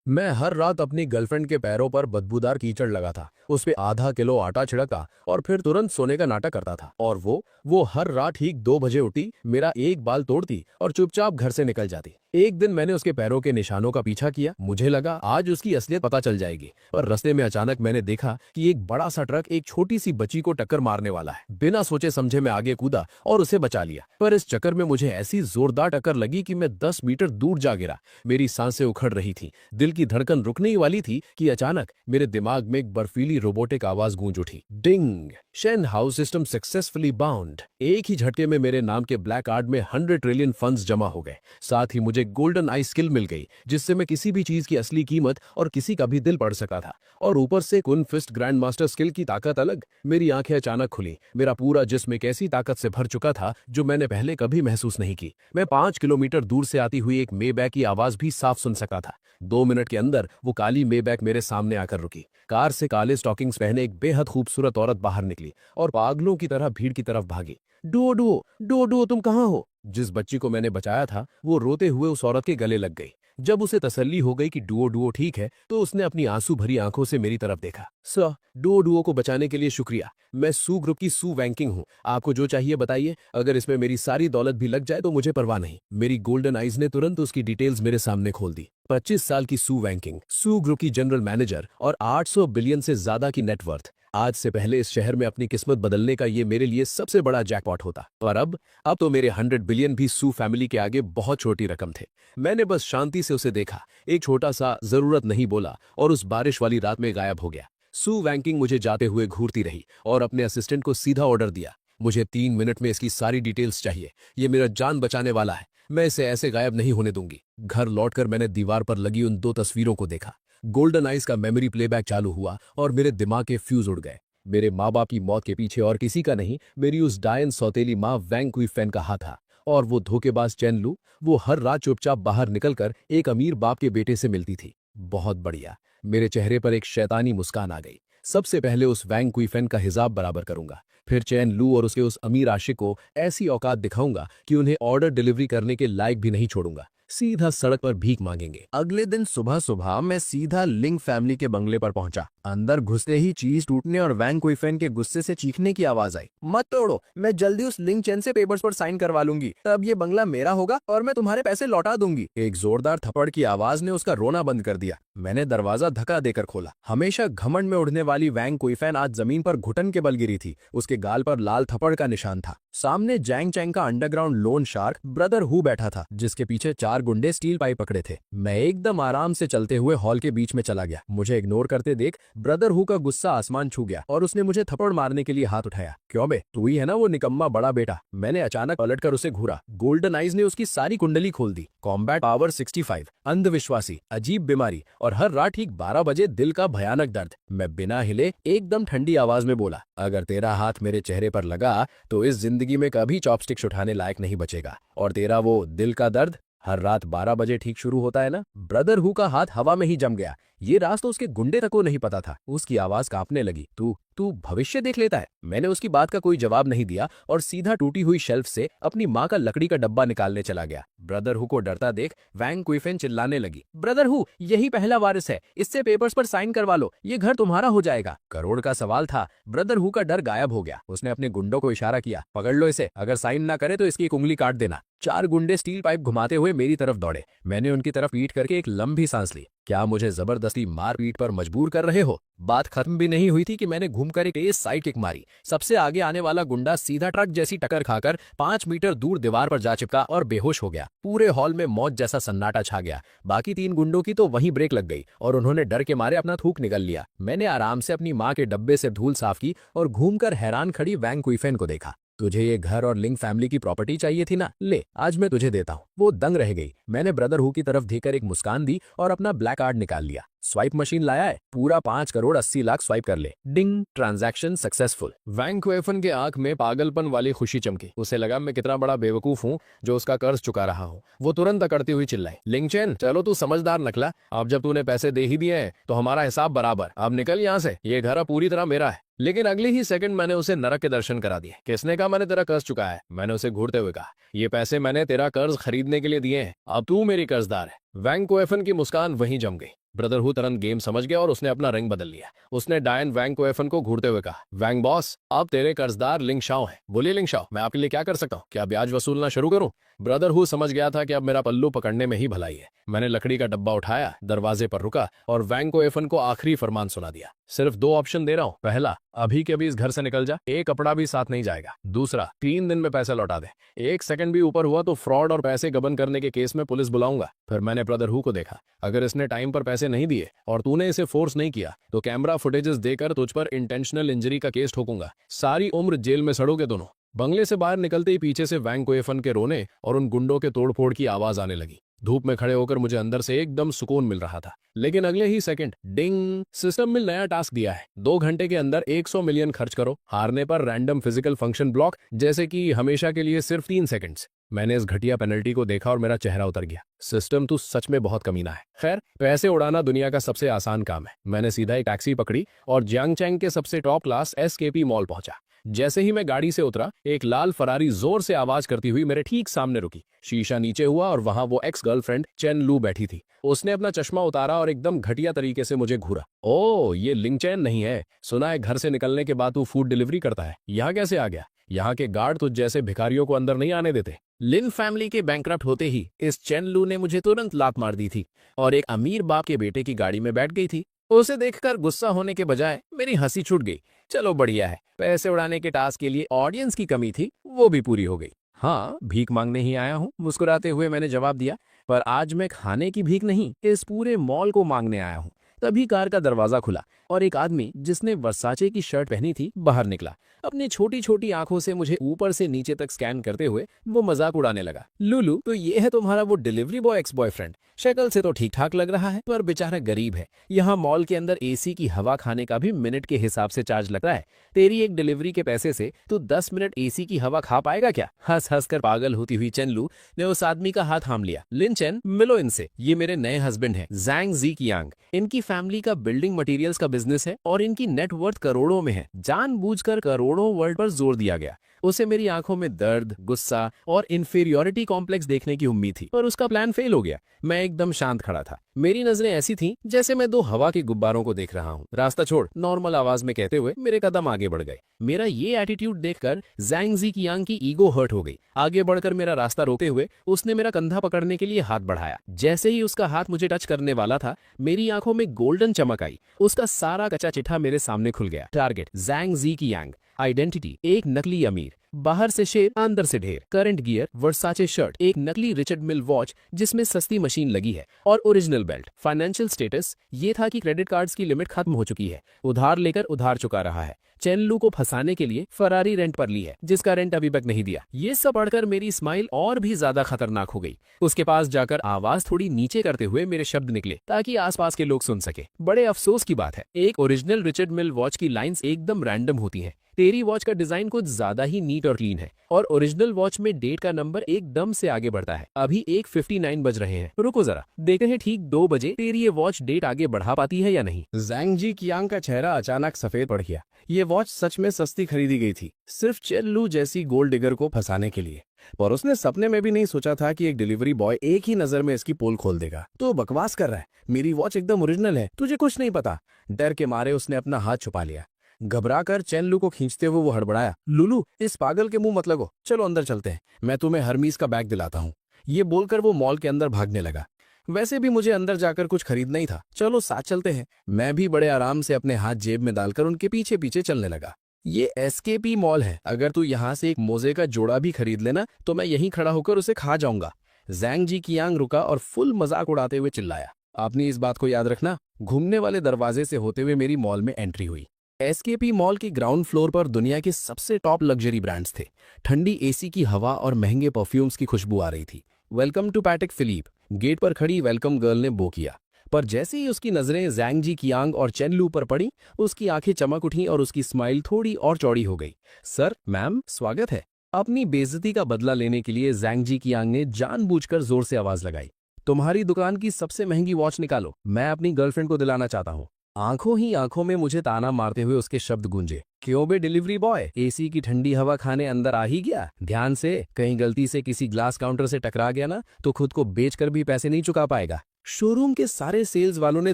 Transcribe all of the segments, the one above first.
मैं हर रात अपनी गर्लफ्रेंड के पैरों पर बदबूदार कीचड़ लगा था, उस पे आधा किलो आटा छिड़का और फिर तुरंत सोने का नाटक करता था। और वो हर रात ठीक 2 बजे उठी, मेरा एक बाल तोड़ती और चुपचाप घर से निकल जाती। एक दिन मैंने उसके पैरों के निशानों का पीछा किया, मुझे लगा आज उसकी असलियत पता चल जाएगी। पर रास्ते में अचानक मैंने देखा कि एक बड़ा सा ट्रक एक छोटी सी बच्ची को टक्कर मारने वाला है। बिना सोचे समझे मैं आगे कूदा और उसे बचा लिया, पर इस चक्कर में मुझे ऐसी जोरदार टक्कर लगी कि मैं 10 मीटर दूर जा गिरा। मेरी सांसें उखड़ रही थी, दिल की धड़कन रुकने ही वाली थी कि अचानक मेरे दिमाग में एक बर्फीली रोबोटिक आवाज गूंज उठी, ding. Shen house system successfully bound. एक ही झटके में मेरे नाम के ब्लैक कार्ड में 100 ट्रिलियन फंड्स जमा हो गए। साथ ही मुझे गोल्डन आई स्किल मिल गई, जिससे मैं किसी भी चीज की असली कीमत और किसी का भी दिल पढ़ सकता था। और ऊपर से कुन फिस्ट ग्रैंड मास्टर स्किल की ताकत अलग। मेरी आंखें अचानक खुली, मेरा पूरा जिस्म एक ऐसी ताकत से भर चुका था जो मैंने पहले कभी महसूस नहीं की। मैं 5 किलोमीटर दूर से आती हुई एक मेबैक की आवाज भी साफ सुन सकता था। 2 मिनट के अंदर वो काली मेबैक मेरे सामने आकर रुकी। कार से काले स्टॉकिंग्स पहने एक बेहद खूबसूरत औरत बाहर निकली और पागलों की तरह भीड़ की तरफ भागी। डुओ डुओ, डुओ डुओ, तुम कहाँ हो? जिस बच्ची को मैंने बचाया था वो रोते हुए उस औरत के गले लग गई। जब उसे तसल्ली हो गई कि डुओ डुओ ठीक है, तो उसने अपनी आंसू भरी आंखों से मेरी तरफ देखा। सर, डुओ डुओ को बचाने के लिए शुक्रिया। मैं सू ग्रुप की सू वैंकिंग हूँ। आपको जो चाहिए बताइए, अगर इसमें मेरी सारी दौलत भी लग जाए तो मुझे परवाह नहीं। मेरी गोल्डन आइज ने तुरंत उसकी डिटेल्स मेरे सामने खोल दी। 25 साल की सू वैंकिंग, सू ग्रुप की जनरल मैनेजर और 800 बिलियन से ज्यादा की नेटवर्थ। आज से पहले इस शहर में अपनी किस्मत बदलने का ये मेरे लिए सबसे बड़ा जैकपॉट होता। पर अब तो मेरे 100 बिलियन भी सू फैमिली के आगे बहुत छोटी रकम थे। मैंने बस शांति से उसे देखा, एक छोटा सा जरूरत नहीं बोला और उस बारिश वाली रात में गायब हो गया। सू वैंकिंग मुझे जाते हुए घूरती रही और अपने असिस्टेंट को सीधा ऑर्डर दिया, मुझे 3 मिनट में इसकी सारी डिटेल्स चाहिए। ये मेरा जान बचाने वाला है, मैं इसे ऐसे गायब नहीं होने दूंगी। घर लौटकर मैंने दीवार पर लगी उन 2 तस्वीरों को देखा। गोल्डन आइज का मेमोरी प्लेबैक चालू हुआ और मेरे दिमाग के फ्यूज उड़ गए। मेरे माँ बाप की मौत के पीछे और किसी का नहीं, मेरी उस डायन सौतेली माँ वैंग कुई-फेन का हाथ था। और वो धोखेबाज चैन लू, वो हर रात चुपचाप बाहर निकलकर एक अमीर बाप के बेटे से मिलती थी। बहुत बढ़िया। मेरे चेहरे पर एक शैतानी मुस्कान आ गई। सबसे पहले उस वैंग कुई-फेन का हिसाब बराबर करूंगा, फिर चैन लू और उसके उस अमीर आशिक को ऐसी औकात दिखाऊंगा कि उन्हें ऑर्डर डिलीवरी करने के लायक भी नहीं छोड़ूंगा। सीधा सड़क पर भीख मांगेंगे। अगले दिन सुबह सुबह मैं सीधा लिंग फैमिली के बंगले पर पहुंचा। अंदर घुसते ही चीज टूटने और वैंग कुई-फेन के गुस्से से चीखने की आवाज आई। मत तोड़ो, मैं जल्दी उस लिंग चेन से पेपर्स पर साइन करवा लूंगी, तब ये बंगला मेरा होगा और मैं तुम्हारे पैसे लौटा दूंगी। एक जोरदार थप्पड़ की आवाज ने उसका रोना बंद कर दिया। मैंने दरवाजा धक्का देकर खोला। हमेशा घमंड में उड़ने वाली वैंग कुई-फेन आज जमीन पर घुटन के बल गिरी थी। उसके गाल पर लाल थप्पड़ का निशान था। सामने जैंग चैंग का underground loan shark brother who बैठा था, जिसके पीछे 4 गुंडे स्टील पाइप पकड़े थे। मैं एकदम आराम से चलते हुए हॉल के बीच में चला गया। मुझे इग्नोर करते देख ब्रदर हु का गुस्सा आसमान छू गया और उसने मुझे थप्पड़ मारने के लिए हाथ उठाया। क्यों बे, तू ही है ना वो निकम्मा बड़ा बेटा? मैंने अचानक पलटकर उसे घूरा। गोल्डन आइज ने उसकी सारी कुंडली खोल दी। कॉम्बैट पावर 65, अंधविश्वासी, अजीब बीमारी और हर रात ठीक 12 बजे दिल का भयानक दर्द। मैं बिना हिले एकदम ठंडी आवाज में बोला, अगर तेरा हाथ मेरे चेहरे पर लगा तो इस जिंदगी में कभी चॉपस्टिक्स उठाने लायक नहीं बचेगा। और तेरा वो दिल का दर्द हर रात 12 बजे ठीक शुरू होता है ना? ब्रदर हु का हाथ हवा में ही जम गया। ये राज तो उसके गुंडे तक को नहीं पता था। उसकी आवाज कांपने लगी। तू तू भविष्य देख लेता है? मैंने उसकी बात का कोई जवाब नहीं दिया और सीधा टूटी हुई शेल्फ से अपनी माँ का लकड़ी का डब्बा निकालने चला गया। ब्रदर हु को डरता देख वैंग कुई-फेन चिल्लाने लगी, ब्रदर हु, यही पहला वारिस है, इससे पेपर्स पर साइन करवा लो, ये घर तुम्हारा हो जाएगा। करोड़ का सवाल था। ब्रदर हु का डर गायब हो गया। उसने अपने गुंडों को इशारा किया, पकड़ लो इसे, अगर साइन ना करे तो इसकी एक उंगली काट देना। 4 गुंडे स्टील पाइप घुमाते हुए मेरी तरफ दौड़े। मैंने उनकी तरफ पीट करके एक लंबी सांस ली। क्या मुझे जबरदस्ती मारपीट पर मजबूर कर रहे हो? बात खत्म भी नहीं हुई थी कि मैंने घूमकर एक तेज साइड किक मारी। सबसे आगे आने वाला गुंडा सीधा ट्रक जैसी टक्कर खाकर 5 मीटर दूर दीवार पर जा चिपका और बेहोश हो गया। पूरे हॉल में मौत जैसा सन्नाटा छा गया। बाकी 3 गुंडों की तो वहीं ब्रेक लग गई और उन्होंने डर के मारे अपना थूक निकल लिया। मैंने आराम से अपनी माँ के डब्बे से धूल साफ की और घूमकर हैरान खड़ी वैंग कुई-फेन को देखा। तुझे ये घर और लिंग फैमिली की प्रॉपर्टी चाहिए थी ना? ले, आज मैं तुझे देता हूँ। वो दंग रह गई। मैंने ब्रदर हु की तरफ देखकर एक मुस्कान दी और अपना ब्लैक कार्ड निकाल लिया। स्वाइप मशीन लाया है, पूरा 5 करोड़ 80 लाख स्वाइप कर ले। डिंग, ट्रांजैक्शन सक्सेसफुल। वैंग कुई-फेन के आंख में पागलपन वाली खुशी चमकी। उसे लगा मैं कितना बड़ा बेवकूफ हूँ जो उसका कर्ज चुका रहा हूँ। वो तुरंत अकड़ती हुई चिल्लाई, लिंगचेन, चलो तू समझदार निकला। अब जब तूने पैसे दे ही दिए हैं तो हमारा हिसाब बराबर। अब निकल यहाँ से, ये घर अब पूरी तरह मेरा है। लेकिन अगले ही सेकंड मैंने उसे नरक के दर्शन करा दिए। किसने कहा मैंने तेरा कर्ज चुकाया है? मैंने उसे घूरते हुए कहा, ये पैसे मैंने तेरा कर्ज खरीदने के लिए दिए हैं, अब तू मेरी कर्जदार है। वैंग कुई-फेन की मुस्कान वहीं जम गई। ब्रदरहुड तुरंत गेम समझ गया और उसने अपना रंग बदल लिया। उसने डायन वैंग कोएफन को घूरते हुए कहा, वैंग बॉस, आप तेरे कर्जदार लिंग शाओ हैं। बोलिए लिंग शाओ, मैं आपके लिए क्या कर सकता हूँ? क्या ब्याज वसूलना शुरू करूं? ब्रदरहुड समझ गया था कि अब मेरा पल्लू पकड़ने में ही भलाई है। मैंने लकड़ी का डब्बा उठाया, दरवाजे पर रुका और वैंग कोएफन को आखिरी फरमान सुना दिया। सिर्फ 2 ऑप्शन दे रहा हूँ। पहला, अभी के अभी इस घर से निकल जा, एक कपड़ा भी साथ नहीं जाएगा। दूसरा, 3 दिन में पैसा लौटा दे। 1 सेकंड भी ऊपर हुआ तो फ्रॉड और पैसे गबन करने के केस में पुलिस बुलाऊंगा। फिर मैंने ब्रदरहुड को देखा, अगर इसने टाइम पर पैसे नहीं दिए और तूने इसे फोर्स नहीं किया तो कैमरा फुटेजेस देकर तुझ पर इंटेंशनल इंजरी का केस ठोकूंगा। सारी उम्र जेल में सड़ोगे दोनों। बंगले से बाहर निकलते ही पीछे से वैंग कोएफन के रोने और उन गुंडों के तोड़फोड़ की आवाज आने लगी। धूप में खड़े होकर मुझे अंदर से एकदम सुकून मिल रहा था। लेकिन अगले ही सेकंड डिंग, सिस्टम में नया टास्क दिया है। 2 घंटे के अंदर 100 मिलियन खर्च करो। हारने पर रैंडम फिजिकल फंक्शन ब्लॉक, जैसे कि हमेशा के लिए सिर्फ 3 सेकंड्स। मैंने इस घटिया पेनल्टी को देखा और मेरा चेहरा उतर गया। सिस्टम तो सच में बहुत कमीना है। खैर, पैसे उड़ाना दुनिया का सबसे आसान काम है। मैंने सीधा एक टैक्सी पकड़ी और जियांगचैंग के सबसे टॉप क्लास एसकेपी मॉल पहुंचा। जैसे ही मैं गाड़ी से उतरा, एक लाल फरारी जोर से आवाज करती हुई मेरे ठीक सामने रुकी। शीशा नीचे हुआ और वहां वो एक्स गर्लफ्रेंड चेन लू बैठी थी। उसने अपना चश्मा उतारा और एकदम घटिया तरीके से मुझे घूरा। ओ, ये लिंग चैन नहीं है। सुना है घर से निकलने के बाद तू फूड डिलीवरी करता है। यहाँ कैसे आ गया? यहाँ के गार्ड तुझ जैसे भिखारियों को अंदर नहीं आने देते। लिन फैमिली के बैंकरप्ट होते ही इस चेन लू ने मुझे तुरंत लात मार दी थी और एक अमीर बाप के बेटे की गाड़ी में बैठ गई थी। उसे देखकर गुस्सा होने के बजाय मेरी हंसी छूट गई। चलो बढ़िया है, पैसे उड़ाने के टास्क के लिए ऑडियंस की कमी थी, वो भी पूरी हो गई। हाँ, भीख मांगने ही आया हूँ, मुस्कुराते हुए मैंने जवाब दिया। पर आज मैं खाने की भीख नहीं, इस पूरे मॉल को मांगने आया हूँ। तभी कार का दरवाजा खुला और एक आदमी जिसने वर्साचे की शर्ट पहनी थी बाहर निकला। अपनी छोटी छोटी आंखों से मुझे ऊपर से नीचे तक स्कैन करते हुए वो मजाक उड़ाने लगा। लुलू, तो ये है तुम्हारा वो डिलीवरी बॉय एक्स बॉयफ्रेंड। शक्ल से तो ठीक ठाक लग रहा है, पर बेचारा गरीब है। यहाँ मॉल के अंदर एसी की हवा खाने का भी मिनट के हिसाब से चार्ज लगता है। तेरी एक डिलीवरी के पैसे से तू 10 मिनट एसी की हवा खा पाएगा क्या? हंस हंस कर पागल होती हुई चेनलू ने उस आदमी का हाथ थाम लिया। लिन चेन, मिलो इनसे, ये मेरे नए हस्बैंड हैं, जैंग जी कियांग। इनकी फैमिली का बिल्डिंग मटेरियल्स का बिजनेस है और इनकी नेटवर्थ करोड़ों में है। जानबूझकर करोड़ों वर्ड पर जोर दिया गया। उसे मेरी आंखों में दर्द, गुस्सा और इंफीरियोरिटी कॉम्प्लेक्स देखने की उम्मीद थी, पर उसका प्लान फेल हो गया। मैं एकदम शांत खड़ा था। मेरी नजरें ऐसी थीं जैसे मैं 2 हवा के गुब्बारों को देख रहा हूँ। रास्ता छोड़, नॉर्मल आवाज में कहते हुए मेरे कदम आगे बढ़ गए। मेरा ये एटीट्यूड देखकर जैंग जी कियांग की ईगो हर्ट हो गई। आगे बढ़कर मेरा रास्ता रोकते हुए उसने मेरा कंधा पकड़ने के लिए हाथ बढ़ाया। जैसे ही उसका हाथ मुझे टच करने वाला था, मेरी आंखों में गोल्डन चमक आई। उसका सारा कच्चा चिट्ठा मेरे सामने खुल गया। टारगेट जैंग जी कियांग, आइडेंटिटी एक नकली अमीर, बाहर से शेर अंदर से ढेर, करंट गियर वर्साचे शर्ट, एक नकली रिचर्ड मिल वॉच जिसमें सस्ती मशीन लगी है और ओरिजिनल बेल्ट। फाइनेंशियल स्टेटस ये था कि क्रेडिट कार्ड्स की लिमिट खत्म हो चुकी है, उधार लेकर उधार चुका रहा है। चेनलू को फंसाने के लिए फरारी रेंट पर ली है, जिसका रेंट अभी तक नहीं दिया। ये सब पढ़कर मेरी स्माइल और भी ज्यादा खतरनाक हो गई। उसके पास जाकर आवाज थोड़ी नीचे करते हुए मेरे शब्द निकले ताकि आसपास के लोग सुन सके। बड़े अफसोस की बात है, एक ओरिजिनल रिचर्ड मिल वॉच की लाइंस एकदम रैंडम होती हैं। तेरी वॉच का डिजाइन कुछ ज्यादा ही नीट और क्लीन है और ओरिजिनल वॉच में डेट का नंबर एकदम से आगे बढ़ता है। अभी 1:59 बज रहे हैं। रुको जरा, देखते हैं ठीक 2 बजे तेरी ये वॉच डेट आगे बढ़ा पाती है या नहीं। जैंग जी कियांग का चेहरा अचानक सफेद पड़ गया। ये वॉच सच में सस्ती खरीदी गई थी, सिर्फ चेनलू जैसी गोल्ड डिगर को फंसाने के लिए। पर उसने सपने में भी नहीं सोचा था कि एक डिलीवरी बॉय एक ही नजर में इसकी पोल खोल देगा। तो बकवास कर रहा है, मेरी वॉच एकदम ओरिजिनल है, तुझे कुछ नहीं पता। डर के मारे उसने अपना हाथ छुपा लिया। घबराकर चेनलू को खींचते हुए वो हड़बड़ाया, लुलू, इस पागल के मुंह मत लगो, चलो अंदर चलते हैं, मैं तुम्हें हरमीज का बैग दिलाता हूँ। ये बोलकर वो मॉल के अंदर भागने लगा। वैसे भी मुझे अंदर जाकर कुछ खरीदना ही था, चलो साथ चलते हैं। मैं भी बड़े आराम से अपने हाथ जेब में डालकर उनके पीछे पीछे चलने लगा। ये एसकेपी मॉल है, अगर तू यहाँ से एक मोजे का जोड़ा भी खरीद लेना तो मैं यहीं खड़ा होकर उसे खा जाऊंगा। जैंग जी कियांग रुका और फुल मजाक उड़ाते हुए चिल्लाया, आपने इस बात को याद रखना। घूमने वाले दरवाजे से होते हुए मेरी मॉल में एंट्री हुई। एसकेपी मॉल के ग्राउंड फ्लोर पर दुनिया के सबसे टॉप लग्जरी ब्रांड्स थे। ठंडी एसी की हवा और महंगे परफ्यूम्स की खुशबू आ रही थी। Welcome to Patek Philippe, gate पर खड़ी वेलकम गर्ल ने बो किया। पर जैसे ही उसकी नजरें जैंग जी कियांग और चेनलू पर पड़ी, उसकी आंखें चमक उठी और उसकी स्माइल थोड़ी और चौड़ी हो गई। सर, मैम, स्वागत है। अपनी बेइज्जती का बदला लेने के लिए जैंग जी कियांग ने जानबूझकर जोर से आवाज लगाई, तुम्हारी दुकान की सबसे महंगी वॉच निकालो, मैं अपनी गर्लफ्रेंड को दिलाना चाहता हूँ। आंखों ही आंखों में मुझे ताना मारते हुए उसके शब्द गूंजे, क्यों बे डिलीवरी बॉय, एसी की ठंडी हवा खाने अंदर आ ही गया? ध्यान से, कहीं गलती से किसी ग्लास काउंटर से टकरा गया ना तो खुद को बेचकर भी पैसे नहीं चुका पाएगा। शोरूम के सारे सेल्स वालों ने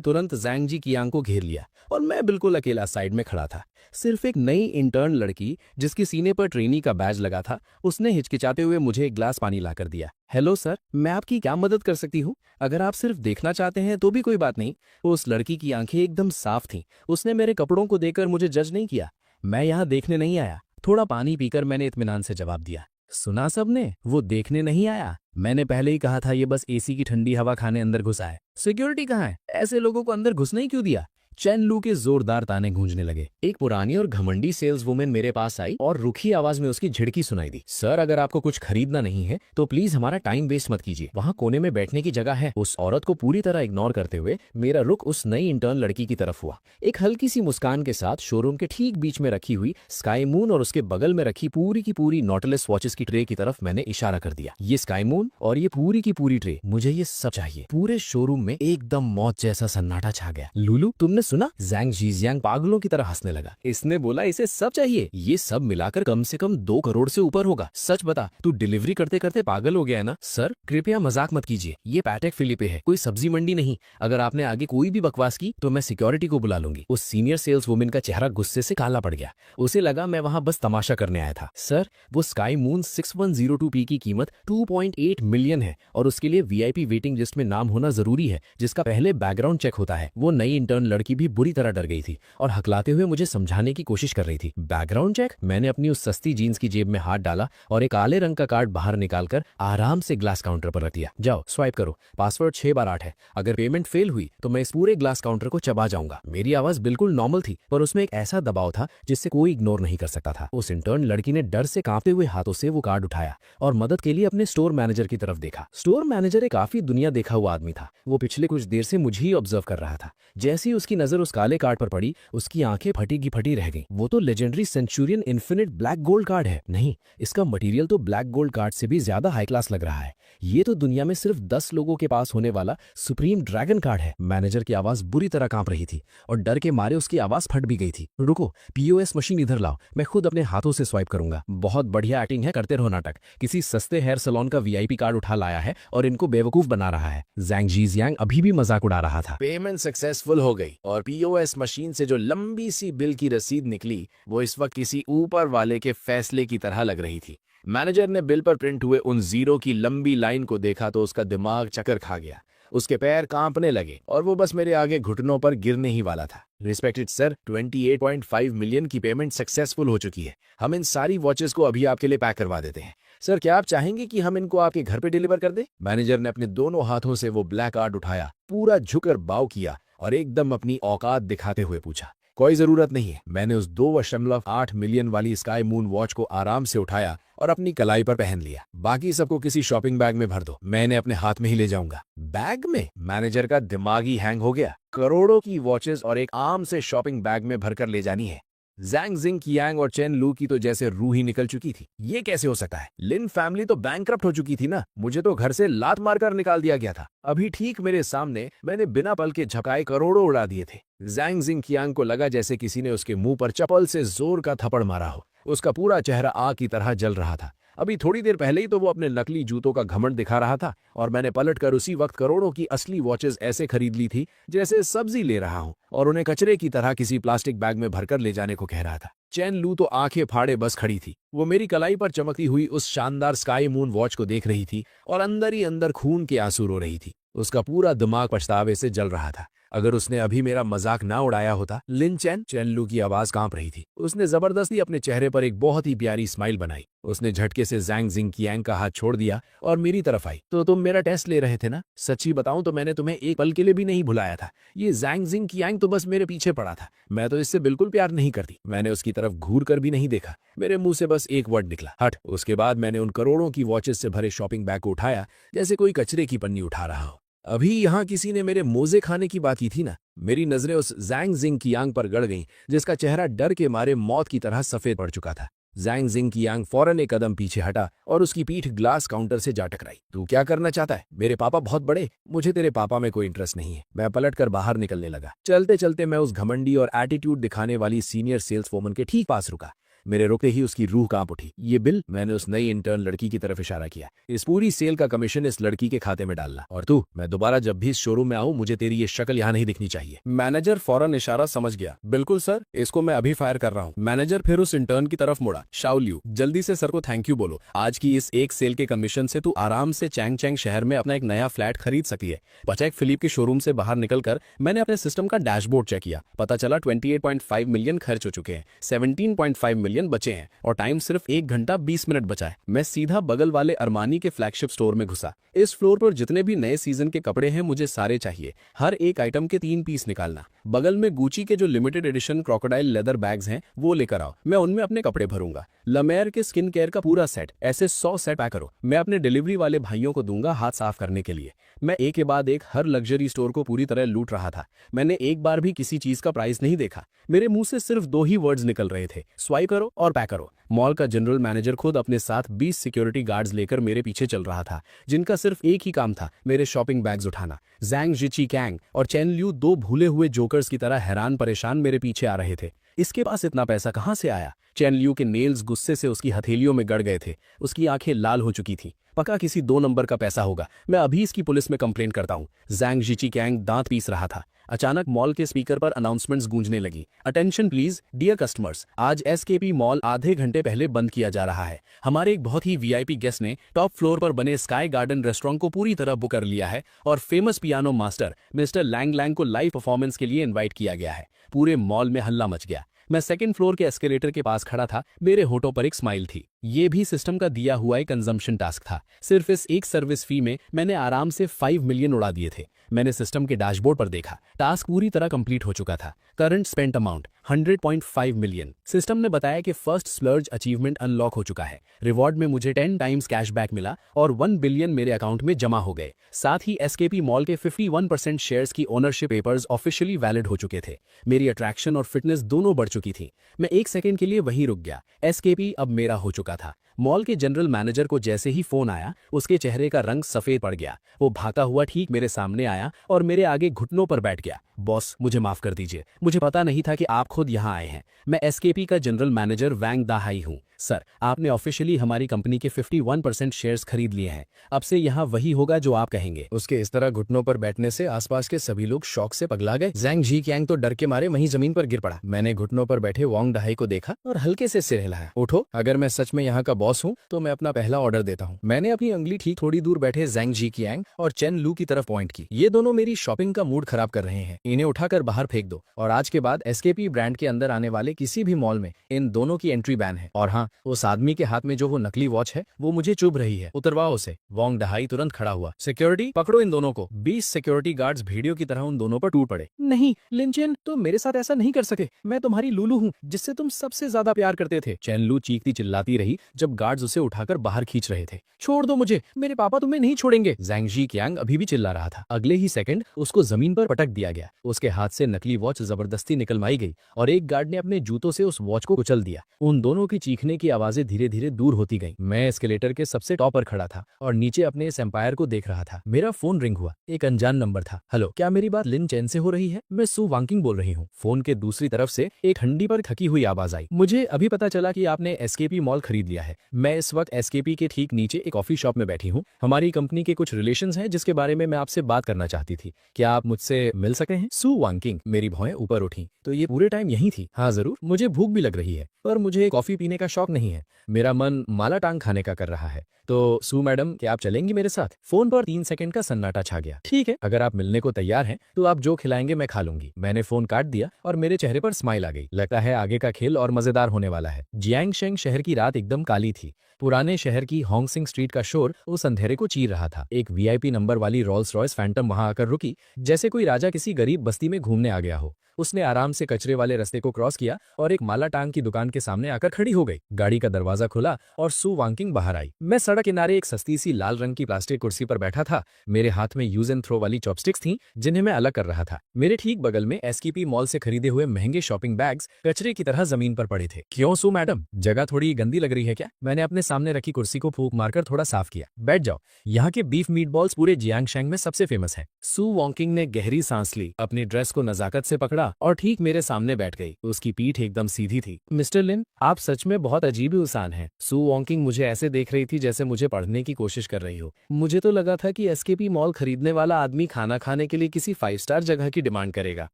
तुरंत जैंग जी कियांग को घेर लिया और मैं बिल्कुल अकेला साइड में खड़ा था। सिर्फ एक नई इंटर्न लड़की जिसके सीने पर ट्रेनी का बैज लगा था, उसने हिचकिचाते हुए मुझे एक ग्लास पानी लाकर दिया। हेलो सर, मैं आपकी क्या मदद कर सकती हूँ? अगर आप सिर्फ देखना चाहते हैं तो भी कोई बात नहीं। उस लड़की की आंखें एकदम साफ थीं। उसने मेरे कपड़ों को देखकर मुझे जज नहीं किया। मैं यहाँ देखने नहीं आया। थोड़ा पानी पीकर मैंने इत्मीनान से जवाब दिया। सुना सबने, वो देखने नहीं आया। मैंने पहले ही कहा था ये बस एसी की ठंडी हवा खाने अंदर घुसा है। सिक्योरिटी कहाँ है? ऐसे लोगों को अंदर घुसने ही क्यों दिया? चैन लू के जोरदार ताने गूंजने लगे। एक पुरानी और घमंडी सेल्स वुमेन मेरे पास आई और रुखी आवाज में उसकी झिड़की सुनाई दी। सर, अगर आपको कुछ खरीदना नहीं है तो प्लीज हमारा टाइम वेस्ट मत कीजिए। वहाँ कोने में बैठने की जगह है। उस औरत को पूरी तरह इग्नोर करते हुए मेरा रुख उस नई इंटर्न लड़की की तरफ हुआ। एक हल्की सी मुस्कान के साथ शोरूम के ठीक बीच में रखी हुई स्काई मून और उसके बगल में रखी पूरी की पूरी नॉटलेस वॉचेस की ट्रे की तरफ मैंने इशारा कर दिया। ये स्काई मून और ये पूरी की पूरी ट्रे, मुझे ये सब चाहिए। पूरे शोरूम में एकदम मौत जैसा सन्नाटा छा गया। लुलू, तुमने सुना? जैंग जीजियांग पागलों की तरह हंसने लगा। इसने बोला इसे सब चाहिए। ये सब मिलाकर कम से कम 2 करोड़ से ऊपर होगा। सच बता, तू डिलीवरी करते करते पागल हो गया है ना? सर, कृपया मजाक मत कीजिए। ये पैटेक फिलिपे है, कोई सब्जी मंडी नहीं। अगर आपने आगे कोई भी बकवास की तो मैं सिक्योरिटी को बुला लूंगी। उस सीनियर सेल्स वुमेन का चेहरा गुस्से से काला पड़ गया। उसे लगा मैं वहां बस तमाशा करने आया था। सर, वो स्काई मून 6102P की कीमत 2.8 मिलियन है और उसके लिए वीआईपी वेटिंग लिस्ट में नाम होना जरूरी है, जिसका पहले बैकग्राउंड चेक होता है। वो नई इंटर्न लड़की भी बुरी तरह डर गई थी और हकलाते हुए मुझे समझाने की कोशिश कर रही थी। Background check? मैंने अपनी उस सस्ती जीन्स की जेब में हाथ डाला और एक काले रंग का कार्ड बाहर निकालकर आराम से ग्लास काउंटर पर रख दिया। जाओ, स्वाइप करो। पासवर्ड 6 बार 8 है। अगर पेमेंट फेल हुई तो मैं इस पूरे ग्लास काउंटर को चबा जाऊंगा। मेरी आवाज बिल्कुल नॉर्मल थी, पर उसमें एक ऐसा दबाव था जिससे कोई इग्नोर नहीं कर सकता था। उस इंटर्न लड़की ने डर से कांपते हुए हाथों से वो कार्ड उठाया और मदद के लिए अपने स्टोर मैनेजर की तरफ देखा। स्टोर मैनेजर एक काफी दुनिया देखा हुआ आदमी था। वो पिछले कुछ देर से मुझे ही ऑब्जर्व कर रहा था। जैसे ही उसकी नजर उस काले कार्ड पर पड़ी, उसकी आंखें फटी की फटी रह गईं। वो तो legendary Centurion infinite black gold card है। नहीं, इसका मटेरियल तो ब्लैक गोल्ड कार्ड से भी ज्यादा हाई क्लास लग रहा है। ये तो दुनिया में सिर्फ 10 लोगों के पास होने वाला सुप्रीम ड्रैगन कार्ड है। मैनेजर की आवाज बुरी तरह कांप रही थी और डर के मारे उसकी आवाज फट भी गई थी। रुको, पीओएस मशीन इधर लाओ, मैं खुद अपने हाथों से स्वाइप करूंगा। बहुत बढ़िया एक्टिंग है, करते रहो नाटक। किसी सस्ते हेयर सैलून का वीआईपी कार्ड उठा लाया है और इनको बेवकूफ बना रहा है। जैंग जीजियांग अभी भी मजाक उड़ा रहा था। पेमेंट सक्सेसफुल हो गई और पीओएस मशीन से जो लंबी सी बिल की रसीद निकली वो इस वक्त किसी ऊपर वाले के फैसले की तरह लग रही थी। मैनेजर ने बिल पर प्रिंट हुए उन जीरो की लंबी लाइन को देखा तो उसका दिमाग चक्कर खा गया। उसके पैर कांपने लगे और वो बस मेरे आगे घुटनों पर गिरने ही वाला था। रिस्पेक्टेड सर, 28.5 मिलियन की पेमेंट सक्सेसफुल हो चुकी है। हम इन सारी वॉचेस को अभी आपके लिए पैक करवा देते हैं। सर, क्या आप चाहेंगे कि हम इनको आपके घर पे डिलीवर कर दें? मैनेजर ने अपने दोनों हाथों से वो ब्लैक कार्ड उठाया, पूरा झुकर बाव किया और एकदम अपनी औकात दिखाते हुए पूछा, कोई जरूरत नहीं है। मैंने उस 2.8 मिलियन वाली स्काई मून वॉच को आराम से उठाया और अपनी कलाई पर पहन लिया। बाकी सबको किसी शॉपिंग बैग में भर दो, मैं इन्हें अपने हाथ में ही ले जाऊंगा। बैग में? मैनेजर का दिमाग ही हैंग हो गया। करोड़ों की वॉचेस और एक आम से शॉपिंग बैग में भरकर ले जानी है। जैंग जिंग कियांग और चेन लू की तो जैसे रूह ही निकल चुकी थी। ये कैसे हो सकता है? लिन फैमिली तो बैंकरप्ट हो चुकी थी ना। मुझे तो घर से लात मारकर निकाल दिया गया था। अभी ठीक मेरे सामने मैंने बिना पल के झपकाए करोड़ों उड़ा दिए थे। जैंग जिंग कियांग को लगा जैसे किसी ने उसके मुंह पर चप्पल से जोर का थप्पड़ मारा हो। उसका पूरा चेहरा आग की तरह जल रहा था। अभी थोड़ी देर पहले ही तो वो अपने नकली जूतों का घमंड दिखा रहा था और मैंने पलटकर उसी वक्त करोड़ों की असली वॉचेस ऐसे खरीद ली थी जैसे सब्जी ले रहा हूं और उन्हें कचरे की तरह किसी प्लास्टिक बैग में भरकर ले जाने को कह रहा था। चैन लू तो आंखें फाड़े बस खड़ी थी। वो मेरी कलाई पर चमकती हुई उस शानदार स्काई मून वॉच को देख रही थी और अंदर ही अंदर खून के आंसू रो रही थी। उसका पूरा दिमाग पछतावे से जल रहा था। अगर उसने अभी मेरा मजाक ना उड़ाया होता। लिन चैन? चैन लू की आवाज कांप रही थी। उसने जबरदस्ती अपने चेहरे पर एक बहुत ही प्यारी स्माइल बनाई। उसने झटके से जैंग जिंग कियांग का हाथ छोड़ दिया और मेरी तरफ आई। तो तुम मेरा टेस्ट ले रहे थे ना? सच्ची बताऊं तो मैंने तुम्हें एक पल के लिए भी नहीं भुलाया था। ये जैंग जिंग कियांग तो बस मेरे पीछे पड़ा था। मैं तो इससे बिल्कुल प्यार नहीं करती। मैंने उसकी तरफ घूर कर भी नहीं देखा। मेरे मुंह से बस एक वर्ड निकला, हट। उसके बाद मैंने उन करोड़ों की वॉचेस से भरे शॉपिंग बैग को उठाया जैसे कोई कचरे की पन्नी उठा रहा हो। अभी यहाँ किसी ने मेरे मोजे खाने की बात की थी ना। मेरी नजरें उस जैंग जिंग कियांग पर गड़ गईं जिसका चेहरा डर के मारे मौत की तरह सफेद पड़ चुका था। जैंग जिंग कियांग फौरन एक कदम पीछे हटा और उसकी पीठ ग्लास काउंटर से जा टकराई। तू क्या करना चाहता है? मेरे पापा बहुत बड़े। मुझे तेरे पापा में कोई इंटरेस्ट नहीं है। मैं पलटकर बाहर निकलने लगा। चलते चलते मैं उस घमंडी और एटीट्यूड दिखाने वाली सीनियर सेल्स वोमन के ठीक पास रुका। मेरे रुकते ही उसकी रूह कांप उठी। ये बिल? मैंने उस नई इंटर्न लड़की की तरफ इशारा किया। इस पूरी सेल का कमीशन इस लड़की के खाते में डालना। और तू, मैं दोबारा जब भी इस शोरूम में आऊं मुझे तेरी ये शक्ल यहाँ नहीं दिखनी चाहिए। मैनेजर फौरन इशारा समझ गया। बिल्कुल सर, इसको मैं अभी फायर कर रहा हूँ। मैनेजर फिर उस इंटर्न की तरफ मुड़ा। शाओलियू, जल्दी से सर को थैंक यू बोलो। आज की इस एक सेल के कमीशन से तू आराम से चैंग चैंग शहर में अपना एक नया फ्लैट खरीद सकती है। पचैक फिलिप के शोरूम से बाहर निकलकर मैंने अपने सिस्टम का डैशबोर्ड चेक किया। पता चला 28.5 मिलियन खर्च हो चुके हैं, 17.5 मिलियन बचे हैं और टाइम सिर्फ 1 घंटा 20 मिनट बचा है। मैं सीधा बगल वाले अरमानी के फ्लैगशिप स्टोर में घुसा। इस फ्लोर पर जितने भी नए सीजन के कपड़े हैं मुझे सारे चाहिए। हर एक आइटम के 3 पीस निकालना। बगल में गुची के जो limited edition crocodile leather bags हैं वो लेकर आओ। मैं उनमें अपने कपड़े भरूंगा। लमेयर के स्किन केयर का पूरा सेट, ऐसे 100 सेट पैक करो। मैं अपने डिलीवरी वाले भाइयों को दूंगा हाथ साफ करने के लिए। मैं एक के बाद एक हर लग्जरी स्टोर को पूरी तरह लूट रहा था। मैंने एक बार भी किसी चीज का प्राइस नहीं देखा। मेरे मुंह से सिर्फ 2 ही वर्ड्स निकल रहे थे, स्वाइप करो और पैक करो। मॉल का जनरल मैनेजर खुद अपने साथ 20 सिक्योरिटी गार्ड्स लेकर मेरे पीछे चल रहा था, जिनका सिर्फ एक ही काम था, मेरे शॉपिंग बैग्स उठाना। जैंग जिची कैंग और चेन लियू 2 भूले हुए जोकर्स की तरह हैरान परेशान मेरे पीछे आ रहे थे। इसके पास इतना पैसा कहां से आया? चेन लियू के नेल्स गुस्से से उसकी हथेलियों में गड़ गए थे। उसकी आंखें लाल हो चुकी थी। पक्का किसी 2 नंबर का पैसा होगा। मैं अभी इसकी पुलिस में कंप्लेंट करता हूँ। जैंग जिची कैंग दांत पीस रहा था। अचानक मॉल के स्पीकर पर अनाउंसमेंट्स गूंजने लगी। अटेंशन प्लीज डियर कस्टमर्स, आज एसकेपी मॉल आधे घंटे पहले बंद किया जा रहा है। हमारे एक बहुत ही वीआईपी गेस्ट ने टॉप फ्लोर पर बने स्काई गार्डन रेस्टोरेंट को पूरी तरह बुक कर लिया है और famous piano master mister Lang Lang को लाइव परफॉर्मेंस के लिए इन्वाइट किया गया है। पूरे मॉल में हल्ला मच गया। मैं 2nd फ्लोर के एस्केलेटर के पास खड़ा था। मेरे होठों पर एक स्माइल थी। ये भी सिस्टम का दिया हुआ एक कंजम्पशन टास्क था। सिर्फ इस एक सर्विस फी में मैंने आराम से 5 मिलियन उड़ा दिए थे। मैंने सिस्टम के डैशबोर्ड पर देखा। टास्क पूरी तरह कंप्लीट हो चुका था। Current spent amount 100.5 million. System ने बताया कि फर्स्ट स्प्लर्ज अचीवमेंट अनलॉक हो चुका है। रिवॉर्ड में मुझे 10 टाइम्स कैशबैक मिला और 1 बिलियन मेरे अकाउंट में जमा हो गए। साथ ही एसकेपी मॉल के 51% शेयर्स की ओनरशिप पेपर्स ऑफिशियली वैलिड हो चुके थे। मेरी अट्रैक्शन और फिटनेस दोनों बढ़ चुकी थी। मैं 1 सेकंड के लिए वहीं रुक गया। एसकेपी अब मेरा हो चुका था। मॉल के जनरल मैनेजर को जैसे ही फोन आया, उसके चेहरे का रंग सफेद पड़ गया। वो भागता हुआ ठीक मेरे सामने आया और मेरे आगे घुटनों पर बैठ गया। बॉस, मुझे माफ कर दीजिए। मुझे पता नहीं था कि आप खुद यहाँ आए हैं। मैं एसकेपी का जनरल मैनेजर वैंग दाहाई हूँ। सर, आपने ऑफिशियली हमारी कंपनी के 51% शेयर्स खरीद लिए हैं। अब से यहाँ वही होगा जो आप कहेंगे। उसके इस तरह घुटनों पर बैठने से आसपास के सभी लोग शौक से पगला गए। जैंग जी कैंग तो डर के मारे वहीं जमीन पर गिर पड़ा। मैंने घुटनों पर बैठे वांग दाहाई को देखा और हल्के से सिर हिलाया। उठो, अगर मैं सच में यहाँ का बॉस हूँ तो मैं अपना पहला ऑर्डर देता हूँ। मैंने अपनी उंगली ठीक थोड़ी दूर बैठे जैंग जी कैंग और चेन लू की तरफ पॉइंट की। ये दोनों मेरी शॉपिंग का मूड खराब कर रहे हैं। इन्हें उठाकर बाहर फेंक दो और आज के बाद एसकेपी ब्रांड के अंदर आने वाले किसी भी मॉल में इन दोनों की एंट्री बैन है। और हाँ, उस आदमी के हाथ में जो वो नकली वॉच है वो मुझे चुभ रही है। उतरवाओ उसे। वांग दाहाई तुरंत खड़ा हुआ। सिक्योरिटी, पकड़ो इन दोनों को। 20 सिक्योरिटी गार्ड्स भेड़ियों की तरह उन दोनों पर टूट पड़े। नहीं लिन चेन, तुम मेरे साथ ऐसा नहीं कर सके। मैं तुम्हारी लूलू हूँ जिससे तुम सबसे ज्यादा प्यार करते थे। चेन लू चीखती चिल्लाती रही जब गार्ड्स उसे उठाकर बाहर खींच रहे थे। छोड़ दो मुझे, मेरे पापा तुम्हें नहीं छोड़ेंगे। जैंग जी कैंग अभी भी चिल्ला रहा था। अगले ही सेकंड उसको जमीन पर पटक दिया गया। उसके हाथ से नकली वॉच जबरदस्ती निकलवाई गई और एक गार्ड ने अपने जूतों से उस वॉच को कुचल दिया। उन दोनों की चीखने की आवाजें धीरे धीरे दूर होती गईं। मैं एस्केलेटर के सबसे टॉप पर खड़ा था और नीचे अपने इस एम्पायर को देख रहा था। मेरा फोन रिंग हुआ। एक अनजान नंबर था। हेलो, क्या मेरी बात लिन चेन से हो रही है? मैं सू वांकिंग बोल रही हूँ। फोन के दूसरी तरफ से एक ठंडी पर थकी हुई आवाज आई। मुझे अभी पता चला कि आपने एसकेपी मॉल खरीद लिया है। मैं इस वक्त एसकेपी के ठीक नीचे एक कॉफी शॉप में बैठी हूँ। हमारी कंपनी के कुछ रिलेशंस हैं जिसके बारे में मैं आपसे बात करना चाहती थी। क्या आप मुझसे मिल सकते हैं? सू वांकिंग। मेरी भौएं ऊपर उठी। तो ये पूरे टाइम यही थी? हाँ जरूर, मुझे भूख भी लग रही है पर मुझे कॉफी पीने का शौक नहीं है। मेरा मन माला टांग खाने का कर रहा है। तो सू मैडम, क्या आप चलेंगी मेरे साथ? फोन पर 3 सेकंड का सन्नाटा छा गया। ठीक है, अगर आप मिलने को तैयार हैं तो आप जो खिलाएंगे मैं खा लूंगी। मैंने फोन काट दिया और मेरे चेहरे पर स्माइल आ गई। लगता है आगे का खेल और मजेदार होने वाला है। जियांगशेंग शहर की रात एकदम काली थी। पुराने शहर की होंगसिंग स्ट्रीट का शोर उस अंधेरे को चीर रहा था। एक वीआईपी नंबर वाली रोल्स रॉयस फैंटम वहां आकर रुकी, जैसे कोई राजा किसी गरीब बस्ती में घूमने आ गया हो। उसने आराम से कचरे वाले रास्ते को क्रॉस किया और एक माला टांग की दुकान के सामने आकर खड़ी हो गई। गाड़ी का दरवाजा खुला और सू वांकिंग बाहर आई। मैं सड़क किनारे एक सस्ती सी लाल रंग की प्लास्टिक कुर्सी पर बैठा था। मेरे हाथ में यूज एंड थ्रो वाली चॉपस्टिक्स थीं जिन्हें मैं अलग कर रहा था। मेरे ठीक बगल में एसकेपी मॉल से खरीदे हुए महंगे शॉपिंग बैग्स कचरे की तरह जमीन पर पड़े थे। क्यों सू मैडम, जगह थोड़ी गंदी लग रही है क्या? मैंने अपने सामने रखी कुर्सी को फूंक मारकर थोड़ा साफ किया। बैठ जाओ। यहाँ के बीफ मीटबॉल्स पूरे जियांगशेंग में सबसे फेमस है। सू वांकिंग ने गहरी सांस ली, अपनी ड्रेस को नजाकत से पकड़ा उठा और ठीक मेरे सामने बैठ गई। उसकी पीठ एकदम सीधी थी। मिस्टर लिन, आप सच में बहुत अजीब इंसान हैं। सू वॉकिंग मुझे ऐसे देख रही थी जैसे मुझे पढ़ने की कोशिश कर रही हो। मुझे तो लगा था कि एसकेपी मॉल खरीदने वाला आदमी खाना खाने के लिए किसी 5 स्टार जगह की डिमांड करेगा।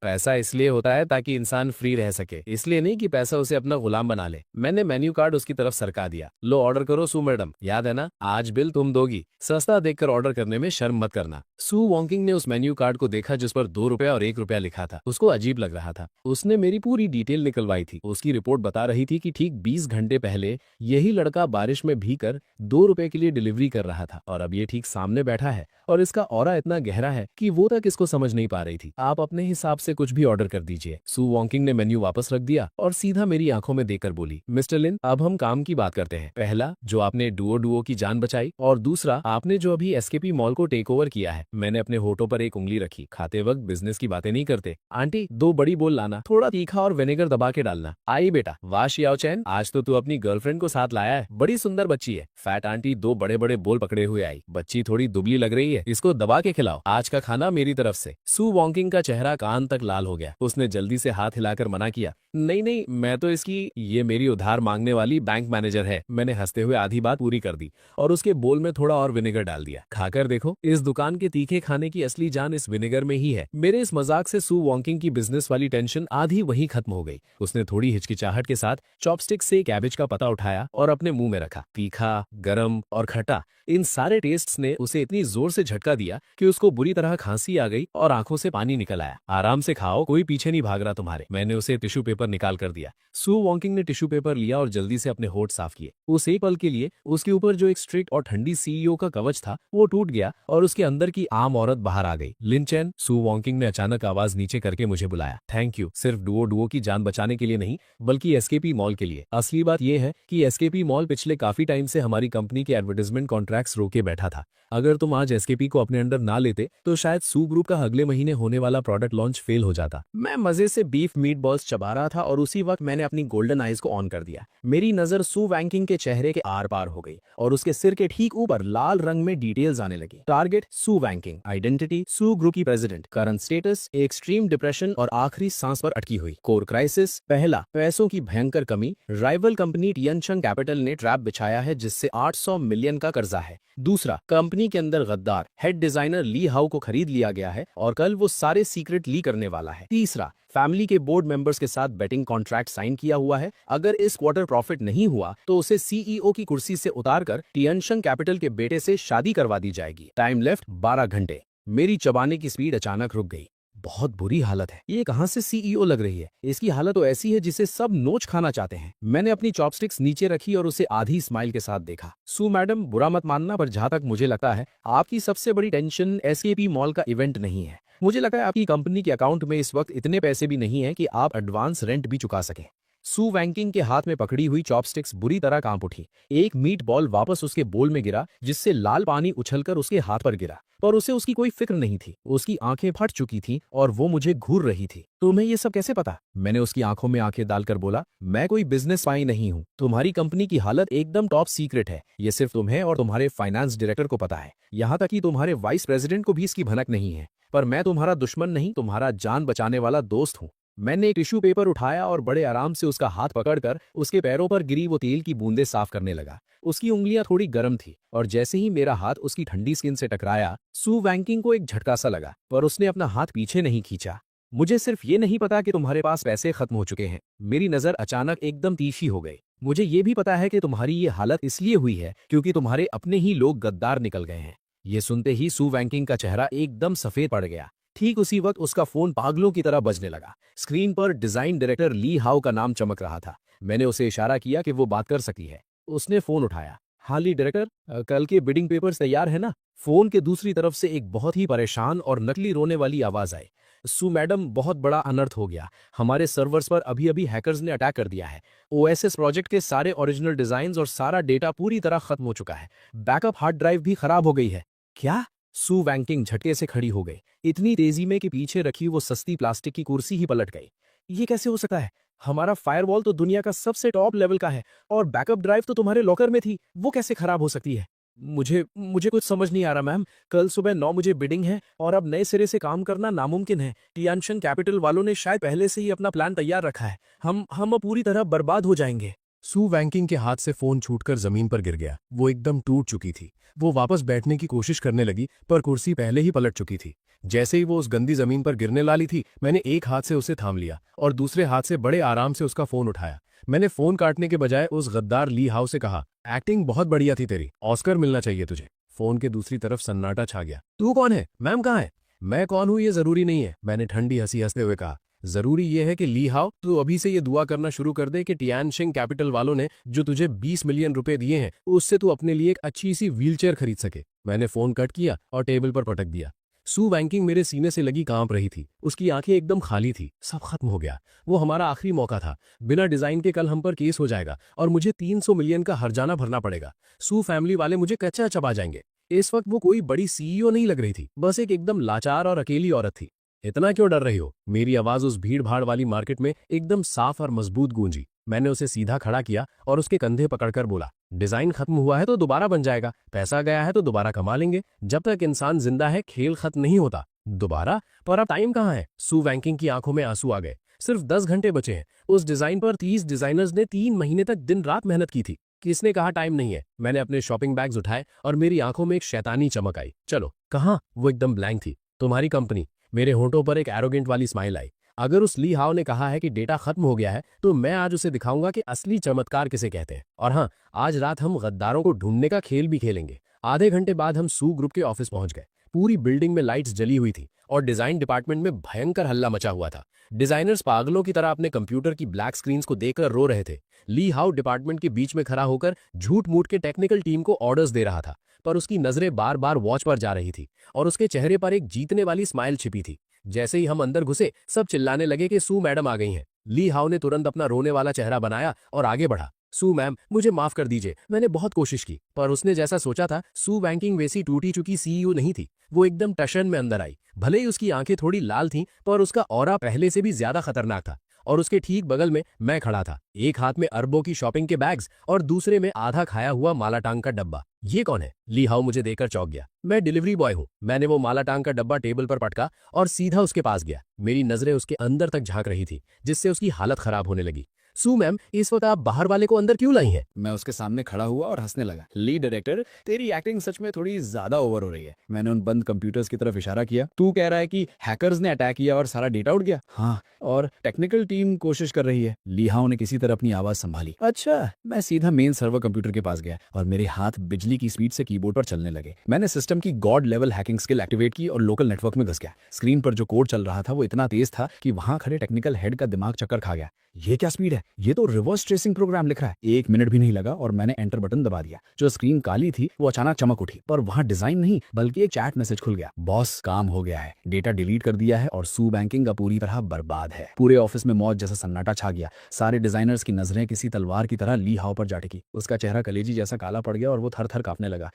पैसा इसलिए होता है ताकि इंसान फ्री रह सके, इसलिए नहीं कि पैसा उसे अपना गुलाम बना ले। मैंने मेन्यू कार्ड उसकी तरफ सरका दिया। लो ऑर्डर करो सू मैडम, याद है ना, आज बिल तुम दोगी। सस्ता देखकर ऑर्डर करने में शर्म मत करना। सू वॉकिंग ने उस मेन्यू कार्ड को देखा जिस पर 2 रुपया और 1 रुपया लिखा था। उसको अजीब लग रहा था। उसने मेरी पूरी डिटेल निकलवाई थी। उसकी रिपोर्ट बता रही थी कि ठीक 20 घंटे पहले यही लड़का बारिश में भीगकर 2 रुपए के लिए डिलीवरी कर रहा था और अब ये ठीक सामने बैठा है और इसका ऑरा इतना गहरा है कि वो तक इसको समझ नहीं पा रही थी। आप अपने हिसाब से कुछ भी ऑर्डर कर दीजिए। सू वॉकिंग ने मेन्यू वापस रख दिया और सीधा मेरी आंखों में देखकर बोली, मिस्टर लिन, अब हम काम की बात करते हैं। पहला, जो आपने डुओ की जान बचाई, और दूसरा, आपने जो अभी एसकेपी मॉल को टेक ओवर किया है। मैंने अपने होठों पर एक उंगली रखी। खाते वक्त बिजनेस की बातें नहीं करते। आंटी, 2 बड़ी बोल लाना, थोड़ा तीखा और विनेगर दबा के डालना। आई बेटा, वाह शियाओ चैन, आज तो तू अपनी गर्लफ्रेंड को साथ लाया है। बड़ी सुंदर बच्ची है। फैट आंटी 2 बड़े बड़े बोल पकड़े हुए आई। बच्ची थोड़ी दुबली लग रही है, इसको दबा के खिलाओ। आज का खाना मेरी तरफ से। सू वॉकिंग का चेहरा कान तक लाल हो गया। उसने जल्दी से हाथ हिलाकर मना किया, नहीं नहीं, मैं तो इसकी, ये मेरी उधार मांगने वाली बैंक मैनेजर है। मैंने हंसते हुए आधी बात पूरी कर दी और उसके बोल में थोड़ा और विनेगर डाल दिया। खाकर देखो, इस दुकान के तीखे खाने की असली जान इस विनेगर में ही है। मेरे इस मजाक से सू वॉकिंग की बिजनेस वाली टेंशन आधी वहीं खत्म हो गई। उसने थोड़ी हिचकिचाहट के साथ चॉपस्टिक से कैबेज का पता उठाया और अपने मुंह में रखा। तीखा, गरम और खट्टा, इन सारे टेस्ट्स ने उसे इतनी जोर से झटका दिया कि उसको बुरी तरह खांसी आ गई और आंखों से पानी निकल आया। आराम से खाओ, कोई पीछे नहीं भाग रहा तुम्हारे। मैंने उसे टिश्यू पेपर निकाल कर दिया। सू वॉकिंग ने टिश्यू पेपर लिया और जल्दी से अपने होठ साफ किए। उस एक पल के लिए उसके ऊपर जो एक स्ट्रिक्ट और ठंडी सीईओ का कवच था वो टूट गया और उसके अंदर की आम औरत बाहर आ गई। लिन चैन, सू वॉकिंग ने अचानक आवाज नीचे करके मुझे बुलाया। थैंक यू, सिर्फ डुओ की जान बचाने के लिए नहीं, बल्कि एसकेपी मॉल के लिए। असली बात यह है कि एसकेपी मॉल पिछले काफी टाइम से हमारी कंपनी के एडवर्टाइजमेंट कॉन्ट्रैक्ट्स रोके बैठा था। अगर तुम आज एसकेपी को अपने अंडर ना लेते तो शायद सू ग्रुप का अगले महीने होने वाला प्रोडक्ट लॉन्च फेल हो जाता। मैं मजे से बीफ मीट बॉल्स चबा रहा था और उसी वक्त मैंने अपनी गोल्डन आइज को ऑन कर दिया। मेरी नजर सू वैंकिंग के चेहरे के आर पार हो गई और उसके सिर के ठीक ऊपर लाल रंग में डिटेल्स आने लगी। टारगेट सू वैंकिंग, आइडेंटिटी सू ग्रुप की president, current status extreme depression और आखिरी सांस पर अटकी हुई। कोर क्राइसिस, पहला, पैसों की भयंकर कमी, राइवल कंपनी टियनचंग कैपिटल ने ट्रैप बिछाया है जिससे 800 मिलियन का कर्जा है। दूसरा, कंपनी के अंदर गद्दार हेड डिजाइनर ली हाउ को खरीद लिया गया है और कल वो सारे सीक्रेट ली करने वाला है। तीसरा, फैमिली के बोर्ड मेंबर्स के साथ बेटिंग कॉन्ट्रैक्ट साइन किया हुआ है। अगर इस क्वार्टर प्रॉफिट नहीं हुआ तो उसे सीईओ की कुर्सी से उतारकर टियनचंग कैपिटल के बेटे से शादी करवा दी जाएगी। टाइम लेफ्ट 12 घंटे। मेरी चबाने की स्पीड अचानक रुक गई। बहुत बुरी हालत है। ये कहां से सीईओ लग रही है? इसकी हालत तो ऐसी है जिसे सब नोच खाना चाहते हैं। मैंने अपनी चॉपस्टिक्स नीचे रखी और उसे आधी स्माइल के साथ देखा। सू मैडम, बुरा मत मानना, पर जहां तक मुझे लगता है आपकी सबसे बड़ी टेंशन एसकेपी मॉल का इवेंट नहीं है। मुझे लगता है आपकी कंपनी के अकाउंट में इस वक्त इतने पैसे भी नहीं है कि आप एडवांस रेंट भी चुका सकें। सू वैंकिंग के हाथ में पकड़ी हुई चॉपस्टिक्स बुरी तरह कांप उठी। एक मीट बॉल वापस उसके बोल में गिरा जिससे लाल पानी उछलकर उसके हाथ पर गिरा, पर उसे उसकी कोई फिक्र नहीं थी। उसकी आंखें फट चुकी थीं और वो मुझे घूर रही थी। तुम्हें ये सब कैसे पता? मैंने उसकी आंखों में आंखें डालकर बोला, मैं कोई बिजनेस स्पाई नहीं हूँ। तुम्हारी कंपनी की हालत एकदम टॉप सीक्रेट है। ये सिर्फ तुम्हें और तुम्हारे फाइनेंस डायरेक्टर को पता है। यहाँ तक कि तुम्हारे वाइस प्रेसिडेंट को भी इसकी भनक नहीं है। पर मैं तुम्हारा दुश्मन नहीं, तुम्हारा जान बचाने वाला दोस्त हूँ। मैंने एक टिश्यू पेपर उठाया और बड़े आराम से उसका हाथ पकड़कर उसके पैरों पर गिरी वो तेल की बूंदें साफ करने लगा। उसकी उंगलियां थोड़ी गर्म थी और जैसे ही मेरा हाथ उसकी ठंडी स्किन से टकराया, सू वैंकिंग को एक झटका सा लगा, पर उसने अपना हाथ पीछे नहीं खींचा। मुझे सिर्फ ये नहीं पता कि तुम्हारे पास पैसे खत्म हो चुके हैं। मेरी नजर अचानक एकदम तीखी हो गई। मुझे ये भी पता है कि तुम्हारी ये हालत इसलिए हुई है क्योंकि तुम्हारे अपने ही लोग गद्दार निकल गए हैं। ये सुनते ही सू वैंकिंग का चेहरा एकदम सफेद पड़ गया। ठीक उसी वक्त उसका फोन पागलों की तरह बजने लगा। स्क्रीन पर डिजाइन डायरेक्टर ली हाउ का नाम चमक रहा था। मैंने उसे इशारा किया कि वो बात कर सकती है। उसने फोन उठाया। हाँ ली डायरेक्टर, कल के बिडिंग पेपर्स तैयार है ना? फोन के दूसरी तरफ से एक बहुत ही परेशान और नकली रोने वाली आवाज आई। सू मैडम, बहुत बड़ा अनर्थ हो गया। हमारे सर्वर्स पर अभी अभी हैकर्स ने अटैक कर दिया है। ओएसएस प्रोजेक्ट के सारे ओरिजिनल डिजाइन और सारा डेटा पूरी तरह खत्म हो चुका है। बैकअप हार्ड ड्राइव भी खराब हो गई है। क्या? सू वैंकिंग झटके से खड़ी हो गई, इतनी तेजी में कि पीछे रखी वो सस्ती प्लास्टिक की कुर्सी ही पलट गई। ये कैसे हो सकता है? हमारा फायरवॉल तो दुनिया का सबसे टॉप लेवल का है और बैकअप ड्राइव तो तुम्हारे लॉकर में थी, वो कैसे खराब हो सकती है? मुझे मुझे कुछ समझ नहीं आ रहा मैम। कल सुबह 9 बजे बिडिंग है और अब नए सिरे से काम करना नामुमकिन है। टियानशन कैपिटल वालों ने शायद पहले से ही अपना प्लान तैयार रखा है। हम अब पूरी तरह बर्बाद हो जाएंगे। सू वैंकिंग के हाथ से फोन छूटकर जमीन पर गिर गया। वो एकदम टूट चुकी थी। वो वापस बैठने की कोशिश करने लगी पर कुर्सी पहले ही पलट चुकी थी। जैसे ही वो उस गंदी जमीन पर गिरने वाली थी, मैंने एक हाथ से उसे थाम लिया और दूसरे हाथ से बड़े आराम से उसका फोन उठाया। मैंने फोन काटने के बजाय उस गद्दार ली हाउ से कहा, एक्टिंग बहुत बढ़िया थी तेरी, ऑस्कर मिलना चाहिए तुझे। फोन के दूसरी तरफ सन्नाटा छा गया। तू कौन है? मैम कहाँ है? मैं कौन हूं ये जरूरी नहीं है, मैंने ठंडी हंसी हंसते हुए कहा। जरूरी ये है कि ली हाउ तू अभी से ये दुआ करना शुरू कर दे कि टियानशिंग कैपिटल वालों ने जो तुझे 20 मिलियन रुपए दिए हैं उससे तू अपने लिए एक अच्छी सी व्हीलचेयर खरीद सके। मैंने फोन कट किया और टेबल पर पटक दिया। सू वैंकिंग मेरे सीने से लगी कांप रही थी। उसकी आंखें एकदम खाली थी। सब खत्म हो गया। वो हमारा आखिरी मौका था। बिना डिजाइन के कल हम पर केस हो जाएगा और मुझे 300 मिलियन का हर्जाना भरना पड़ेगा। सू फैमिली वाले मुझे कच्चा चबा जाएंगे। इस वक्त वो कोई बड़ी सीईओ नहीं लग रही थी, बस एक एकदम लाचार और अकेली औरत थी। इतना क्यों डर रही हो? मेरी आवाज उस भीड़ भाड़ वाली मार्केट में एकदम साफ और मजबूत गूंजी। मैंने उसे सीधा खड़ा किया और उसके कंधे पकड़कर बोला, डिजाइन खत्म हुआ है तो दोबारा बन जाएगा, पैसा गया है तो दोबारा कमा लेंगे। जब तक इंसान जिंदा है खेल खत्म नहीं होता। दोबारा? पर अब टाइम कहाँ है? सू वैंकिंग की आंखों में आंसू आ गए। सिर्फ 10 घंटे बचे हैं। उस डिजाइन पर 30 डिजाइनर्स ने 3 महीने तक दिन रात मेहनत की थी। किसने कहा टाइम नहीं है? मैंने अपने शॉपिंग बैग्स उठाए और मेरी आंखों में एक शैतानी चमक आई। चलो। कहाँ? वो एकदम ब्लैंक थी। तुम्हारी कंपनी। मेरे होंठों पर एक एरोगेंट वाली स्माइल आई। अगर उस ली हाउ ने कहा है कि डेटा खत्म हो गया है तो मैं आज उसे दिखाऊंगा कि असली चमत्कार किसे कहते हैं। और हाँ, आज रात हम गद्दारों को ढूंढने का खेल भी खेलेंगे। आधे घंटे बाद हम सू ग्रुप के ऑफिस पहुंच गए। पूरी बिल्डिंग में लाइट्स जली हुई थी और डिजाइन डिपार्टमेंट में भयंकर हल्ला मचा हुआ था। डिजाइनर्स पागलों की तरह अपने कंप्यूटर की ब्लैक स्क्रीन्स को देखकर रो रहे थे। ली हाउ डिपार्टमेंट के बीच में खड़ा होकर झूठ मूठ के टेक्निकल टीम को ऑर्डर्स दे रहा था, पर उसकी नजरें बार बार वॉच पर जा रही थी और उसके चेहरे पर एक जीतने वाली स्माइल छिपी थी। जैसे ही हम अंदर घुसे, सब चिल्लाने लगे कि सू मैडम आ गई हैं। ली हाउ ने तुरंत अपना रोने वाला चेहरा बनाया और आगे बढ़ा। सू मैम, मुझे माफ कर दीजिए, मैंने बहुत कोशिश की। पर उसने जैसा सोचा था, सू वैंकिंग वैसी टूटी चुकी सीईओ नहीं थी। वो एकदम टशन में अंदर आई। भले ही उसकी आंखें थोड़ी लाल थीं, पर उसका ऑरा पहले से भी ज्यादा खतरनाक था। और उसके ठीक बगल में मैं खड़ा था, एक हाथ में अरबों की शॉपिंग के बैग्स और दूसरे में आधा खाया हुआ मालाटांग का डब्बा। ये कौन है? ली हाउ मुझे देखकर चौंक गया। मैं डिलीवरी बॉय हूँ। मैंने वो मालाटांग का डब्बा टेबल पर पटका और सीधा उसके पास गया। मेरी नजरें उसके अंदर तक झांक रही थी, जिससे उसकी हालत खराब होने लगी। सू मैम, इस वक्त आप बाहर वाले को अंदर क्यों लाई हैं? मैं उसके सामने खड़ा हुआ और हंसने लगा। लीड डायरेक्टर, तेरी एक्टिंग सच में थोड़ी ज्यादा ओवर हो रही है। मैंने उन बंद कंप्यूटर्स की तरफ इशारा किया। तू कह रहा है कि हैकर्स ने अटैक किया और सारा डेटा उड़ गया? हाँ, और टेक्निकल टीम कोशिश कर रही है। ली हाउ ने किसी तरह अपनी आवाज संभाली। अच्छा। मैं सीधा मेन सर्वर कंप्यूटर के पास गया और मेरे हाथ बिजली की स्पीड से कीबोर्ड पर चलने लगे। मैंने सिस्टम की God level hacking skill activate की और लोकल नेटवर्क में घुस गया। स्क्रीन पर जो कोड चल रहा था वो इतना तेज था कि वहां खड़े टेक्निकल हेड का दिमाग चक्कर खा गया। ये क्या स्पीड है? ये तो रिवर्स ट्रेसिंग प्रोग्राम लिख रहा है। 1 मिनट भी नहीं लगा और मैंने एंटर बटन दबा दिया। जो स्क्रीन काली थी वो अचानक चमक उठी, पर वहां डिजाइन नहीं बल्कि एक चैट मैसेज खुल गया। बॉस, काम हो गया है, डेटा डिलीट कर दिया है और सू बैंकिंग का पूरी तरह बर्बाद है। पूरे ऑफिस में मौत जैसा सन्नाटा छा गया। सारे डिजाइनर्स की नजरें किसी तलवार की तरह ली हाउ पर जा टिकी। उसका चेहरा कलेजी जैसा काला पड़ गया और वो थर थर कांपने लगा।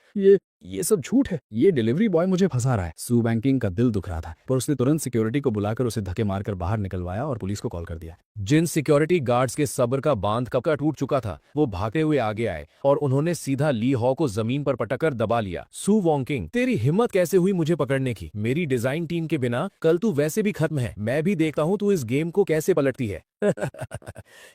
ये सब झूठ है। ये डिलीवरी बॉय मुझे फंसा रहा है। सू बैंकिंग का दिल दुख रहा था, पर उसने तुरंत सिक्योरिटी को बुलाकर उसे धक्के मारकर बाहर निकलवाया और पुलिस को कॉल कर दिया। जिन सिक्योरिटी गार्ड्स के सब्र का बांध कब का टूट चुका था, वो भागते हुए आगे आए और उन्होंने सीधा ली हाउ को जमीन पर पटककर दबा लिया। सू वॉन्किंग, तेरी हिम्मत कैसे हुई मुझे पकड़ने की? मेरी डिजाइन टीम के बिना कल तू वैसे भी खत्म है। मैं भी देखता हूँ तू इस गेम को कैसे पलटती है।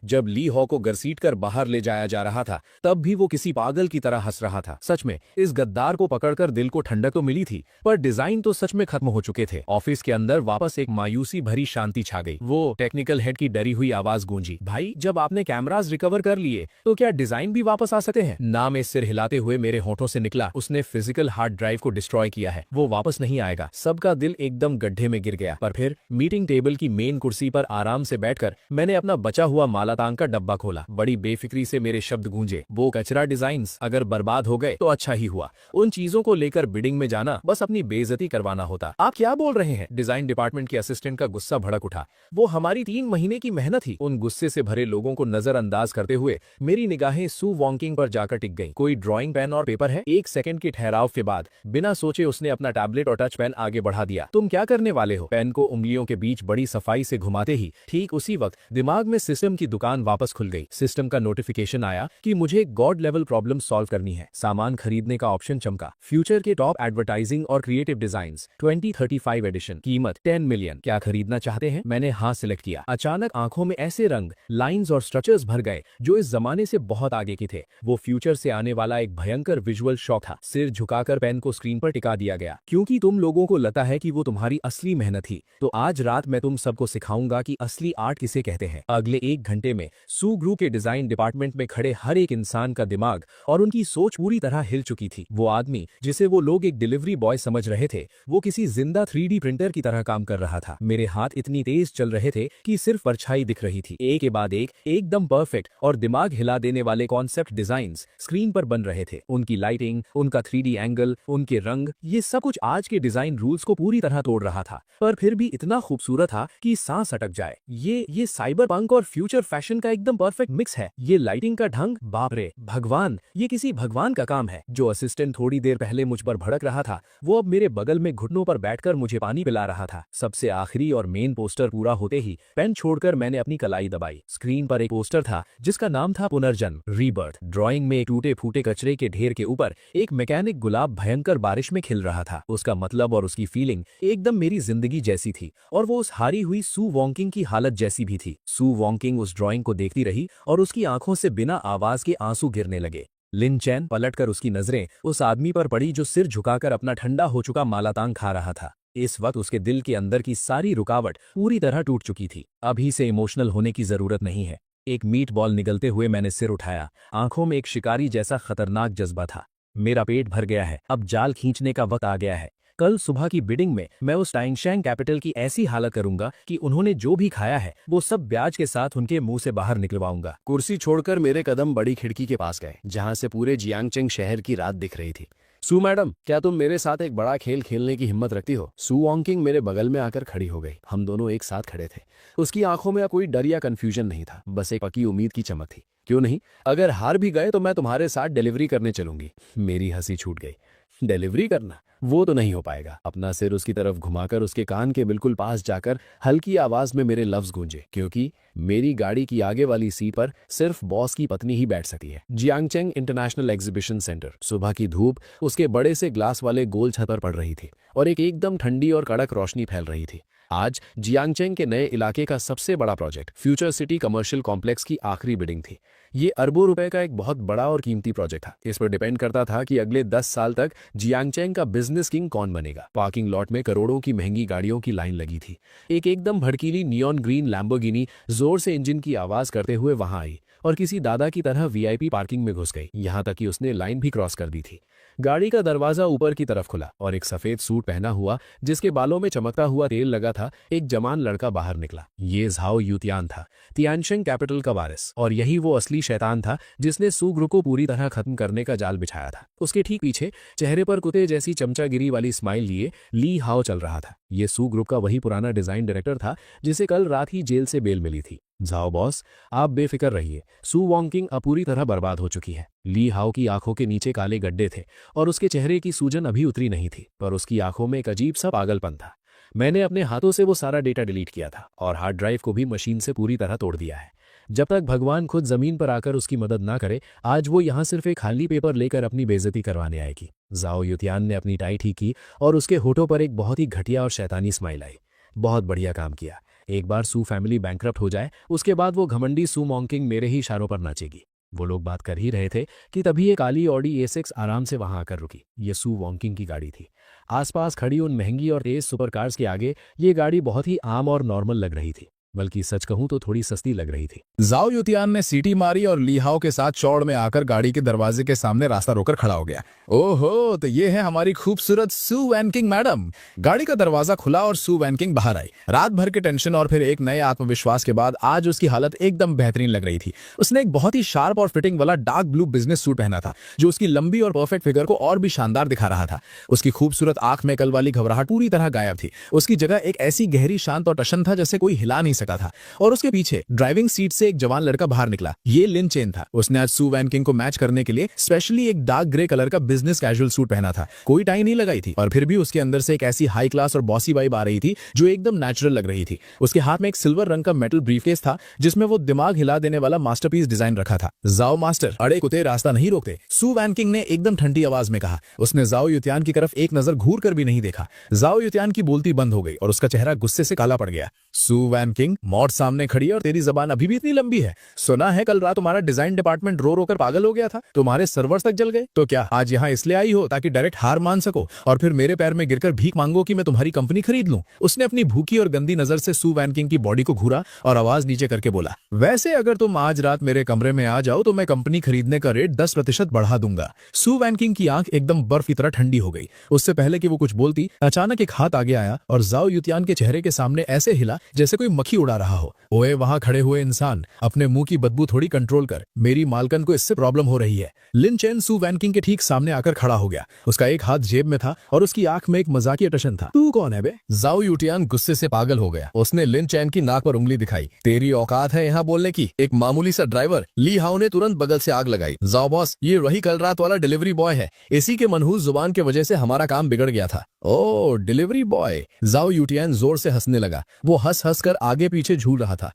जब ली हाउ को घसीट कर बाहर ले जाया जा रहा था, तब भी वो किसी पागल की तरह हंस रहा था। सच में इस गद्दार को पकड़कर दिल को ठंडक तो मिली थी, पर डिजाइन तो सच में खत्म हो चुके थे। ऑफिस के अंदर वापस एक मायूसी भरी शांति छा गई। वो टेक्निकल हेड की डरी हुई आवाज गूंजी, भाई, जब आपने कैमरास रिकवर कर लिए तो क्या डिजाइन भी वापस आ सकते हैं? नाम इस सिर हिलाते हुए मेरे होठों से निकला, उसने फिजिकल हार्ड ड्राइव को डिस्ट्रॉय किया है, वो वापस नहीं आएगा। सबका दिल एकदम गड्ढे में गिर गया। पर फिर मीटिंग टेबल की मेन कुर्सी पर आराम से बैठकर मैंने अपना बचा हुआ मालातांग का डब्बा खोला। बड़ी बेफिक्री से मेरे शब्द गूंजे, वो कचरा डिजाइन्स अगर बर्बाद हो गए तो अच्छा ही हुआ। उन चीजों को लेकर बिडिंग में जाना बस अपनी बेइज्जती करवाना होता। आप क्या बोल रहे हैं? डिजाइन डिपार्टमेंट के असिस्टेंट का गुस्सा भड़क उठा। वो हमारी 3 महीने की मेहनत ही। उन गुस्से से भरे लोगों को नजरअंदाज करते हुए मेरी निगाहें सू वॉन्किंग पर जाकर टिक गईं। कोई ड्राइंग पेन और पेपर है? 1 सेकंड के ठहराव के बाद बिना सोचे उसने अपना टैबलेट और टच पेन आगे बढ़ा दिया। तुम क्या करने वाले हो? पेन को उंगलियों के बीच बड़ी सफाई से घुमाते ही ठीक उसी वक्त दिमाग में सिस्टम की दुकान वापस खुल गई। सिस्टम का नोटिफिकेशन आया कि मुझे गॉड लेवल प्रॉब्लम सॉल्व करनी है। सामान खरीदने का ऑप्शन चमका। फ्यूचर के टॉप एडवर्टाइजिंग और क्रिएटिव डिजाइन्स 2035 एडिशन, कीमत 10 मिलियन। क्या खरीदना चाहते हैं? मैंने हाँ सिलेक्ट किया। अचानक आंखों में ऐसे रंग, लाइंस और स्ट्रक्चर्स भर गए जो इस जमाने से बहुत आगे के थे। वो फ्यूचर से आने वाला एक भयंकर विजुअल शॉक था। सिर झुकाकर पेन को स्क्रीन पर टिका दिया गया। क्योंकि तुम लोगों को लगता है कि वो तुम्हारी असली मेहनत थी, तो आज रात मैं तुम सबको सिखाऊंगा कि असली आर्ट किसे कहते हैं। अगले 1 घंटे में सू ग्रू के डिजाइन डिपार्टमेंट में खड़े हर एक इंसान का दिमाग और उनकी सोच पूरी तरह हिल चुकी थी। वो आदमी जिसे वो लोग एक डिलीवरी बॉय समझ रहे थे, वो किसी जिंदा 3D प्रिंटर की तरह काम कर रहा था। मेरे हाथ इतनी तेज चल रहे थे कि सिर्फ परछाई दिख रही थी। एक के बाद एक एकदम परफेक्ट और दिमाग हिला देने वाले कॉन्सेप्ट डिजाइन्स स्क्रीन पर बन रहे थे। उनकी लाइटिंग, उनका 3D एंगल, उनके रंग, ये सब कुछ आज के डिजाइन रूल्स को पूरी तरह तोड़ रहा था, पर फिर भी इतना खूबसूरत था कि सांस अटक जाए। ये साइबर पंक और फ्यूचर फैशन का एकदम परफेक्ट मिक्स है। ये लाइटिंग का ढंग, बाप रे भगवान, ये किसी भगवान का काम है। जो असिस्टेंट थोड़ी देर पहले मुझ पर भड़क रहा था, वो अब मेरे बगल में घुटनों पर बैठकर मुझे पानी पिला रहा था। सबसे आखिरी और मेन पोस्टर पूरा होते ही पेन छोड़कर मैंने अपनी कलाई दबाई। स्क्रीन पर एक पोस्टर था जिसका नाम था पुनर्जन्म, रीबर्थ। ड्राइंग में एक टूटे फूटे कचरे के ढेर के ऊपर एक मैकेनिक गुलाब भयंकर बारिश में खिल रहा था। उसका मतलब और उसकी फीलिंग एकदम मेरी जिंदगी जैसी थी, और वो उस हारी हुई सू वॉन्किंग की हालत जैसी भी थी। सू वॉन्किंग उस ड्राइंग को देखती रही और उसकी आंखों से बिना आवाज के आंसू गिरने लगे। लिन चैन पलटकर उसकी नजरें उस आदमी पर पड़ी जो सिर झुकाकर अपना ठंडा हो चुका मालातांग खा रहा था। इस वक्त उसके दिल के अंदर की सारी रुकावट पूरी तरह टूट चुकी थी। अभी से इमोशनल होने की जरूरत नहीं है। एक मीट बॉल निगलते हुए मैंने सिर उठाया। आंखों में एक शिकारी जैसा खतरनाक जज्बा था। मेरा पेट भर गया है, अब जाल खींचने का वक्त आ गया है। कल सुबह की बिडिंग में मैं उस टाइंगशैंग कैपिटल की ऐसी हालत करूंगा कि उन्होंने जो भी खाया है वो सब ब्याज के साथ उनके मुंह से बाहर निकलवाऊंगा। कुर्सी छोड़कर मेरे कदम बड़ी खिड़की के पास गए, जहां से पूरे जियांगचेंग शहर की रात दिख रही थी। सू मैडम, क्या तुम मेरे साथ एक बड़ा खेल खेलने की हिम्मत रखती हो? सू वॉन्किंग मेरे बगल में आकर खड़ी हो गई। हम दोनों एक साथ खड़े थे। उसकी आंखों में कोई डर या कंफ्यूजन नहीं था, बस एक पक्की उम्मीद की चमक थी। क्यों नहीं, अगर हार भी गए तो मैं तुम्हारे साथ डिलीवरी करने चलूंगी। मेरी हंसी छूट गई। डिलीवरी करना? वो तो नहीं हो पाएगा। अपना सिर उसकी तरफ घुमाकर उसके कान के बिल्कुल पास जाकर हल्की आवाज में मेरे लफ्ज गूंजे, क्योंकि मेरी गाड़ी की आगे वाली सीट पर सिर्फ बॉस की पत्नी ही बैठ सकती है। जियांगचेंग इंटरनेशनल एग्जीबिशन सेंटर। सुबह की धूप उसके बड़े से ग्लास वाले गोल छत पर पड़ रही थी और एक एकदम ठंडी और कड़क रोशनी फैल रही थी। आज जियांगचेंग के नए इलाके का सबसे बड़ा project future city commercial complex की आखिरी बिडिंग थी। ये अरबों रुपए का एक बहुत बड़ा और कीमती प्रोजेक्ट था। इस पर डिपेंड करता था कि अगले 10 साल तक जियांगचेंग का बिजनेस किंग कौन बनेगा। पार्किंग लॉट में करोड़ों की महंगी गाड़ियों की लाइन लगी थी। एक एकदम भड़कीली नियॉन ग्रीन लैम्बोर्गिनी जोर से इंजन की आवाज करते हुए वहां आई और किसी दादा की तरह वीआईपी पार्किंग में घुस गई। यहां तक कि उसने लाइन भी क्रॉस कर दी थी। गाड़ी का दरवाजा ऊपर की तरफ खुला और एक सफेद सूट पहना हुआ, जिसके बालों में चमकता हुआ तेल लगा था, एक जवान लड़का बाहर निकला। ये झाओ यूतियान था, तियानशेंग कैपिटल का वारिस, और यही वो असली शैतान था जिसने सू ग्रुप को पूरी तरह खत्म करने का जाल बिछाया था। उसके ठीक पीछे चेहरे पर कुत्ते जैसी चमचागिरी वाली स्माइल लिए ली हाओ चल रहा था। ये सू ग्रुप का वही पुराना डिजाइन डायरेक्टर था जिसे कल रात ही जेल से बेल मिली थी। जाओ बॉस, आप बेफिक्र रहिए, सू वॉन्किंग अब पूरी तरह बर्बाद हो चुकी है। ली हाओ की आंखों के नीचे काले गड्ढे थे और उसके चेहरे की सूजन अभी उतरी नहीं थी, पर उसकी आंखों में एक अजीब सा पागलपन था। मैंने अपने हाथों से वो सारा डेटा डिलीट किया था और हार्ड ड्राइव को भी मशीन से पूरी तरह तोड़ दिया है। जब तक भगवान खुद जमीन पर आकर उसकी मदद ना करे, आज वो यहाँ सिर्फ एक खाली पेपर लेकर अपनी बेइज्जती करवाने आएगी। जाओ युतियान ने अपनी टाई ठीक की और उसके होठों पर एक बहुत ही घटिया और शैतानी स्माइल आई। बहुत बढ़िया काम किया। एक बार सू फैमिली बैंकरप्ट हो जाए, उसके बाद वो घमंडी सू वॉन्किंग मेरे ही इशारों पर नाचेगी। वो लोग बात कर ही रहे थे कि तभी एक काली ऑडी A6 आराम से वहां आकर रुकी। ये सू वॉन्किंग की गाड़ी थी। आसपास खड़ी उन महंगी और तेज सुपरकार्स के आगे ये गाड़ी बहुत ही आम और नॉर्मल लग रही थी, बल्कि सच कहूं तो थोड़ी सस्ती लग रही थी। जाओ युतियान ने सीटी मारी और लीहाओ के साथ चौड़ में आकर गाड़ी के दरवाजे के सामने रास्ता रोकर खड़ा हो गया। ओहो, तो ये है हमारी खूबसूरत सू वैनकिंग मैडम। गाड़ी का दरवाजा खुला और सू वैनकिंग बाहर आई। रात भर के टेंशन और फिर एक नए आत्मविश्वास के बाद आज उसकी हालत एकदम बेहतरीन लग रही थी। उसने एक बहुत ही शार्प और फिटिंग वाला डार्क ब्लू बिजनेस सूट पहना था जो उसकी लंबी और परफेक्ट फिगर को और भी शानदार दिखा रहा था। उसकी खूबसूरत आंख में कल वाली घबराहट पूरी तरह गायब थी। उसकी जगह एक ऐसी गहरी शांत और टशन था जैसे कोई हिला नहीं सका था। और उसके पीछे ड्राइविंग सीट से एक जवान लड़का बाहर निकला। ये लिन चेन था। उसने आज सू वैनकिंग को मैच करने के लिए स्पेशली एक डार्क ग्रे कलर का बिजनेस कैजुअल सूट पहना था। कोई टाई नहीं लगाई थी और फिर भी उसके अंदर से एक ऐसी हाई क्लास और बॉसी वाइब आ रही थी जो एकदम नेचुरल लग रही थी। उसके हाथ में एक सिल्वर रंग का मेटल ब्रीफकेस था जिसमें वो दिमाग हिला देने वाला मास्टरपीस डिजाइन रखा था। जाओ मास्टर, अड़े कुत्ते रास्ता नहीं रोकते, सू वैनकिंग ने एकदम ठंडी आवाज में कहा। उसने जाओ युतियान की तरफ एक नजर घूर कर भी नहीं देखा। जाओ युतियान की बोलती बंद हो गई और उसका चेहरा गुस्से से काला पड़ गया। सू वैनकिंग, मौत सामने खड़ी है और तेरी जबान अभी भी इतनी लंबी है। सुना है कल रात तुम्हारा डिजाइन डिपार्टमेंट रो रो कर पागल हो गया था, तुम्हारे सर्वर्स तक जल गए। तो क्या आज यहाँ इसलिए आई हो ताकि डायरेक्ट हार मान सको और फिर मेरे पैर में गिरकर भीख मांगो कि मैं तुम्हारी कंपनी खरीद लूं? उसने अपनी भूखी और गंदी नजर से सू वैनकिंग की बॉडी को घूरा और आवाज नीचे करके बोला, वैसे अगर तुम आज रात मेरे कमरे में आ जाओ तो मैं कंपनी खरीदने का रेट 10% बढ़ा दूंगा। सू वैनकिंग की आंख एकदम बर्फ की तरह ठंडी हो गई। उससे पहले कि वो कुछ बोलती, अचानक एक हाथ आगे आया और जाओ युतियान के चेहरे के सामने ऐसे हिला जैसे कोई मक्खी उड़ा रहा हो। ओए वहां खड़े हुए इंसान, अपने मुंह की बदबू थोड़ी कंट्रोल कर, मेरी मालकन को इससे प्रॉब्लम हो रही है। लिन चेन सू वैनकिंग के ठीक सामने आकर खड़ा हो गया। उसका एक हाथ जेब में था और उसकी आंख में एक मजाकिया टशन था। तू कौन है बे? जाओ युतियान गुस्से से पागल हो गया। उसने लिन चैन की नाक पर उंगली दिखाई। तेरी औकात है यहाँ बोलने की? एक मामूली सा ड्राइवर। ली हाउ ने तुरंत बगल से आग लगाई। जाओ बॉस, ये वही कल रात वाला डिलीवरी बॉय है। इसी के मनहूस जुबान की वजह से हमारा काम बिगड़ गया था। ओ डिलीवरी बॉय। जाओ युतियान जोर से हंसने लगा। वो हंस हंस कर आगे पीछे झूल रहा था।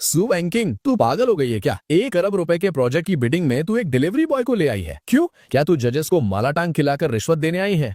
सू वैनकिंग, तू पागल हो गई है क्या? 1 अरब रुपए के प्रोजेक्ट की बिडिंग में तू एक डिलीवरी बॉय को ले आई है। क्यों? क्या तू जजेस को माला टांग खिलाकर रिश्वत देने आई है?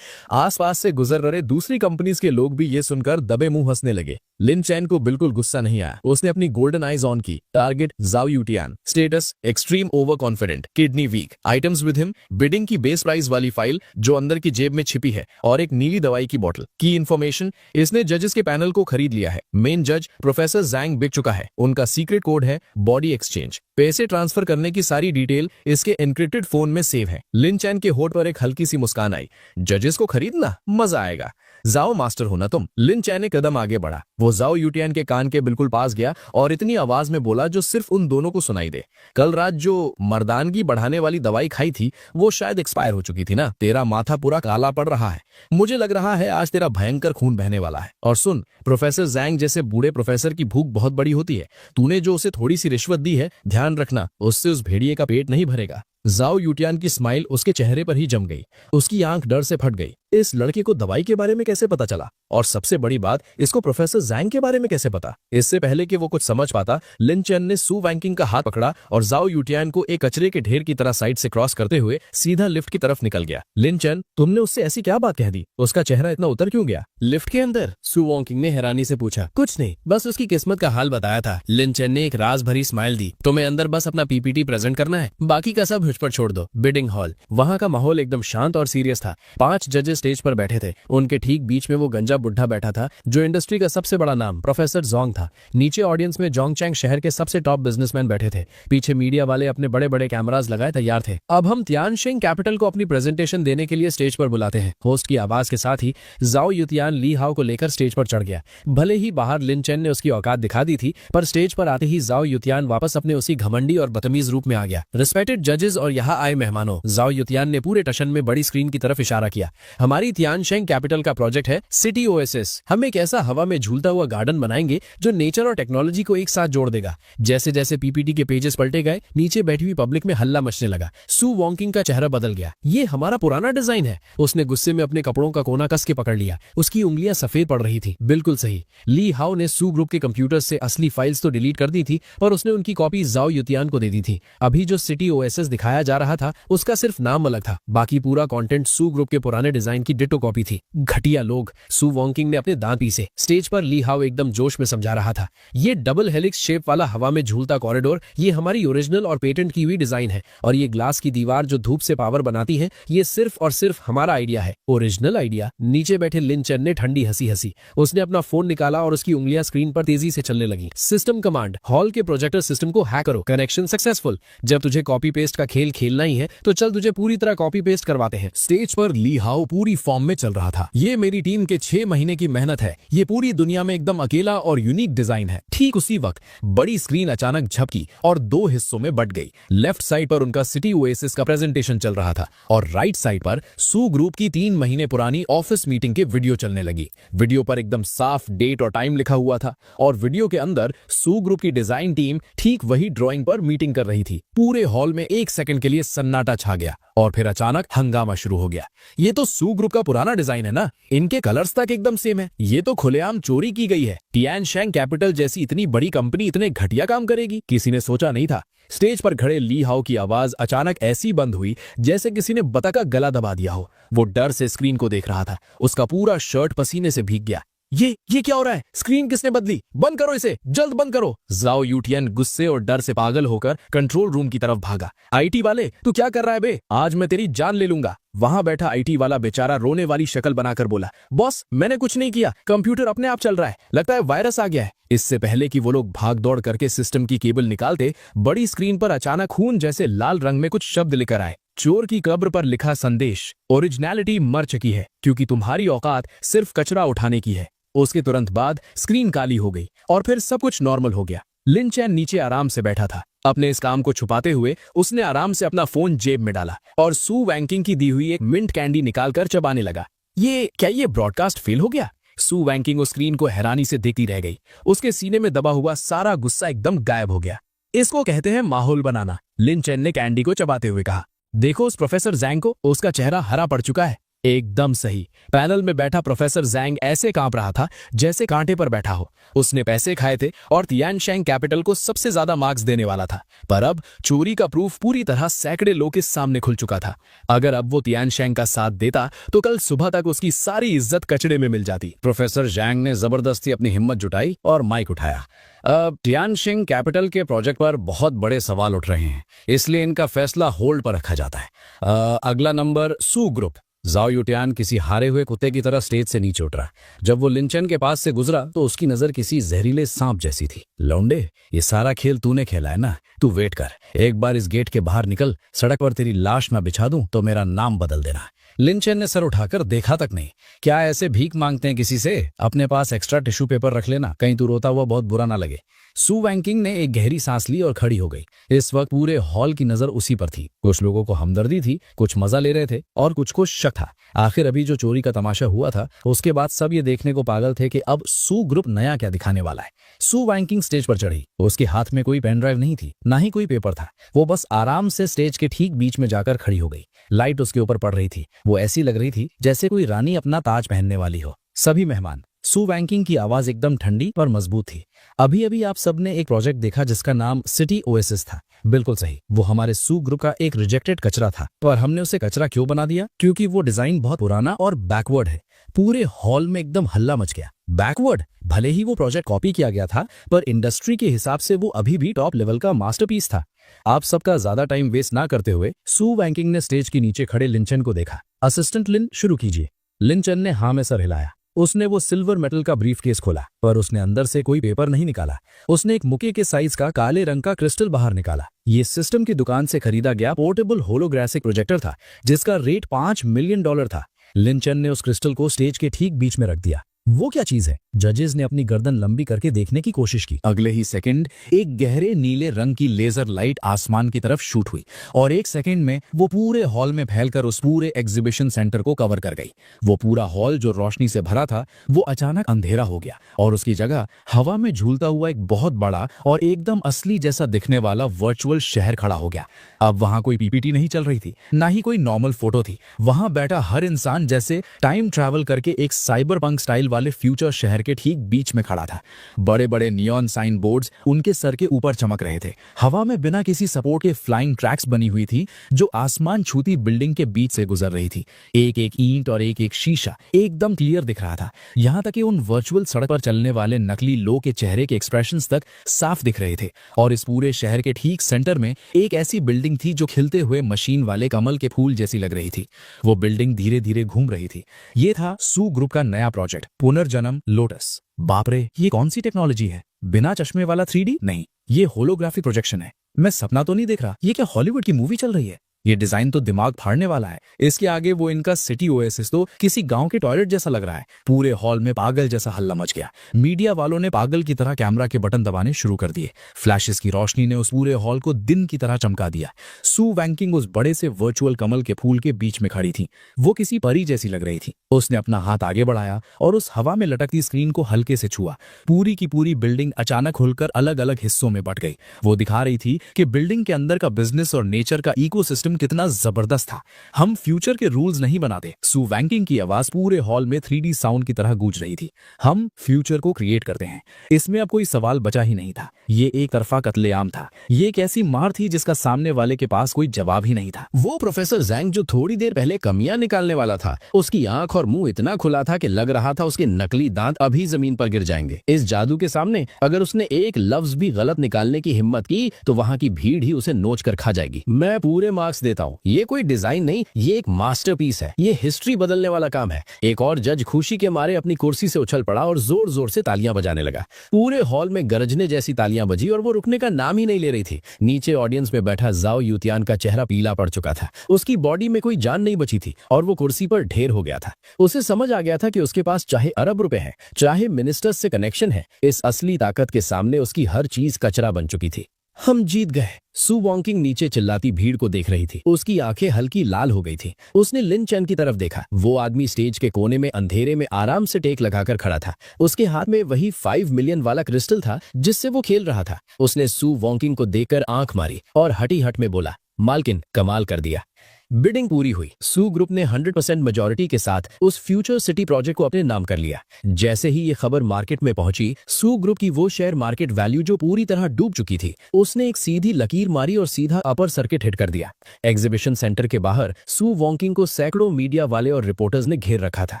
आसपास से गुजर रहे दूसरी कंपनीज के लोग भी ये सुनकर दबे मुंह हंसने लगे। लिन चैन को बिल्कुल गुस्सा नहीं आया। उसने अपनी गोल्डन आईज ऑन की। टारगेट जाओ Yutian, status extreme over confident, kidney weak, items with him, bidding की बेस प्राइस वाली फाइल जो अंदर की जेब में छिपी है और एक नीली दवाई की बोतल। की इंफॉर्मेशन, इसने जजेस के पैनल को खरीद लिया है। मेन जज प्रोफेसर जैंग बिक चुका है। उनका सीक्रेट कोड है बॉडी एक्सचेंज। पैसे ट्रांसफर करने की सारी डिटेल इसके एनक्रिप्टेड फोन में सेव है। लिन चैन के होठ पर एक हल्की सी मुस्कान आई। जजेस को खरीदना, मजा आएगा। जाओ मास्टर हो ना तुम। लिन चैन ने कदम आगे बढ़ा। वो जाओ युतियान के कान के बिल्कुल पास गया और इतनी आवाज में बोला जो सिर्फ उन दोनों को सुनाई दे। कल रात जो मर्दानगी बढ़ाने वाली दवाई खाई थी वो शायद एक्सपायर हो चुकी थी ना। तेरा माथा पूरा काला पड़ रहा है। मुझे लग रहा है आज तेरा भयंकर खून बहने वाला है। और सुन, प्रोफेसर जैंग जैसे बूढ़े प्रोफेसर की भूख बहुत बड़ी होती है। तूने जो उसे थोड़ी सी रिश्वत दी है, ध्यान रखना उससे उस भेड़िए का पेट नहीं भरेगा। जाओ युतियान की स्माइल उसके चेहरे पर ही जम गई। उसकी आंख डर से फट गई। इस लड़के को दवाई के बारे में कैसे पता चला? और सबसे बड़ी बात, इसको प्रोफेसर जैंग के बारे में कैसे पता? इससे पहले कि वो कुछ समझ पाता, लिन चैन ने सू वैनकिंग का हाथ पकड़ा और जाओ युतियान को एक कचरे के ढेर की तरह साइड से क्रॉस करते हुए सीधा लिफ्ट की तरफ निकल गया। लिन चैन, तुमने उससे ऐसी क्या बात कह दी? उसका चेहरा इतना उतर क्यों गया? लिफ्ट के अंदर? सू वैनकिंग ने हैरानी से पूछा। कुछ नहीं, बस उसकी किस्मत का हाल बताया था। लिन चैन ने एक राज भरी स्माइल दी। तुम्हें अंदर बस अपना पीपीटी प्रेजेंट करना है, बाकी का सब मुझ पर छोड़ दो। Bidding hall. वहां का माहौल एकदम शांत और सीरियस था। 5 जजेस स्टेज पर बैठे थे। उनके ठीक बीच में वो गंजा बुढ़ा बैठा था जो इंडस्ट्री का सबसे बड़ा नाम प्रोफेसर जोंग था। नीचे ऑडियंस में जोंगचैंग शहर के सबसे टॉप बिजनेसमैन बैठे थे। पीछे मीडिया वाले अपने बड़े बड़े कैमरास लगाए तैयार थे। अब हम तियानशिंग कैपिटल को अपनी प्रेजेंटेशन देने के लिए स्टेज पर बुलाते हैं। होस्ट की आवाज के साथ ही जाओ युतियान ली हाउ को लेकर स्टेज पर चढ़ गया। भले ही बाहर लिन चैन ने उसकी औकात दिखा दी थी, पर स्टेज पर आते ही जाओ युतियान वापस अपने उसी घमंडी और बदतमीज रूप में आ गया। रिस्पेक्टेड जजेस और यहाँ आए मेहमानों, जाओ युतियान ने पूरे टशन में बड़ी स्क्रीन की तरफ इशारा किया। हमारी तियानशिंग कैपिटल का प्रोजेक्ट है सिटी ओएसिस। हम एक ऐसा हवा में झूलता हुआ गार्डन बनाएंगे जो नेचर और टेक्नोलॉजी को एक साथ जोड़ देगा। जैसे जैसे पीपीटी के पेजेस पलटे गए, नीचे बैठी हुई पब्लिक में हल्ला मचने लगा। सू वैनकिंग का चेहरा बदल गया। ये हमारा पुराना डिजाइन है। उसने गुस्से में अपने कपड़ों का कोना कस के पकड़ लिया। उसकी उंगलियां सफेद पड़ रही थी। बिल्कुल सही, ली हाउ ने सू ग्रुप के कंप्यूटर से असली फाइल्स तो डिलीट कर दी थी, पर उसने उनकी कॉपी जाओ युतियान को दे दी थी। अभी जो सिटी ओएसिस दिखाया जा रहा था उसका सिर्फ नाम अलग था, बाकी पूरा कंटेंट सू ग्रुप के पुराने डिजाइन की डिटो कॉपी थी। घटिया लोग, सू वैनकिंग ने अपने दांत पीसे। स्टेज पर ली हाउ एकदम जोश में समझा रहा था। ये डबल हेलिक्स शेप वाला हवा में झूलता कॉरिडोर, ये हमारी ओरिजिनल और पेटेंट की हुई डिजाइन है। और ये ग्लास की दीवार जो धूप से पावर बनाती है, ये सिर्फ और सिर्फ हमारा आइडिया है। Original idea? नीचे बैठे लिन चैन ने ठंडी हंसी हंसी। उसने अपना फोन निकाला और उसकी उंगलियां स्क्रीन पर तेजी से चलने लगी। सिस्टम कमांड, हॉल के प्रोजेक्टर सिस्टम को हैक करो। Connection successful. जब तुझे कॉपी पेस्ट का खेल खेलना ही है तो चल तुझे पूरी तरह कॉपी पेस्ट करवाते हैं। स्टेज पर ली हाउ पूरी पूरी फॉर्म में चल रहा था। ये मेरी टीम के 6 महीने की मेहनत है। ये पूरी दुनिया में एकदम अकेला और यूनिक डिजाइन है। ठीक उसी वक्त बड़ी स्क्रीन अचानक झपकी और 2 हिस्सों में बट गई। लेफ्ट साइड पर उनका सिटी ओएसिस का प्रेजेंटेशन चल रहा था और राइट साइड पर सू ग्रुप की 3 महीने पुरानी ऑफिस मीटिंग के वीडियो चलने लगी। वीडियो पर एकदम साफ डेट और टाइम लिखा हुआ था और वीडियो के अंदर सू ग्रुप की डिजाइन टीम ठीक वही ड्राइंग पर मीटिंग कर रही थी। पूरे हॉल में 1 सेकंड के लिए सन्नाटा छा गया और फिर अचानक हंगामा शुरू हो गया। ये तो सू ग्रुप का पुराना डिजाइन है ना, इनके कलर्स तक एकदम सेम है। ये तो खुलेआम चोरी की गई है। टियानशैंग कैपिटल जैसी इतनी बड़ी कंपनी इतने घटिया काम करेगी, किसी ने सोचा नहीं था। स्टेज पर खड़े ली हाओ की आवाज अचानक ऐसी बंद हुई जैसे किसी ने बतख का गला दबा दिया हो। वो डर से स्क्रीन को देख रहा था। उसका पूरा शर्ट पसीने से भीग गया। ये क्या हो रहा है? स्क्रीन किसने बदली? बंद करो इसे, जल्द बंद करो। जाओ यूटियन गुस्से और डर से पागल होकर कंट्रोल रूम की तरफ भागा। आईटी वाले, तू क्या कर रहा है बे? आज मैं तेरी जान ले लूंगा। वहां बैठा आईटी वाला बेचारा रोने वाली शक्ल बनाकर बोला, बॉस मैंने कुछ नहीं किया, कंप्यूटर अपने आप चल रहा है, लगता है वायरस आ गया है। इससे पहले कि वो लोग भाग दौड़ करके सिस्टम की केबल निकालते, बड़ी स्क्रीन पर अचानक खून जैसे लाल रंग में कुछ शब्द लिखकर आए। चोर की कब्र पर लिखा संदेश, ओरिजिनलिटी मर चुकी है क्योंकि तुम्हारी औकात सिर्फ कचरा उठाने की है। उसके तुरंत बाद स्क्रीन काली हो गई और फिर सब कुछ नॉर्मल हो गया। लिन चैन नीचे आराम से बैठा था। अपने इस काम को छुपाते हुए उसने आराम से अपना फोन जेब में डाला और सू वैंकिंग की दी हुई एक मिंट कैंडी निकालकर चबाने लगा। ये ब्रॉडकास्ट फेल हो गया? सू वैंकिंग उस स्क्रीन को हैरानी से देखती रह गई। उसके सीने में दबा हुआ सारा गुस्सा एकदम गायब हो गया। इसको कहते हैं माहौल बनाना, लिन चैन ने कैंडी को चबाते हुए कहा। देखो उस प्रोफेसर जैंग को, उसका चेहरा हरा पड़ चुका है। एकदम सही। पैनल में बैठा प्रोफेसर जैंग ऐसे कांप रहा था जैसे कांटे पर बैठा हो। उसने पैसे खाए थे और तियानशैंग कैपिटल को सबसे ज्यादा मार्क्स देने वाला था, पर अब चोरी का प्रूफ पूरी तरह सैकड़े लोग के सामने खुल चुका था। अगर अब वो तियानशैंग का साथ देता तो कल सुबह तक उसकी सारी इज्जत कचड़े में मिल जाती। प्रोफेसर जैंग ने जबरदस्ती अपनी हिम्मत जुटाई और माइक उठाया। टियानशिंग कैपिटल के प्रोजेक्ट पर बहुत बड़े सवाल उठ रहे हैं, इसलिए इनका फैसला होल्ड पर रखा जाता है। अगला नंबर सू ग्रुप। जाओ यूटियान किसी हारे हुए कुत्ते की तरह स्टेज से नीचे उतरा। जब वो लिंचन के पास से गुजरा तो उसकी नजर किसी जहरीले सांप जैसी थी। लौंडे, ये सारा खेल तूने खेला है ना, तू वेट कर, एक बार इस गेट के बाहर निकल, सड़क पर तेरी लाश मैं बिछा दूं तो मेरा नाम बदल देना। लिंचन ने सर उठाकर देखा तक नहीं। क्या ऐसे भीख मांगते हैं किसी से? अपने पास एक्स्ट्रा टिश्यू पेपर रख लेना, कहीं तू रोता हुआ बहुत बुरा ना लगे। सू वैंकिंग ने एक गहरी सांस ली और खड़ी हो गई। इस वक्त पूरे हॉल की नजर उसी पर थी। कुछ लोगों को हमदर्दी थी, कुछ मजा ले रहे थे और कुछ को शक था। आखिर अभी जो चोरी का तमाशा हुआ था उसके बाद सब ये देखने को पागल थे कि अब सू ग्रुप नया क्या दिखाने वाला है। सू वैंकिंग स्टेज पर चढ़ी। उसके हाथ में कोई पेन ड्राइव नहीं थी, ना ही कोई पेपर था। वो बस आराम से स्टेज के ठीक बीच में जाकर खड़ी हो गई। लाइट उसके ऊपर पड़ रही थी। वो ऐसी लग रही थी जैसे कोई रानी अपना ताज पहनने वाली हो। सभी मेहमान। सू वैंकिंग की आवाज एकदम ठंडी और मजबूत थी। अभी अभी आप सबने एक प्रोजेक्ट देखा जिसका नाम सिटी ओएसिस था। बिल्कुल सही, वो हमारे सू ग्रुप का एक रिजेक्टेड कचरा था। पर हमने उसे कचरा क्यों बना दिया? क्योंकि वो डिजाइन बहुत पुराना और बैकवर्ड है। पूरे हॉल में एकदम हल्ला मच गया। बैकवर्ड? भले ही वो प्रोजेक्ट कॉपी किया गया था, पर इंडस्ट्री के हिसाब से वो अभी भी टॉप लेवल का मास्टरपीस था। आप सबका ज्यादा टाइम वेस्ट ना करते हुए सू वैंकिंग ने स्टेज के नीचे खड़े लिंचन को देखा। असिस्टेंट लिन, शुरू कीजिए। लिंचन ने हाँ में सर हिलाया। उसने वो सिल्वर मेटल का ब्रीफकेस खोला, पर उसने अंदर से कोई पेपर नहीं निकाला। उसने एक मुक्के के साइज का काले रंग का क्रिस्टल बाहर निकाला। ये सिस्टम की दुकान से खरीदा गया पोर्टेबल होलोग्राफिक प्रोजेक्टर था जिसका रेट $5 मिलियन था। लिंचन ने उस क्रिस्टल को स्टेज के ठीक बीच में रख दिया। वो क्या चीज है? जजेस ने अपनी गर्दन लंबी करके देखने की कोशिश की। अगले ही सेकंड एक गहरे नीले रंग की लेजर लाइट आसमान की तरफ शूट हुई और एक सेकंड में वो पूरे हॉल में फैलकर उस पूरे एग्जीबिशन सेंटर को कवर कर गई। वो पूरा हॉल जो रोशनी से भरा था वो अचानक अंधेरा हो गया और उसकी जगह हवा में झूलता हुआ एक बहुत बड़ा और एकदम असली जैसा दिखने वाला वर्चुअल शहर खड़ा हो गया। अब वहां कोई पीपीटी नहीं चल रही थी, ना ही कोई नॉर्मल फोटो थी। वहां बैठा हर इंसान जैसे टाइम ट्रैवल करके एक साइबर पंक स्टाइल वाले फ्यूचर शहर के ठीक बीच में खड़ा था। बड़े बड़े नियॉन साइन बोर्ड्स उनके सर के ऊपर चमक रहे थे। हवा में बिना किसी सपोर्ट के फ्लाइंग ट्रैक्स बनी हुई थी जो आसमान छूती बिल्डिंग के बीच से गुजर रही थी। एक एक ईंट और एक एक शीशा एकदम क्लियर दिख रहा था। यहां तक कि उन वर्चुअल सड़क पर चलने वाले नकली लोग के चेहरे के एक्सप्रेशंस तक साफ दिख रहे थे। और इस पूरे शहर के ठीक सेंटर में एक ऐसी बिल्डिंग थी जो खिलते हुए मशीन वाले कमल के फूल जैसी लग रही थी। वो बिल्डिंग धीरे धीरे घूम रही थी। ये था सू ग्रुप का नया प्रोजेक्ट, पुनर्जन्म लोटस। बाप रे, ये कौन सी टेक्नोलॉजी है? बिना चश्मे वाला 3D? नहीं, ये होलोग्राफिक प्रोजेक्शन है। मैं सपना तो नहीं देख रहा। ये क्या हॉलीवुड की मूवी चल रही है? ये डिजाइन तो दिमाग फाड़ने वाला है। इसके आगे वो इनका सिटी ओएसिस तो किसी गांव के टॉयलेट जैसा लग रहा है। पूरे हॉल में पागल जैसा हल्ला मच गया। मीडिया वालों ने पागल की तरह कैमरा के बटन दबाने शुरू कर दिए। फ्लैशेस की रोशनी ने उस पूरे हॉल को दिन की तरह चमका दिया। सू वैंकिंग उस बड़े से वर्चुअल कमल के फूल के बीच में खड़ी थी। वो किसी परी जैसी लग रही थी। उसने अपना हाथ आगे बढ़ाया और उस हवा में लटकती स्क्रीन को हल्के से छुआ। पूरी की पूरी बिल्डिंग अचानक खुलकर अलग अलग हिस्सों में बट गई। वो दिखा रही थी कि बिल्डिंग के अंदर का बिजनेस और नेचर का इकोसिस्टम कितना जबरदस्त था। हम फ्यूचर के रूल्स नहीं बनाते। सू वैंकिंग की आवाज पूरे हॉल में 3D साउंड की तरह गूंज रही थी। हम फ्यूचर को क्रिएट करते हैं। इसमें अब कोई सवाल बचा ही नहीं था। ये एक तरफा कत्लेआम था। ये एक ऐसी मार थी जिसका सामने वाले के पास कोई जवाब ही नहीं था। वो प्रोफेसर जैंग जो थोड़ी देर पहले कमियां निकालने वाला था, उसकी आंख और मुंह इतना खुला था कि लग रहा था उसके नकली दांत अभी जमीन पर गिर जाएंगे। इस जादू के सामने अगर उसने एक लफ्ज भी गलत निकालने की हिम्मत की तो वहां की भीड़ ही उसे नोच कर खा जाएगी। मैं पूरे मार्क्स देता हूँ। ये कोई डिजाइन नहीं, ये एक मास्टरपीस है। ये हिस्ट्री बदलने वाला काम है। एक और जज खुशी के मारे अपनी कुर्सी से उछल पड़ा और जोर जोर से तालियां बजाने लगा। पूरे हॉल में गरजने जैसी तालियां बजी और वो रुकने का नाम ही नहीं ले रही थी। नीचे ऑडियंस में बैठा जाओ यूतियान का चेहरा पीला पड़ चुका था। उसकी बॉडी में कोई जान नहीं बची थी और वो कुर्सी पर ढेर हो गया था। उसे समझ आ गया था कि उसके पास चाहे अरब रुपए हैं, चाहे मिनिस्टर्स से कनेक्शन है, इस असली ताकत के सामने उसकी हर चीज कचरा बन चुकी थी। हम जीत गए। सू वॉन्किंग नीचे चिल्लाती भीड़ को देख रही थी। उसकी आंखें हल्की लाल हो गई थी। उसने लिन चैन की तरफ देखा। वो आदमी स्टेज के कोने में अंधेरे में आराम से टेक लगाकर खड़ा था। उसके हाथ में वही 5 मिलियन वाला क्रिस्टल था जिससे वो खेल रहा था। उसने सू वॉन्किंग को देखकर आंख मारी और हटी हट में बोला, मालकिन कमाल कर दिया। बिडिंग पूरी हुई। सू ग्रुप ने 100% मेजॉरिटी के साथ उस फ्यूचर सिटी प्रोजेक्ट को अपने नाम कर लिया। जैसे ही ये खबर मार्केट में पहुंची, सू ग्रुप की वो शेयर मार्केट वैल्यू जो पूरी तरह डूब चुकी थी, उसने एक सीधी लकीर मारी और सीधा अपर सर्किट हिट कर दिया। एग्जीबिशन सेंटर के बाहर सू वॉन्किंग को सैकड़ों मीडिया वाले और रिपोर्टर्स ने घेर रखा था।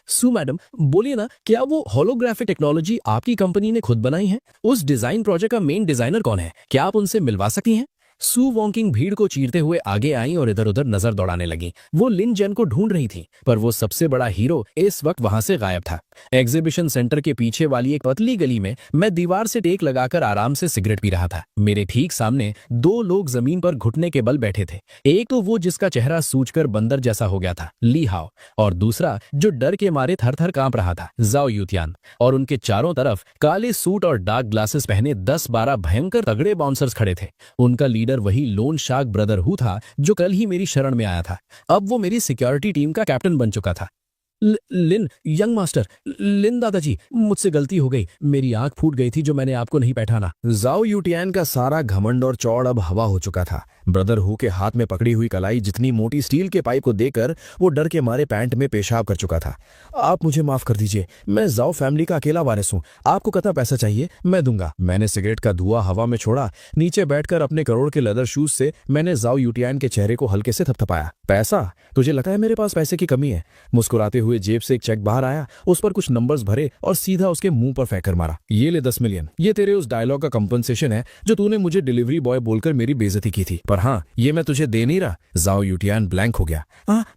सू मैडम, बोलिए ना, क्या वो होलोग्राफिक टेक्नोलॉजी आपकी कंपनी ने खुद बनाई है? उस डिजाइन प्रोजेक्ट का मेन डिजाइनर कौन है? क्या आप उनसे मिलवा सकती हैं? सू वॉन्किंग भीड़ को चीरते हुए आगे आई और इधर उधर नजर दौड़ाने लगी। वो लिन जेन को ढूंढ रही थी, पर वो सबसे बड़ा हीरो इस वक्त वहां से गायब था। एग्जीबिशन सेंटर के पीछे वाली एक पतली गली में मैं दीवार से टेक लगाकर आराम से सिगरेट पी रहा था। मेरे ठीक सामने 2 लोग जमीन पर घुटने के बल बैठे थे। एक तो वो जिसका चेहरा सूजकर बंदर जैसा हो गया था, ली हाओ, और दूसरा जो डर के मारे थर थर कांप रहा था, जाओ यूतियान। और उनके चारों तरफ काले सूट और डार्क ग्लासेस पहने 10-12 भयंकर तगड़े बाउंसर्स खड़े थे। उनका लीडर वही लोन शार्क ब्रदर हु था जो कल ही मेरी शरण में आया था। अब वो मेरी सिक्योरिटी टीम का कैप्टन बन चुका था। लिन, यंग मास्टर, लिन दादाजी, मुझसे गलती हो गई। मेरी आंख फूट गई थी जो मैंने आपको नहीं पहचाना। जाओ यूटियान का सारा घमंड और चौड़ अब हवा हो चुका था। ब्रदर हु के हाथ में पकड़ी हुई कलाई जितनी मोटी स्टील के पाइप को देखकर वो डर के मारे पैंट में पेशाब कर चुका था। आप मुझे माफ कर दीजिए, मैं जाओ फैमिली का अकेला वारिस हूँ। आपको कितना पैसा चाहिए मैं दूंगा। मैंने सिगरेट का धुआं हवा में छोड़ा। नीचे बैठकर अपने करोड़ के लेदर शूज से मैंने जाओ यूटियान के चेहरे को हल्के से थपथपाया। पैसा? तुझे लगता है मेरे पास पैसे की कमी है? मुस्कुराते हुए जेब से एक चेक बाहर आया, उस पर कुछ नंबर्स भरे और सीधा उसके मुंह पर फेंक कर मारा। ये ले 10 मिलियन। ये तेरे उस डायलॉग का कंपनसेशन है जो तूने मुझे डिलीवरी बॉय बोलकर मेरी बेइज्जती की थी। पर हाँ, ये मैं तुझे दे नहीं रहा। जाओ यूटियान ब्लैंक हो गया।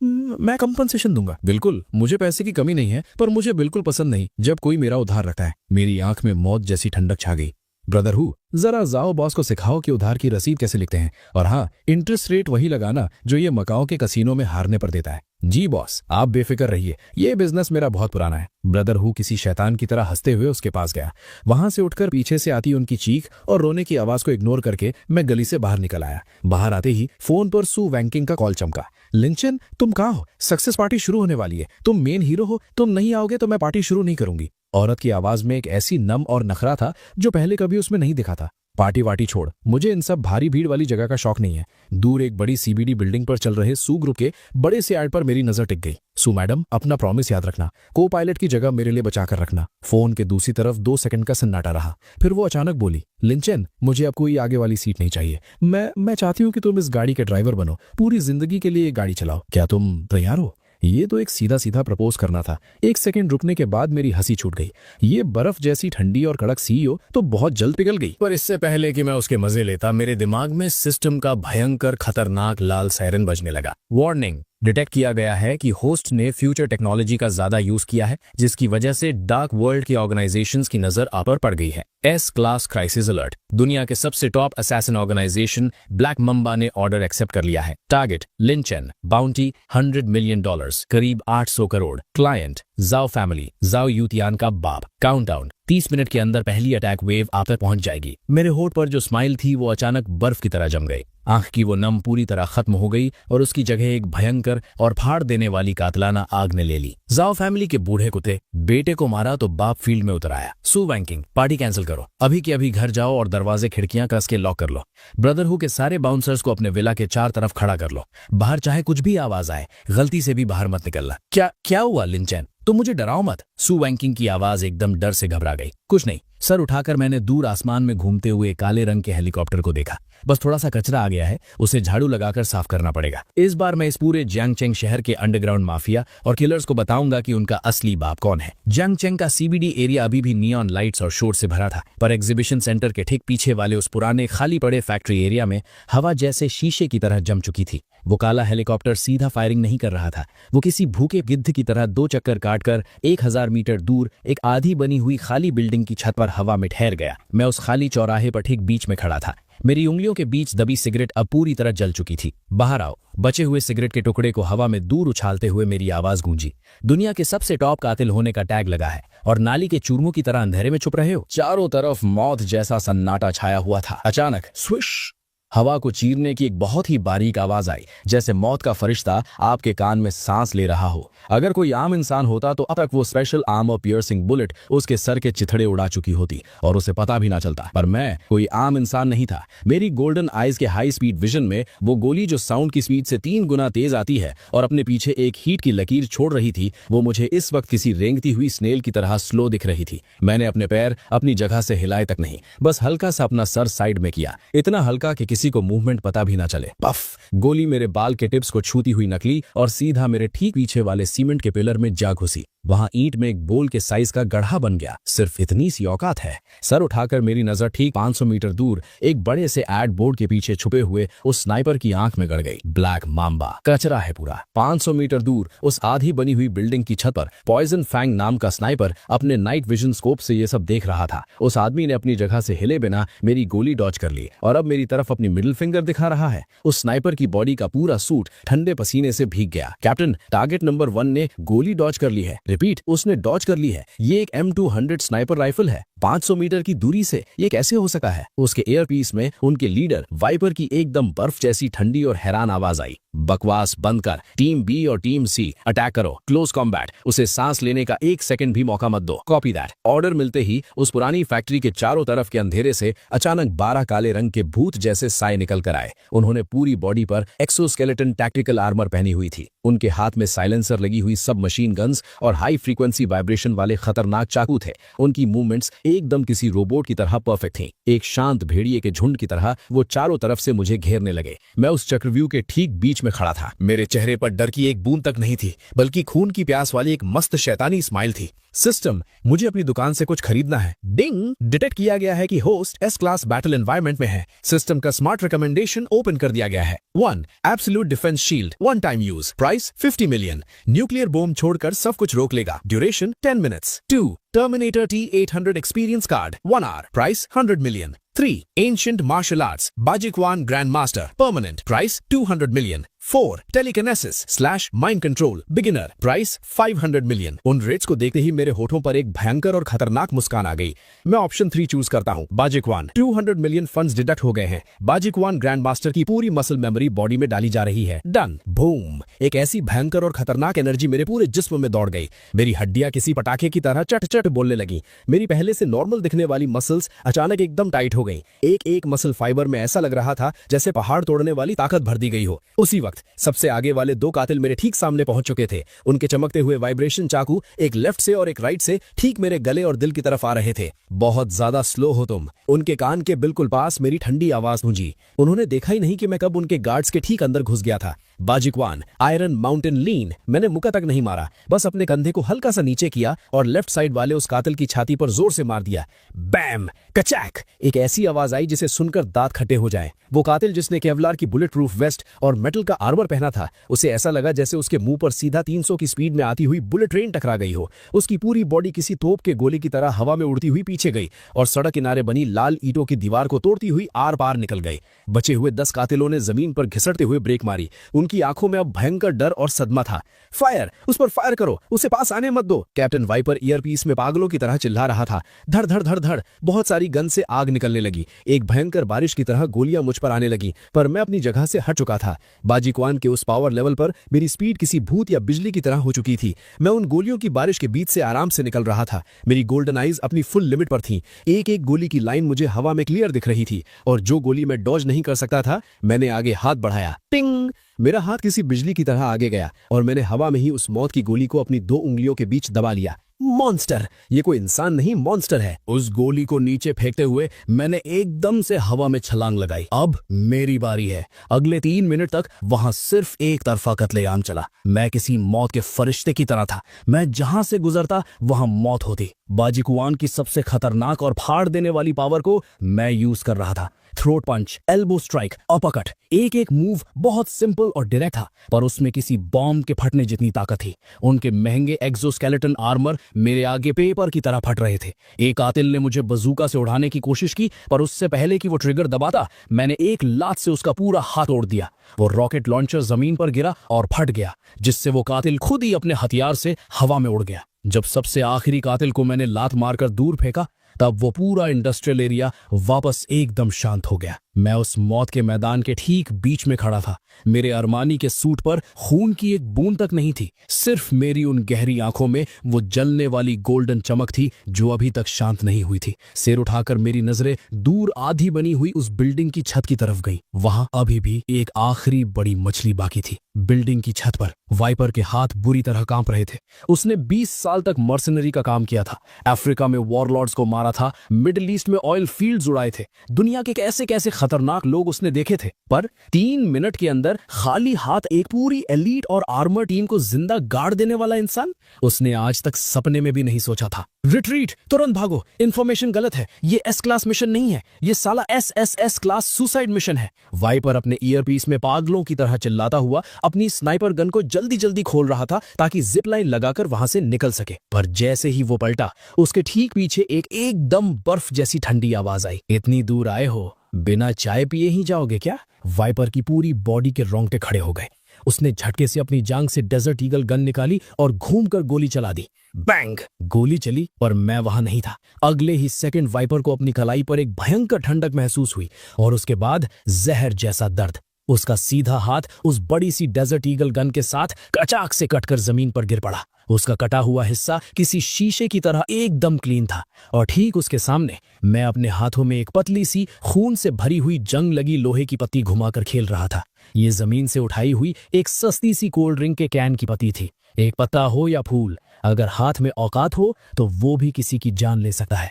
मैं कंपनसेशन दूंगा। बिल्कुल, मुझे पैसे की कमी नहीं है, पर मुझे बिल्कुल पसंद नहीं जब कोई मेरा उधार रखता है। मेरी आंख में मौत जैसी ठंडक छा गई। ब्रदर हु, जरा जाओ बॉस को सिखाओ कि उधार की रसीद कैसे लिखते हैं, और हाँ, इंटरेस्ट रेट वही लगाना जो ये मकाओ के कसीनो में हारने पर देता है। जी बॉस, आप बेफिक्र रहिए, ये बिजनेस मेरा बहुत पुराना है। ब्रदर हु किसी शैतान की तरह हंसते हुए उसके पास गया। वहां से उठकर पीछे से आती उनकी चीख और रोने की आवाज को इग्नोर करके मैं गली से बाहर निकल आया। बाहर आते ही फोन पर सू वैंकिंग का कॉल चमका। लिंचन, तुम कहाँ हो? सक्सेस पार्टी शुरू होने वाली है। तुम मेन हीरो हो, तुम नहीं आओगे तो मैं पार्टी शुरू नहीं करूंगी। औरत की आवाज में एक ऐसी नम और नखरा था जो पहले कभी उसमें नहीं दिखा था। पार्टी वार्टी छोड़, मुझे इन सब भारी भीड़ वाली जगह का शौक नहीं है। दूर एक बड़ी सीबीडी बिल्डिंग पर चल रहे सू ग्रुप के बड़े से ऐड पर मेरी नजर टिक गई। सू मैडम, अपना प्रॉमिस याद रखना। को पायलट की जगह मेरे लिए बचा कर रखना। फोन के दूसरी तरफ 2 सेकंड का सन्नाटा रहा। फिर वो अचानक बोली, लिंचन, मुझे अब कोई आगे वाली सीट नहीं चाहिए। मैं चाहती हूँ कि तुम इस गाड़ी के ड्राइवर बनो, पूरी जिंदगी के लिए ये गाड़ी चलाओ। क्या तुम तैयार हो? ये तो एक सीधा सीधा प्रपोज करना था। 1 सेकंड रुकने के बाद मेरी हंसी छूट गई। ये बर्फ जैसी ठंडी और कड़क सीईओ तो बहुत जल्द पिघल गई। पर इससे पहले कि मैं उसके मजे लेता, मेरे दिमाग में सिस्टम का भयंकर खतरनाक लाल सायरन बजने लगा। वार्निंग, डिटेक्ट किया गया है कि होस्ट ने फ्यूचर टेक्नोलॉजी का ज्यादा यूज किया है, जिसकी वजह से डार्क वर्ल्ड की ऑर्गेनाइजेशंस की नजर आप पर पड़ गई है। S class crisis alert. दुनिया के सबसे top assassin organisation black mamba ने ऑर्डर एक्सेप्ट कर लिया है। Target Lin Chen, bounty $100 million, करीब 800 करोड़। क्लाइंट जाओ फैमिली, जाओ यूतियान का बाप। काउंटडाउन 30 मिनट के अंदर पहली अटैक वेव आप तक पहुंच जाएगी। मेरे होठ पर जो स्माइल थी वो अचानक बर्फ की तरह जम गई। आंख की वो नम पूरी तरह खत्म हो गई और उसकी जगह एक भयंकर और फाड़ देने वाली कातलाना आग ने ले ली। जाओ फैमिली के बूढ़े कुत्ते, बेटे को मारा तो बाप फील्ड में उतर आया। सू वैंकिंग, पार्टी कैंसिल करो, अभी के अभी घर जाओ और दरवाजे खिड़कियां कस के लॉक कर लो। ब्रदरहुड के सारे बाउंसर्स को अपने विला के 4 तरफ खड़ा कर लो। बाहर चाहे कुछ भी आवाज आए, गलती से भी बाहर मत निकलना। क्या हुआ लिंचैन? तुम मुझे डराओ मत। सू वैंकिंग की आवाज एकदम डर से घबरा गई। कुछ नहीं। सर उठाकर मैंने दूर आसमान में घूमते हुए काले रंग के हेलीकॉप्टर को देखा। बस थोड़ा सा कचरा आ गया है, उसे झाड़ू लगाकर साफ करना पड़ेगा। इस बार मैं इस पूरे जियांगचेंग शहर के अंडरग्राउंड माफिया और किलर्स को बताऊंगा कि उनका असली बाप कौन है। जियांगचेंग का सीबीडी एरिया अभी भी नियॉन लाइट्स और शोर से भरा था, पर एग्जीबिशन सेंटर के ठीक पीछे वाले उस पुराने खाली पड़े फैक्ट्री एरिया में हवा जैसे शीशे की तरह जम चुकी थी। वो काला हेलीकॉप्टर सीधा फायरिंग नहीं कर रहा था, वो किसी भूखे गिद्ध की तरह 2 चक्कर काटकर 1000 मीटर दूर एक आधी बनी हुई खाली बिल्डिंग की छत पर हवा में ठहर गया। मैं उस खाली चौराहे पर ठीक बीच में खड़ा था। मेरी उंगलियों के बीच दबी सिगरेट अब पूरी तरह जल चुकी थी। बाहर आओ। बचे हुए सिगरेट के टुकड़े को हवा में दूर उछालते हुए मेरी आवाज गूंजी। दुनिया के सबसे टॉप कातिल होने का टैग लगा है और नाली के चूरमों की तरह अंधेरे में छुप रहे हो। चारों तरफ मौत जैसा सन्नाटा छाया हुआ था। अचानक स्विश, हवा को चीरने की एक बहुत ही बारीक आवाज आई, जैसे मौत का फरिश्ता आपके कान में सांस ले रहा हो। अगर कोई आम इंसान होता तो अब तक वो स्पेशल आर्मर पियर्सिंग बुलेट उसके सर के चिथड़े उड़ा चुकी होती और उसे पता भी ना चलता। पर मैं कोई आम इंसान नहीं था। मेरी गोल्डन आइज के हाई स्पीड विजन में वो गोली जो साउंड की स्पीड से 3 गुना तेज आती है और अपने पीछे एक हीट की लकीर छोड़ रही थी, वो मुझे इस वक्त किसी रेंगती हुई स्नेल की तरह स्लो दिख रही थी। मैंने अपने पैर अपनी जगह से हिलाए तक नहीं, बस हल्का सा अपना सर साइड में किया, इतना हल्का कि किसी को मूवमेंट पता भी ना चले। पफ, गोली मेरे बाल के टिप्स को छूती हुई निकली और सीधा मेरे ठीक पीछे वाले सीमेंट के पिलर में जा घुसी। वहां ईंट में एक बोल के साइज का गड्ढा बन गया। सिर्फ इतनी सी औकात है। सर उठाकर मेरी नजर ठीक 500 मीटर दूर एक बड़े से एड बोर्ड के पीछे छुपे हुए उस स्नाइपर की आंख में गड़ गई। ब्लैक मांबा, कचरा है पूरा। 500 मीटर दूर उस आधी बनी हुई बिल्डिंग की छत पर पॉइजन फैंग नाम का स्नाइपर अपने नाइट विजन स्कोप से ये सब देख रहा था। उस आदमी ने अपनी जगह से हिले बिना मेरी गोली डॉज कर ली और अब मेरी तरफ अपनी मिडिल फिंगर दिखा रहा है। उस स्नाइपर की बॉडी का पूरा सूट ठंडे पसीने से भीग गया। कैप्टन, टारगेट नंबर 1 ने गोली डॉज कर ली है। रिपीट, उसने डॉज कर ली है। ये एक M200 स्नाइपर राइफल है। 500 मीटर की दूरी से ये कैसे हो सका है? उसके एयरपीस में उनके लीडर वाइपर की एकदम बर्फ जैसी ठंडी और हैरान आवाज आई। बकवास बंद कर। टीम बी और टीम सी अटैक करो। Close combat. उसे सांस लेने का 1 सेकंड भी मौका मत दो। Copy that. ऑर्डर मिलते ही उस पुरानी फैक्ट्री के चारों तरफ के अंधेरे से अचानक 12 काले रंग के भूत जैसे साए निकल कर आए। उन्होंने पूरी बॉडी पर एक्सोस्केलेटन टैक्टिकल आर्मर पहनी हुई थी। उनके हाथ में साइलेंसर लगी हुई सब मशीन गन्स और हाई फ्रीक्वेंसी वाइब्रेशन वाले खतरनाक चाकू थे। उनकी मूवमेंट्स एकदम किसी रोबोट की तरह परफेक्ट थीं। एक शांत भेड़िए के झुंड की तरह वो चारों तरफ से मुझे घेरने लगे। मैं उस चक्रव्यूह के ठीक बीच में खड़ा था। मेरे चेहरे पर डर की एक बूंद तक नहीं थी, बल्कि खून की प्यास वाली एक मस्त शैतानी स्माइल थी। सिस्टम, मुझे अपनी दुकान से कुछ खरीदना है। डिंग, डिटेक्ट किया गया है कि host S class battle environment में है। सिस्टम का स्मार्ट रिकमेंडेशन ओपन कर दिया गया है। 1 absolute defence shield, 1 time use, price 50 million, nuclear bomb छोड़कर सब कुछ रोक लेगा, duration 10 minutes. 2 Terminator T800 experience card, 1 hour, price 100 million. 3 Ancient martial arts, Bajikwan Grandmaster, permanent, price 200 million. 4 Telekinesis / mind control, beginner, price 500 million. उन rates को देखते ही मेरे होठों पर एक भयंकर और खतरनाक मुस्कान आ गई। मैं ऑप्शन 3 चूज करता हूँ। बाजिकवान। 200 मिलियन फंड्स डिडक्ट हो गए हैं। बाजिकवान ग्रैंड मास्टर की पूरी मसल मेमोरी बॉडी में डाली जा रही है। डन। बूम, एक ऐसी भयंकर और खतरनाक एनर्जी मेरे पूरे जिस्म में दौड़ गई। मेरी हड्डियां किसी पटाखे की तरह चट चट बोलने लगी। मेरी पहले से नॉर्मल दिखने वाली मसल्स अचानक एकदम टाइट हो गई। एक एक मसल फाइबर में ऐसा लग रहा था जैसे पहाड़ तोड़ने वाली ताकत भर दी गई हो। उसी वक्त सबसे आगे वाले 2 कातिल मेरे ठीक सामने पहुंच चुके थे। उनके चमकते हुए वाइब्रेशन चाकू एक लेफ्ट से और एक राइट से ठीक मेरे गले और दिल की तरफ आ रहे थे। बहुत ज्यादा स्लो हो तुम। उनके कान के बिल्कुल पास मेरी ठंडी आवाज गूंजी। उन्होंने देखा ही नहीं कि मैं कब उनके गार्ड्स के ठीक अंदर घुस गया था। बाजिकवान आयरन माउंटेन लीन। मैंने मुक्का तक नहीं मारा, बस अपने कंधे को हल्का सा नीचे किया और लेफ्ट साइड वाले उस कातिल की छाती पर जोर से मार दिया। बैम, कचैक, एक ऐसी आवाज आई जिसे सुनकर दांत खट्टे हो जाएं। वो कातिल जिसने केवलार की बुलेट प्रूफ वेस्ट और मेटल का आर्मर पहना था, उसे ऐसा लगा जैसे उसके मुंह पर सीधा 300 की स्पीड में आती हुई बुलेट ट्रेन टकरा गई हो। उसकी पूरी बॉडी किसी तोप के गोले की तरह हवा में उड़ती हुई पीछे गई और सड़क किनारे बनी लाल ईंटों की दीवार को तोड़ती हुई आर पार निकल गई। बचे हुए 10 कातिलों ने जमीन पर घिसटते हुए ब्रेक मारी। उनकी आंखों में अब भयंकर डर और सदमा था। फायर, उस पर फायर करो, उसे पास आने मत दो। कैप्टन वाइपर ईयरपीस में पागलों की तरह चिल्ला रहा था। धड़ धड़ धड़ धड़, बहुत सारी गन से आग निकलने लगी। एक भयंकर बारिश की तरह गोलियां मुझ पर आने लगी, पर मैं अपनी जगह से हट चुका था। बाजिकवान के उस पावर लेवल पर मेरी स्पीड किसी भूत या बिजली की तरह हो चुकी थी। मैं उन गोलियों की बारिश के बीच से आराम से निकल रहा था। मेरी गोल्डन आइज अपनी फुल लिमिट पर थीं। एक एक गोली की लाइन मुझे हवा में क्लियर दिख रही थी और जो गोली मैं डॉज नहीं कर सकता था, मैंने आगे हाथ बढ़ाया। टिंग, मेरा हाथ किसी बिजली की तरह आगे गया और मैंने हवा में ही उस मौत की गोली को अपनी 2 उंगलियों के बीच दबा लिया। मॉन्स्टर, ये कोई इंसान नहीं, मॉन्स्टर है। उस गोली को नीचे फेंकते हुए मैंने एकदम से हवा में छलांग लगाई। अब मेरी बारी है। अगले 3 मिनट तक वहां सिर्फ एक तरफा कत्लेआम चला। मैं किसी मौत के फरिश्ते की तरह था। मैं जहां से गुजरता वहां मौत होती। बाजिकवान की सबसे खतरनाक और फाड़ देने वाली पावर को मैं यूज कर रहा था। थ्रोट पंच, एल्बो स्ट्राइक, अपरकट, एक एक मूव बहुत सिंपल और डायरेक्ट था, पर उसमें किसी बॉम्ब के फटने जितनी ताकत थी। उनके महंगे एक्सोस्केलेटन आर्मर मेरे आगे पेपर की तरह फट रहे थे। एक कातिल ने मुझे बजूका से उड़ाने की कोशिश की, पर उससे पहले कि वो ट्रिगर दबाता, मैंने एक लात से उसका पूरा हाथ तोड़ दिया। वो रॉकेट लॉन्चर जमीन पर गिरा और फट गया, जिससे वो कातिल खुद ही अपने हथियार से हवा में उड़ गया। जब सबसे आखिरी कातिल को मैंने लात मारकर दूर फेंका, तब वो पूरा इंडस्ट्रियल एरिया वापस एकदम शांत हो गया। मैं उस मौत के मैदान के ठीक बीच में खड़ा था। मेरे अरमानी के सूट पर खून की एक बूंद तक नहीं थी। सिर्फ मेरी उन गहरी आंखों में वो जलने वाली गोल्डन चमक थी जो अभी तक शांत नहीं हुई थी। सिर उठाकर मेरी नजरें दूर आधी बनी हुई उस बिल्डिंग की छत की तरफ गईं। वहां अभी भी एक आखिरी बड़ी मछली बाकी थी। बिल्डिंग की छत पर वाइपर के हाथ बुरी तरह कांप रहे थे। उसने 20 साल तक मर्सनरी का काम किया था। अफ्रीका में वॉरलॉर्ड्स को मारा था, मिडिल ईस्ट में ऑयल फील्ड्स उड़ाए थे। दुनिया के कैसे कैसे खतरनाक लोग उसने देखे थे, पर 3 मिनट के अंदर खाली हाथ एक पूरी एलीट और आर्मर टीम को जिंदा गाड़ देने वाला इंसान उसने आज तक सपने में भी नहीं सोचा था। रिट्रीट, तुरंत भागो, इंफॉर्मेशन गलत है। ये एस क्लास मिशन नहीं है, ये साला एसएसएस क्लास सुसाइड मिशन है। वाइपर अपने ईयरपीस में पागलों की तरह चिल्लाता हुआ अपनी स्नाइपर गन को जल्दी जल्दी खोल रहा था ताकि जिप लाइन लगाकर वहां से निकल सके। पर जैसे ही वो पलटा, उसके ठीक पीछे एक एकदम बर्फ जैसी ठंडी आवाज आई। इतनी दूर आए हो, बिना चाय पिए ही जाओगे क्या? वाइपर की पूरी बॉडी के रोंगटे खड़े हो गए। उसने झटके से अपनी जांग से डेजर्ट ईगल गन निकाली और घूमकर गोली चला दी। बैंग, गोली चली, पर मैं वहां नहीं था। अगले ही सेकंड वाइपर को अपनी कलाई पर एक भयंकर ठंडक महसूस हुई और उसके बाद जहर जैसा दर्द। उसका सीधा हाथ उस बड़ी सी डेजर्ट ईगल गन के साथ कचाक से कटकर जमीन पर गिर पड़ा। उसका कटा हुआ हिस्सा किसी शीशे की तरह एकदम क्लीन था और ठीक उसके सामने मैं अपने हाथों में एक पतली सी खून से भरी हुई जंग लगी लोहे की पत्ती घुमाकर खेल रहा था। ये जमीन से उठाई हुई एक सस्ती सी कोल्ड ड्रिंक के कैन की पत्ती थी। एक पत्ता हो या फूल, अगर हाथ में औकात हो तो वो भी किसी की जान ले सकता है।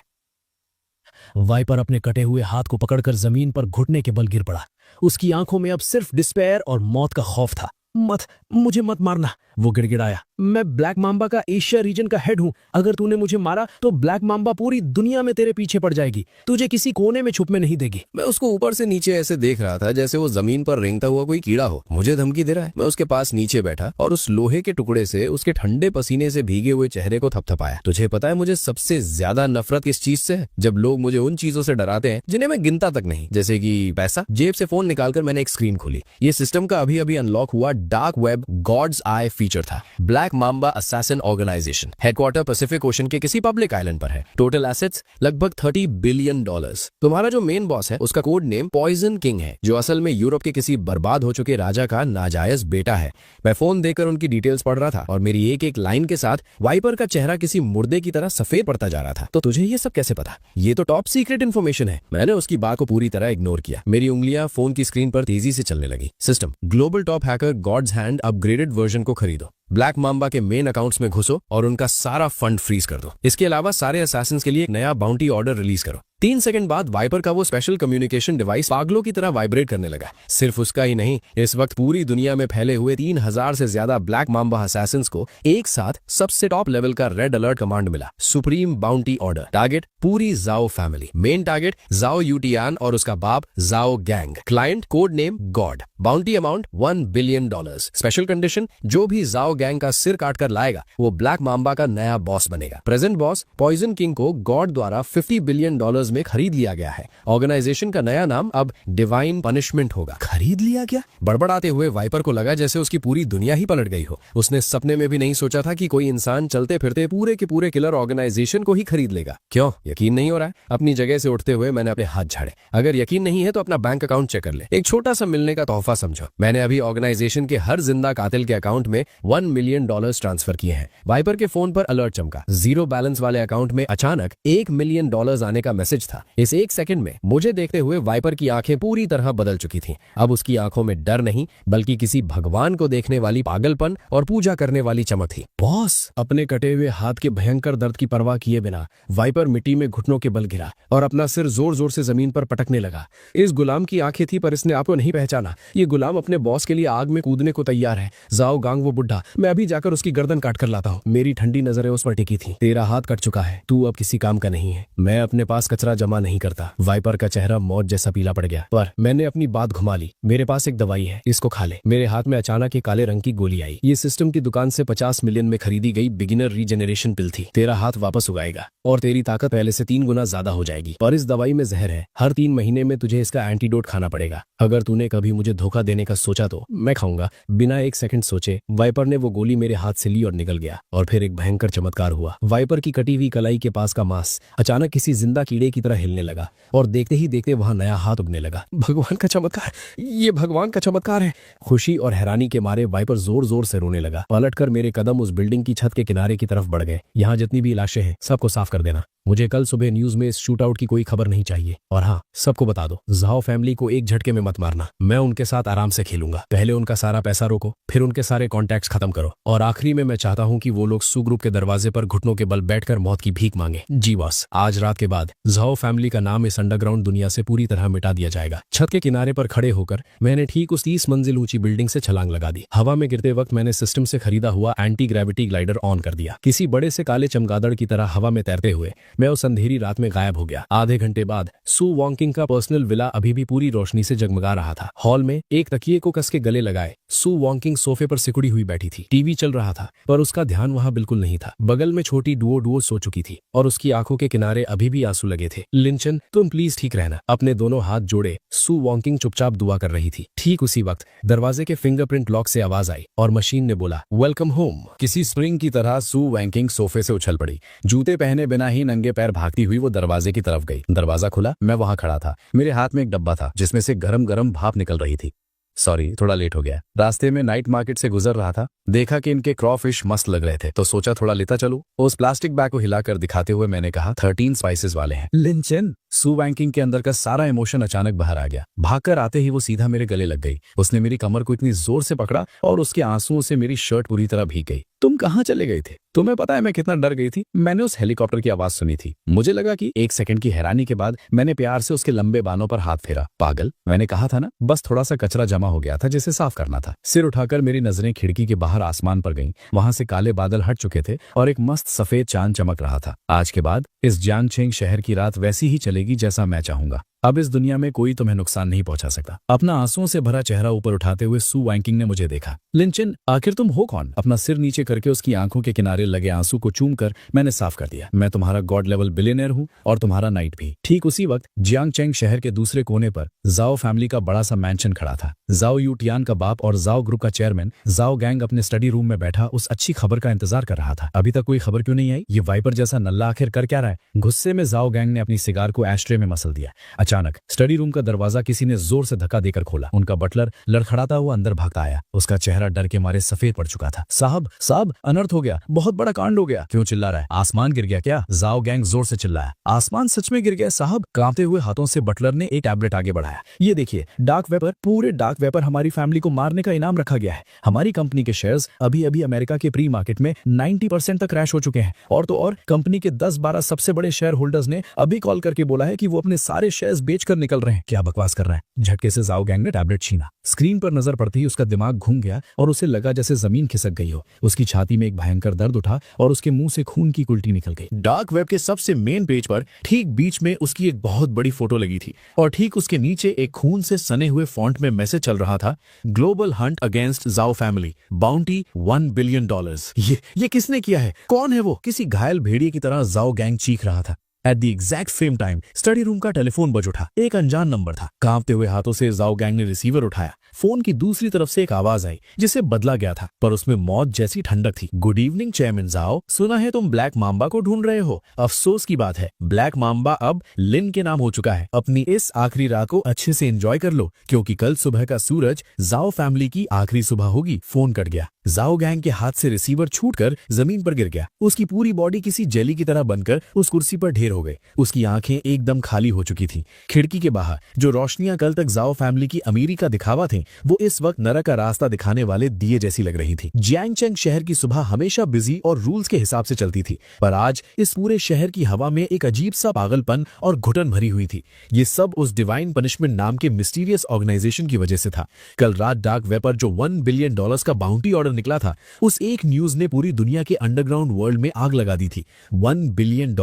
वाइपर अपने कटे हुए हाथ को पकड़कर जमीन पर घुटने के बल गिर पड़ा। उसकी आंखों में अब सिर्फ डिस्पेयर और मौत का खौफ था। मुझे मत मारना, वो गिड़गिड़ाया। मैं ब्लैक मांबा का एशिया रीजन का हेड हूं। अगर तूने मुझे मारा तो ब्लैक मांबा पूरी दुनिया में तेरे पीछे पड़ जाएगी, तुझे किसी कोने में छुपने नहीं देगी। मैं उसको ऊपर से नीचे ऐसे देख रहा था जैसे वो जमीन पर रेंगता हुआ कोई कीड़ा हो। मुझे धमकी दे रहा है। मैं उसके पास नीचे बैठा और उस लोहे के टुकड़े से उसके ठंडे पसीने से भीगे हुए चेहरे को थपथपाया। तुझे पता है मुझे सबसे ज्यादा नफरत किस चीज से है? जब लोग मुझे उन चीजों से डराते हैं जिन्हें मैं गिनता तक नहीं, जैसे कि पैसा। जेब से फोन निकालकर मैंने एक स्क्रीन खोली। ये सिस्टम का अभी अभी अनलॉक हुआ dark web god's eye feature था। Black mamba assassin organisation, headquarter Pacific Ocean के किसी पब्लिक आइलैंड पर है। टोटल एसेट्स लगभग $30 बिलियन। तुम्हारा जो मेन बॉस है उसका कोड नेम पॉइजन किंग है, जो असल में यूरोप के किसी बर्बाद हो चुके राजा का नाजायज बेटा है। मैं फोन देकर उनकी डिटेल्स पढ़ रहा था और मेरी एक एक लाइन के साथ वाइपर का चेहरा किसी मुर्दे की तरह सफेद पड़ता जा रहा था। तो तुझे ये सब कैसे पता? ये तो टॉप सीक्रेट इन्फॉर्मेशन है। मैंने उसकी बात को पूरी तरह इग्नोर किया। मेरी उंगलियां फोन की स्क्रीन पर तेजी से चलने लगी। System, global top hacker God's hand upgraded version को खरीदो। ब्लैक मांबा के मेन अकाउंट्स में घुसो और उनका सारा फंड फ्रीज कर दो। इसके अलावा सारे असैसिन्स के लिए एक नया बाउंटी ऑर्डर रिलीज करो। 3 सेकंड बाद वाइपर का वो स्पेशल कम्युनिकेशन डिवाइस पागलों की तरह वाइब्रेट करने लगा। सिर्फ उसका ही नहीं, इस वक्त पूरी दुनिया में फैले हुए 3000 से ज्यादा ब्लैक माम्बा असैसिन्स को एक साथ सबसे टॉप लेवल का रेड अलर्ट कमांड मिला। Supreme bounty order. टारगेट पूरी जाओ फैमिली। मेन टारगेट जाओ यूटियान और उसका बाप जाओ gang. Client code name God. Bounty amount $1 billion. Special condition, जो भी जाओ गैंग का सिर काट कर लाएगा वो ब्लैक माम्बा का नया बॉस बनेगा। प्रेजेंट बॉस पॉइजन किंग को गॉड द्वारा $50 बिलियन में खरीद लिया गया है। ऑर्गेनाइजेशन का नया नाम अब डिवाइन पनिशमेंट होगा। खरीद लिया गया? बड़बड़ाते हुए वाइपर को लगा जैसे उसकी पूरी दुनिया ही पलट गई हो। उसने सपने में भी नहीं सोचा था कि कोई इंसान चलते फिरते पूरे के पूरे किलर ऑर्गेनाइजेशन को ही खरीद लेगा। क्यों यकीन नहीं हो रहा है? अपनी जगह से उठते हुए मैंने अपने हाथ झाड़े। अगर यकीन नहीं है तो अपना बैंक अकाउंट चेक कर ले। एक छोटा सा मिलने का तोहफा समझो। मैंने अभी ऑर्गेनाइजेशन के हर जिंदा कातिल के अकाउंट में $1 मिलियन ट्रांसफर किए हैं। वाइपर के फोन पर अलर्ट चमका। जीरो बैलेंस वाले अकाउंट में अचानक $1 मिलियन आने का मैसेज था। इस 1 सेकंड में मुझे देखते हुए वाइपर की आंखें पूरी तरह बदल चुकी थीं। अब उसकी आंखों में डर नहीं बल्कि किसी भगवान को देखने वाली पागलपन और पूजा करने वाली चमक थी। बॉस! अपने कटे हुए हाथ के भयंकर दर्द की परवाह किए बिना वाइपर मिट्टी में घुटनों के बल गिरा और अपना सिर जोर जोर से जमीन पर पटकने लगा। इस गुलाम की आंखें थी पर इसने आपको नहीं पहचाना। ये गुलाम अपने बॉस के लिए आग में कूदने को तैयार है। जाओ गांग वो बुढ़ा, मैं अभी जाकर उसकी गर्दन काट कर लाता हूँ। मेरी ठंडी नजरें उस पर टिकी थी। तेरा हाथ कट चुका है, तू अब किसी काम का नहीं है। मैं अपने पास कचरा जमा नहीं करता। वाइपर का चेहरा मौत जैसा पीला पड़ गया, पर मैंने अपनी बात घुमा ली। मेरे पास एक दवाई है, इसको खा ले। मेरे हाथ में अचानक एक काले रंग की गोली आई। ये सिस्टम की दुकान से 50 मिलियन में खरीदी गई बिगिनर रीजेनरेशन पिल थी। तेरा हाथ वापस उगाएगा और तेरी ताकत पहले से 3 गुना ज्यादा हो जाएगी। पर इस दवाई में जहर है। हर 3 महीने में तुझे इसका एंटीडोट खाना पड़ेगा। अगर तूने कभी मुझे धोखा देने का सोचा तो मैं खाऊंगा। बिना 1 सेकंड सोचे वाइपर ने वो गोली मेरे हाथ से ली और निकल गया। और फिर एक भयंकर चमत्कार हुआ। वाइपर की कटी हुई कलाई के पास का मांस अचानक किसी जिंदा कीड़े की तरह हिलने लगा और देखते ही देखते वहां नया हाथ उगने लगा। भगवान का चमत्कार! ये भगवान का चमत्कार है। खुशी और हैरानी के मारे वाइपर जोर जोर से रोने लगा। पलटकर मेरे कदम उस बिल्डिंग की छत के किनारे की तरफ बढ़ गए। यहाँ जितनी भी लाशें हैं सबको साफ कर देना। मुझे कल सुबह न्यूज में इस शूट आउट की कोई खबर नहीं चाहिए। और हाँ, सबको बता दो, जाओ फैमिली को एक झटके में मत मारना। मैं उनके साथ आराम से खेलूंगा। पहले उनका सारा पैसा रोको, फिर उनके सारे कॉन्टैक्ट्स खत्म करो और आखिरी में मैं चाहता हूँ कि वो लोग सू ग्रुप के दरवाजे पर घुटनों के बल बैठकर मौत की भीख मांगे। जी बॉस, आज रात के बाद जाओ फैमिली का नाम इस अंडरग्राउंड दुनिया से पूरी तरह मिटा दिया जाएगा। छत के किनारे पर खड़े होकर मैंने ठीक उस 30 मंजिल ऊंची बिल्डिंग से छलांग लगा दी। हवा में गिरते वक्त मैंने सिस्टम से खरीदा हुआ एंटी ग्रेविटी ग्लाइडर ऑन कर दिया। किसी बड़े से काले चमगादड़ की तरह हवा में तैरते हुए मैं उस अंधेरी रात में गायब हो गया। आधे घंटे बाद सू वॉन्किंग का पर्सनल विला अभी भी पूरी रोशनी से जगमगा रहा था। हॉल में एक तकिए को कस के गले लगाए सू वॉन्किंग सोफे पर सिकुड़ी हुई बैठी थी। टीवी चल रहा था पर उसका ध्यान वहां बिल्कुल नहीं था। बगल में छोटी डुओ सो चुकी थी और उसकी आंखों के किनारे अभी भी आंसू लगे थे। लिंचन, तुम प्लीज ठीक रहना। अपने दोनों हाथ जोड़े सू वॉन्किंग चुपचाप दुआ कर रही थी। ठीक उसी वक्त दरवाजे के फिंगरप्रिंट लॉक से आवाज आई और मशीन ने बोला, वेलकम होम। किसी स्प्रिंग की तरह सू वैंकिंग सोफे से उछल पड़ी। जूते पहने बिना ही नंगे पैर भागती हुई वो दरवाजे की तरफ गई। दरवाजा खुला, मैं वहां खड़ा था। मेरे हाथ में एक डब्बा था जिसमें से गरम गरम भाप निकल रही थी। सॉरी, थोड़ा लेट हो गया। रास्ते में नाइट मार्केट से गुजर रहा था, देखा कि इनके क्रॉफिश मस्त लग रहे थे तो सोचा थोड़ा लेता चलूं। उस प्लास्टिक बैग को हिलाकर दिखाते हुए मैंने कहा, 13 स्पाइसेस वाले हैं। लिंचन! सू वैंकिंग के अंदर का सारा इमोशन अचानक बाहर आ गया। भागकर आते ही वो सीधा मेरे गले लग गई। उसने मेरी कमर को इतनी जोर से पकड़ा और उसके आंसुओं से मेरी शर्ट पूरी तरह भीग गई। तुम कहाँ चले गए थे? तुम्हें पता है मैं कितना डर गई थी? मैंने उस हेलीकॉप्टर की आवाज सुनी थी। मुझे लगा कि 1 सेकंड की हैरानी के बाद मैंने प्यार से उसके लंबे बालों पर हाथ फेरा। पागल, मैंने कहा था ना, बस थोड़ा सा कचरा जमा हो गया था जिसे साफ करना था। सिर उठाकर मेरी नजरें खिड़की के बाहर आसमान पर गईं। वहां से काले बादल हट चुके थे और एक मस्त सफेद चांद चमक रहा था। आज के बाद इस जियांगछेंग शहर की रात वैसी ही चलेगी जैसा मैं चाहूंगा। अब इस दुनिया में कोई तुम्हें नुकसान नहीं पहुंचा सकता। अपना आंसुओं से भरा चेहरा ऊपर उठाते हुए सू वैंकिंग ने मुझे देखा। लिंचन, आखिर तुम हो कौन? अपना सिर नीचे करके उसकी आंखों के किनारे लगे आंसू को चूमकर मैंने साफ कर दिया, मैं तुम्हारा गॉड लेवल बिलियनर हूं और तुम्हारा नाइट भी। ठीक उसी वक्त जियांगछेंग शहर के दूसरे कोने पर जाओ फैमिली का बड़ा सा मैंशन खड़ा था। जाओ यूटियान का बाप और जाओ ग्रुप का चेयरमैन जाओ गैंग अपने स्टडी रूम में बैठा उस अच्छी खबर का इंतजार कर रहा था। अभी तक कोई खबर क्यों नहीं आई? ये वाइपर जैसा नल्ला आखिर कर क्या रहा है? गुस्से में जाओ गैंग ने अपनी सिगार को एस्ट्रे में मसल दिया। अचानक स्टडी रूम का दरवाजा किसी ने जोर से धक्का देकर खोला। उनका बटलर लड़खड़ाता हुआ अंदर भागता आया। उसका चेहरा डर के मारे सफेद पड़ चुका था। साहब साहब, अनर्थ हो गया, बहुत बड़ा कांड हो गया। क्यों चिल्ला रहा है? आसमान गिर गया क्या? जाओ गैंग जोर से चिल्लाया। आसमान सच में गिर गया साहब। कांपते हुए हाथों से बटलर ने एक टैबलेट आगे बढ़ाया। ये देखिए, डार्क वेब पर, पूरे डार्क वेब पर हमारी फैमिली को मारने का इनाम रखा गया है। हमारी कंपनी के शेयर्स अभी अभी अमेरिका के प्री मार्केट में 90% तक क्रैश हो चुके हैं। और तो और कंपनी के 10-12 सबसे बड़े शेयर होल्डर्स ने अभी कॉल करके बोला है कि वो अपने सारे शेयर्स बेचकर निकल रहे हैं। क्या बकवास कर रहा है? झटके से जाओ गैंग ने टैबलेट छीना। स्क्रीन पर नजर पड़ते ही उसका दिमाग घूम गया और उसे लगा जैसे जमीन खिसक गई हो। उसकी छाती में एक भयंकर दर्द उठा और उसके मुंह से खून की कुल्टी निकल गई। डार्क वेब के सबसे मेन पेज पर ठीक बीच में उसकी एक बहुत बड़ी फोटो लगी थी और ठीक उसके नीचे एक खून से सने हुए फॉन्ट में मैसेज चल रहा था, ग्लोबल हंट अगेंस्ट जाओ फैमिली, बाउंटी $1 बिलियन। ये किसने किया है? कौन है वो? किसी घायल भेड़िए की तरह जाओ गैंग चीख रहा था। At the exact same time study room का टेलीफोन बज उठा। एक अनजान नंबर था। कांपते हुए हाथों से जाओ गैंग ने रिसीवर उठाया। फोन की दूसरी तरफ से एक आवाज आई जिसे बदला गया था, पर उसमें मौत जैसी ठंडक थी। गुड इवनिंग चेयरमैन जाओ, सुना है तुम ब्लैक माम्बा को ढूंढ रहे हो। अफसोस की बात है, ब्लैक माम्बा अब लिन के नाम हो चुका है। अपनी इस आखिरी रात को अच्छे से एंजॉय कर लो, क्योंकि कल सुबह का सूरज जाओ फैमिली की आखिरी सुबह होगी। फोन कट गया। जाओ गैंग के हाथ से रिसीवर छूटकर जमीन पर गिर गया। उसकी पूरी बॉडी किसी जेली की तरह बनकर उस कुर्सी पर ढेर हो गई। उसकी आंखें एकदम खाली हो चुकी थी। खिड़की के बाहर जो रोशनियां कल तक जाओ फैमिली की अमीरी का दिखावा थे, वो इस वक्त नरक का रास्ता दिखाने वाले दिए जैसी लग रही थी। जियांगचेंग शहर की सुबह हमेशा बिजी और रूल्स के हिसाब से चलती थी, पर आज इस पूरे शहर की हवा में एक अजीब सा पागलपन और घुटन भरी हुई थी। ये सब उस डिवाइन पनिशमेंट नाम के मिस्टीरियस ऑर्गेनाइजेशन की वजह से था। कल रात डार्क वेब पर जो $1 बिलियन का बाउंटी ऑर्डर निकला था, उस एक न्यूज ने पूरी दुनिया के अंडरग्राउंड वर्ल्ड में आग लगा दी थी। $1 बिलियन,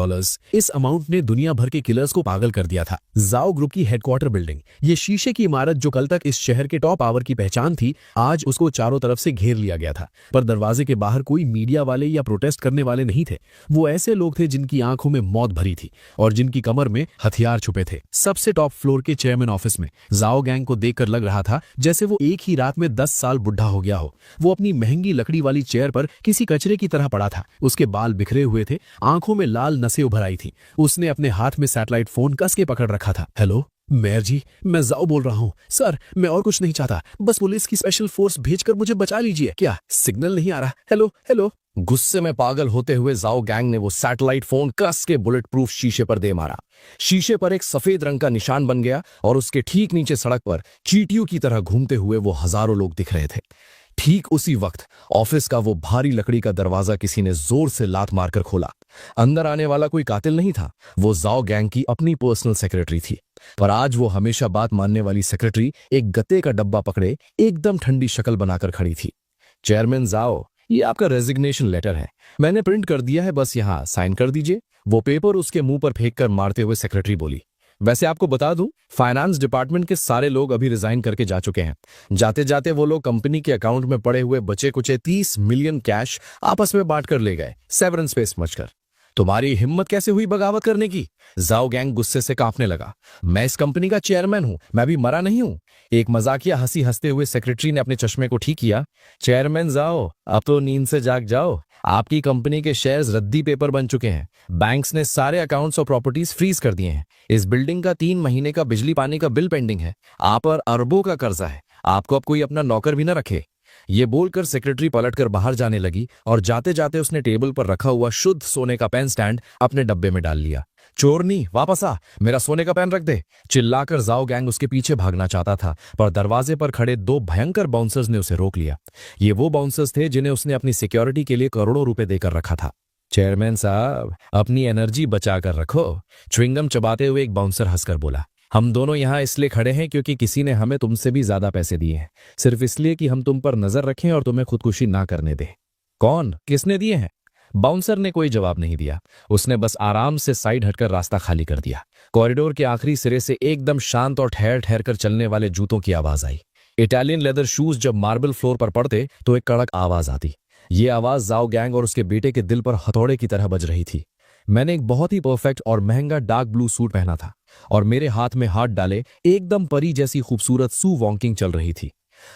इस अमाउंट ने दुनिया भर के किलर्स को पागल कर दिया था। जाओ ग्रुप की हेडक्वार्टर बिल्डिंग, ये शीशे की इमारत जो कल तक इस शहर के टॉप पावर की पहचान थी, आज उसको चारों तरफ से घेर लिया गया था। पर दरवाजे के बाहर कोई मीडिया वाले या प्रोटेस्ट करने वाले नहीं थे। वो ऐसे लोग थे जिनकी आंखों में मौत भरी थी और जिनकी कमर में हथियार छुपे थे। सबसे टॉप फ्लोर के चेयरमैन ऑफिस में जाओ गैंग को देखकर लग रहा था जैसे वो एक ही रात में 10 साल बुढ़ा हो गया हो। वो अपनी महंगी लकड़ी वाली चेयर पर किसी कचरे की तरह पड़ा था। उसके बाल बिखरे हुए थे, आंखों में लाल नसें उभर आई थी। उसने अपने हाथ में सैटेलाइट फोन कस के पकड़ रखा था। हेलो मेयर जी, मैं जाओ बोल रहा हूँ। सर, मैं और कुछ नहीं चाहता, बस पुलिस की स्पेशल फोर्स भेजकर मुझे बचा लीजिए। क्या सिग्नल नहीं आ रहा? Hello hello. गुस्से में पागल होते हुए जाओ गैंग ने वो सैटेलाइट फोन कस के बुलेट प्रूफ शीशे पर दे मारा। शीशे पर एक सफेद रंग का निशान बन गया और उसके ठीक नीचे सड़क पर चींटियों की तरह घूमते हुए वो हजारों लोग दिख रहे थे। ठीक उसी वक्त ऑफिस का वो भारी लकड़ी का दरवाजा किसी ने जोर से लात मारकर खोला। अंदर आने वाला कोई कातिल नहीं था, वो जाओ गैंग की अपनी पर्सनल सेक्रेटरी थी। पर आज वो हमेशा बात मानने वाली सेक्रेटरी एक गत्ते का डब्बा पकड़े एकदम ठंडी शक्ल बनाकर खड़ी थी। चेयरमैन जाओ, ये आपका रेजिग्नेशन लेटर है, मैंने प्रिंट कर दिया है, बस यहाँ साइन कर दीजिए। वो पेपर उसके मुंह पर फेंक कर मारते हुए सेक्रेटरी बोली, वैसे आपको बता दूं, फाइनेंस डिपार्टमेंट के सारे लोग अभी रिजाइन करके जा चुके हैं। जाते जाते वो लोग कंपनी के अकाउंट में पड़े हुए बचे कुचे 30 मिलियन कैश आपस में बांट कर ले गए, सेवरेंस पे समझकर। तुम्हारी हिम्मत कैसे हुई बगावत करने की? जाओ गैंग गुस्से से कांपने लगा। मैं इस कंपनी का चेयरमैन हूं, मैं भी मरा नहीं हूं। एक मजाकिया हंसी हंसते हुए सेक्रेटरी ने अपने चश्मे को ठीक किया। चेयरमैन जाओ, अब तो नींद से जाग जाओ। आपकी कंपनी के शेयर्स रद्दी पेपर बन चुके हैं। बैंक्स ने सारे अकाउंट्स और प्रॉपर्टीज फ्रीज कर दिए हैं। इस बिल्डिंग का 3 महीने का बिजली पानी का बिल पेंडिंग है। आप पर अरबों का कर्जा है। आपको अब कोई अपना नौकर भी न रखे। ये बोलकर सेक्रेटरी पलटकर बाहर जाने लगी और जाते जाते उसने टेबल पर रखा हुआ शुद्ध सोने का पेन स्टैंड अपने डब्बे में डाल लिया। चोरनी, वापस आ, मेरा सोने का पेन रख दे। चिल्लाकर जाओ गैंग उसके पीछे भागना चाहता था, पर दरवाजे पर खड़े 2 भयंकर बाउंसर्स ने उसे रोक लिया। ये वो बाउंसर्स थे जिन्हें उसने अपनी सिक्योरिटी के लिए करोड़ों रुपए देकर रखा था। चेयरमैन साहब, अपनी एनर्जी बचा कर रखो। च्युइंगम चबाते हुए एक बाउंसर हंसकर बोला, हम दोनों यहाँ इसलिए खड़े हैं क्योंकि किसी ने हमें तुमसे भी ज्यादा पैसे दिए हैं, सिर्फ इसलिए कि हम तुम पर नजर रखें और तुम्हें खुदकुशी ना करने दें। कौन, किसने दिए हैं? बाउंसर ने कोई जवाब नहीं दिया। उसने बस आराम से साइड हटकर रास्ता खाली कर दिया। कॉरिडोर के आखिरी सिरे से एकदम शांत और ठहर ठहर कर चलने वाले जूतों की आवाज आई। इटालियन लेदर शूज जब मार्बल फ्लोर पर पड़ते तो एक कड़क आवाज आती। ये आवाज जाओ गैंग और उसके बेटे के दिल पर हथौड़े की तरह बज रही थी। मैंने एक बहुत ही परफेक्ट और महंगा डार्क ब्लू सूट पहना था और मेरे हाथ में हाथ डाले एकदम परी जैसी खूबसूरत सू वॉकिंग चल रही थी।